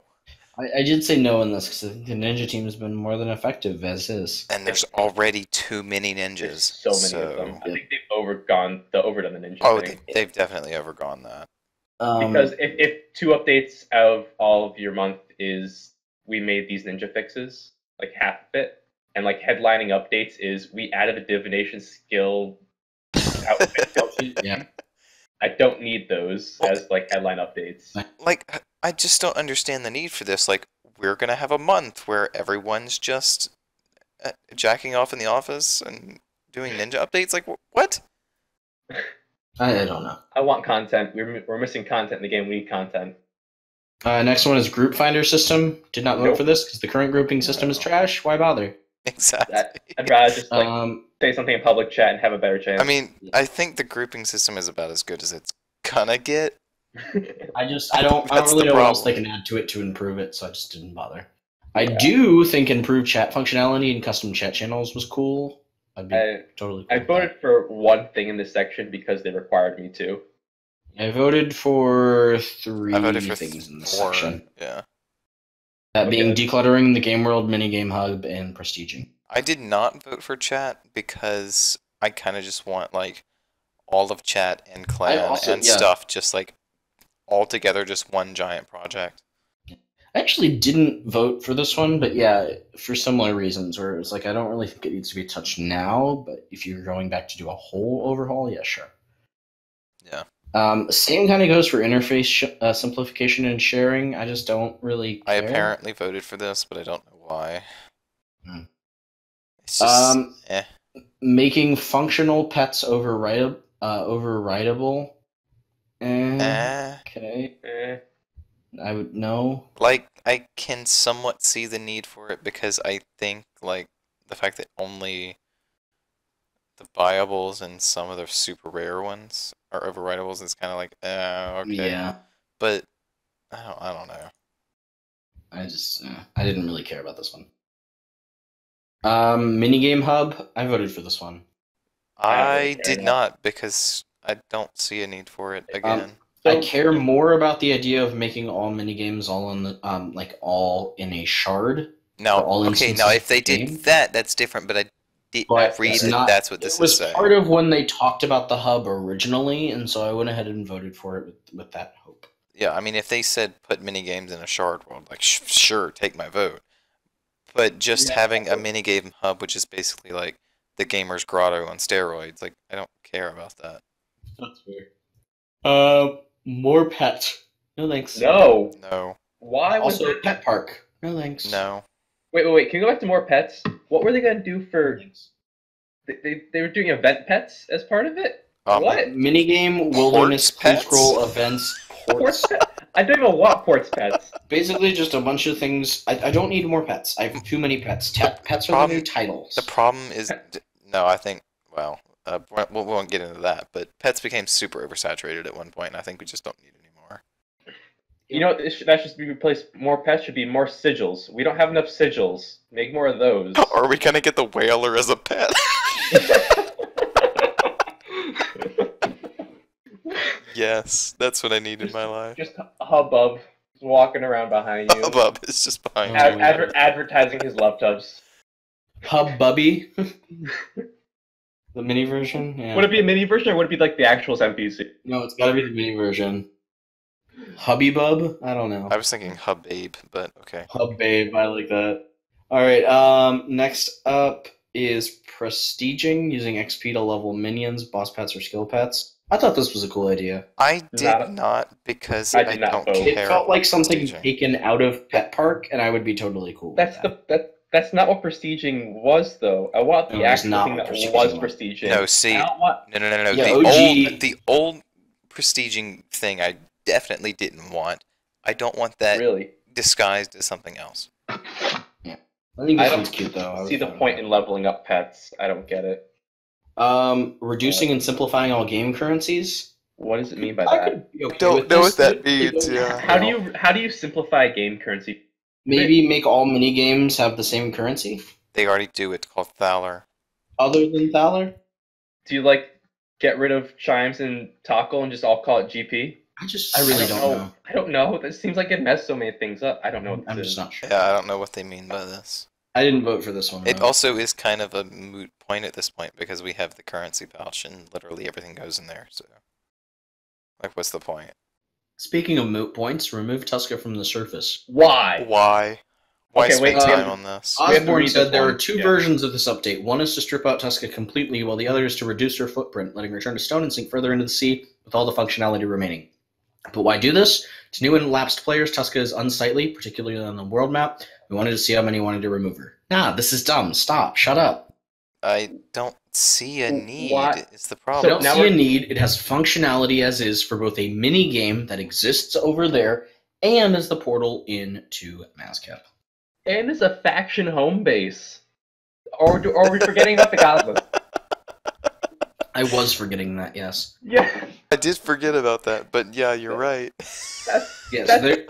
I did say no in this because I think the ninja team has been more than effective as is. And there's already too many ninjas. There's so many of them. I think they've overdone the ninja Oh, thing. they've definitely overgone that. Because if 2 updates out of all of your month is we made these ninja fixes, like half of it, and like headlining updates is we added a divination skill outfit. yeah. I don't need those as like headline updates. Like, I just don't understand the need for this. Like, we're gonna have a month where everyone's just jacking off in the office and doing ninja updates. Like, what? I don't know. I want content. We're missing content in the game. We need content. Next one is group finder system. Did not vote Nope. for this because the current grouping system is trash. Why bother? Exactly. I'd rather just like say something in public chat and have a better chance. I mean, I think the grouping system is about as good as it's gonna get. I don't That's really the know what else problem. they can add to it to improve it, so I just didn't bother. I do think improved chat functionality and custom chat channels was cool. I'd be totally cool I with voted for one thing in this section because they required me to. that. I voted for 3 I voted for things in this 4. section. Yeah. That being Okay. decluttering the game world, minigame hub, and prestiging. I did not vote for chat because I kind of just want like all of chat and clan also- and yeah. stuff just like all together, just one giant project. I actually didn't vote for this one, but yeah, for similar reasons, where it was like, I don't really think it needs to be touched now, but if you're going back to do a whole overhaul, yeah, sure. Yeah. Same kind of goes for interface simplification and sharing. I just don't really I care. apparently voted for this, but I don't know why. Hmm. It's just Making functional pets overridable. Okay. I would know. Like, I can somewhat see the need for it because I think, like, the fact that only the buyables and some of the super rare ones are overridables is kind of like, okay. Yeah. But, I don't know. I didn't really care about this one. Minigame hub. I voted for this one. I did not because I don't see a need for it again. I care more about the idea of making all minigames all in the all in a shard. Now, all okay, instances now if of they the did game. that, that's different, but I did But read it's that not- that's what this It was is saying. part of when they talked about the hub originally, and so I went ahead and voted for it with that hope. Yeah, I mean, if they said put minigames in a shard world, like, sure, take my vote. But just having a minigame hub, which is basically like the gamer's grotto on steroids, like, I don't care about that. That's weird. More pets. No thanks. No. No, Why was Also, it? pet park. No thanks. no. Wait. Can we go back to more pets? What were they gonna do No for? thanks. They were doing event pets as part of it. Um, What? Minigame, wilderness, Ports pets? scroll events, Ports ports. pet? I don't even want ports pets. Basically, just a bunch of things. I don't need more pets. I have too many pets. Pets are the Problem- new titles. The problem is, no, I think, well, we won't get into that, but pets became super oversaturated at one point, and I think we just don't need any more. You know, that should be replaced. More pets should be more sigils. We don't have enough sigils. Make more of those. Are we gonna get the whaler as a pet? Yes, that's what I need in my life. Just a hubbub walking around behind you, Hubbub is just behind Oh, you. advertising his love tubs. Hub Bubby. The mini version? Yeah. Would it be a mini version or would it be like the actual NPC? No, it's gotta be the mini version. Hubby Bub? I don't know. I was thinking Hub Babe, but okay. Hub Babe, I like that. Alright, next up is prestiging using XP to level minions, boss pets, or skill pets. I thought this was a cool idea. I Not- did not because I I, did not don't vote. It care. felt like about something prestiging. taken out of Pet Park, and I would be totally cool with That's that. that's not what prestiging was though. I want the No, it's actual not thing what that prestiging was was. prestiging. No, see, I don't want. no. Yeah, OG The old prestiging thing I definitely didn't want. I don't want that Really, disguised as something else. I think I this don't one's cute though. I see the would point in leveling up pets. I don't get it. Reducing and simplifying all game currencies. What does it mean by I that? could be okay Don't with know this. what that means, yeah. How do you simplify game currency? Maybe make all mini games have the same currency, They already do it, called Thaler. other than Thaler. Do you like get rid of chimes and tackle and just all call it GP? I really don't know. I don't know. This seems like it messed so many things up. I don't know. What I'm this just is. not sure. Yeah, I don't know what they mean by this. I didn't vote for this one. It though. also is kind of a moot point at this point because we have the currency pouch and literally everything goes in there, so... Like, what's the point? Speaking of moot points, remove Tuska from the surface. Why? Why? Why Okay, spend wait, time on this? We have to Osborne read said this there one. are two Yeah. versions of this update. One is to strip out Tuska completely, while the other is to reduce her footprint, letting her return to stone and sink further into the sea with all the functionality remaining. But why do this? To new and lapsed players, Tuska is unsightly, particularly on the world map. We wanted to see how many wanted to remove her. Nah, this is dumb. Stop. Shut up. I don't see a need, Why- is the I problem. don't now see a we're- need. It has functionality as is for both a mini game that exists over there and as the portal into Mazcap. And it's a faction home base. Or are we forgetting about the Godless? I was forgetting that, yes. Yeah. I did forget about that, but yeah, you're right. Yes, That's there,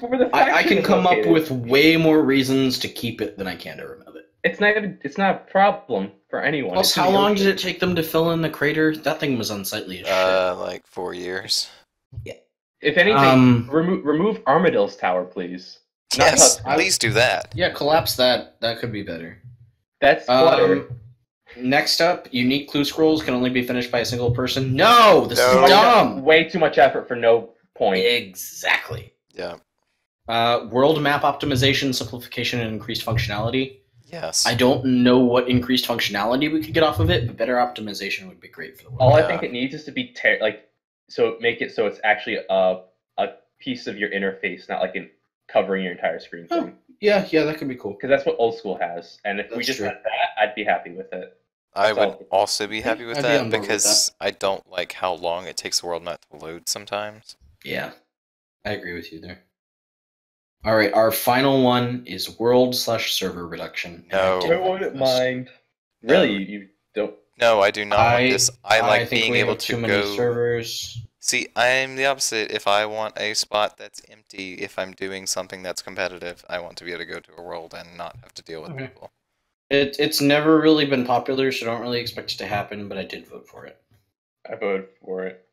where the I faction can is come up located. with way more reasons to keep it than I can to remove it. It's not a problem for anyone. Plus, It's in how the long did ocean. it take them to fill in the crater? That thing was unsightly as shit. Like 4 years. If anything, Um, remove Armadill's tower, please. Not Yes, touch- please do that. Yeah, collapse that. That could be better. That's clutter. Next up, unique clue scrolls can only be finished by a single person. No, this No. is dumb. Way too much effort for no point. Exactly. Yeah. World map optimization, simplification, and increased functionality. Yes. I don't know what increased functionality we could get off of it, but better optimization would be great for the world. All I Yeah. think it needs is to be make it so it's actually a piece of your interface, not like covering your entire screen Oh. thing. Yeah, that could be cool. Because that's what old school has, and if we That's just true. had that, I'd be happy with it. I That's would all. also be happy with I'd be that on board with because I don't like how long it takes the world map to load sometimes. Yeah, I agree with you there. All right, our final one is world/server reduction. No. And I did vote for this. mind. Really, you don't. No, I do not want this. I like think being we able have too to many go. servers. See, I'm the opposite. If I want a spot that's empty, if I'm doing something that's competitive, I want to be able to go to a world and not have to deal with Okay. people. It's never really been popular, so don't really expect it to happen. But I did vote for it. I voted for it.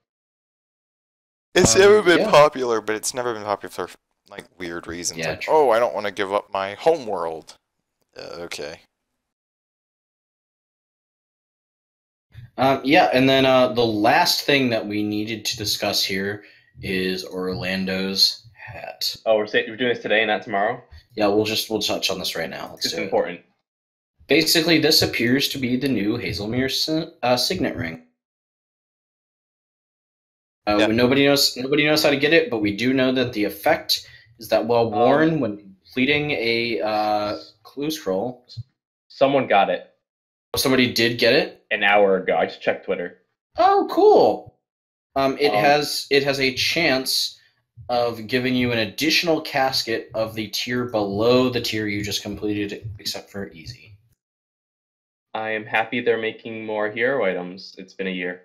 It's Um, never been yeah. popular, but it's never been popular for like weird reasons. Yeah, like, true. oh, I don't want to give up my home world. Okay. Yeah, and then the last thing that we needed to discuss here is Orlando's hat. Oh, we're doing this today, not tomorrow. Yeah, we'll touch on this right now. Let's It's do it. important. Basically, this appears to be the new Hazelmere signet ring. Yeah. Nobody knows how to get it, but we do know that the effect is that while worn when completing a clue scroll, Someone got it somebody did get it. an hour ago. I just checked Twitter. Oh, cool. It Um, has a chance of giving you an additional casket of the tier below the tier you just completed, except for easy. I am happy they're making more hero items. It's been a year.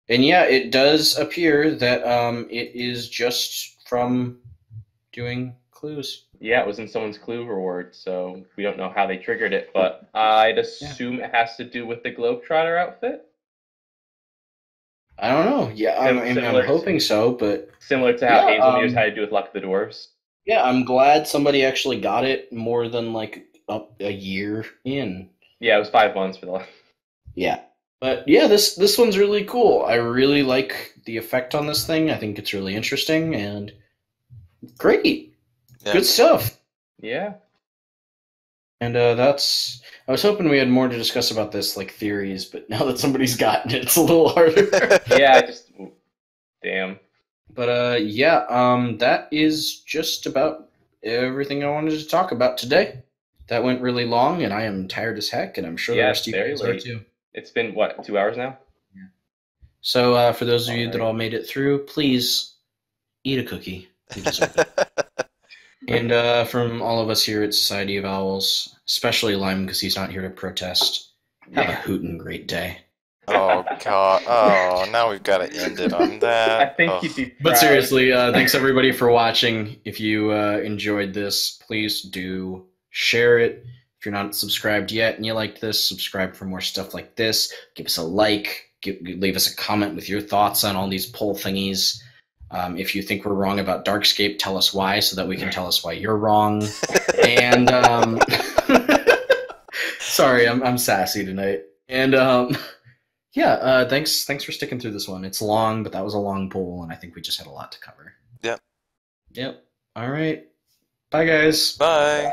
And yeah, it does appear that it is just from doing clues. Yeah, it was in someone's clue reward, so we don't know how they triggered it, but I'd assume it has to do with the Globetrotter outfit. I don't know. Yeah, I'm Similar to- hoping so, but Similar to how Yeah, Hazelmere's had to do with Luck of the Dwarves. yeah, I'm glad somebody actually got it more than like a year in. Yeah, it was 5 months for the last. Yeah. But yeah, this one's really cool. I really like the effect on this thing. I think it's really interesting and great. Yeah. Good stuff. Yeah. And I was hoping we had more to discuss about this, like theories, but now that somebody's gotten it, it's a little harder. Yeah, damn. But yeah, that is just about everything I wanted to talk about today. That went really long, and I am tired as heck, and I'm sure the Yeah, rest of you very guys are late. too. It's been, what, 2 hours now? So for those of you that Alright. all made it through, please eat a cookie. You deserve it. And from all of us here at Society of Owls, especially Lime because he's not here to protest, have a hootin' great day. Oh god. Oh, now we've got to end it on that. I think Oh. he'd be proud. But seriously, thanks everybody for watching. If you enjoyed this, please do share it. If you're not subscribed yet and you liked this, subscribe for more stuff like this. Give us a like. Leave us a comment with your thoughts on all these poll thingies. If you think we're wrong about Darkscape, tell us why so that we can tell us why you're wrong. And sorry, I'm sassy tonight. And yeah, thanks for sticking through this one. It's long, but that was a long poll, and I think we just had a lot to cover. Yep. Yep. All right. Bye, guys. Bye.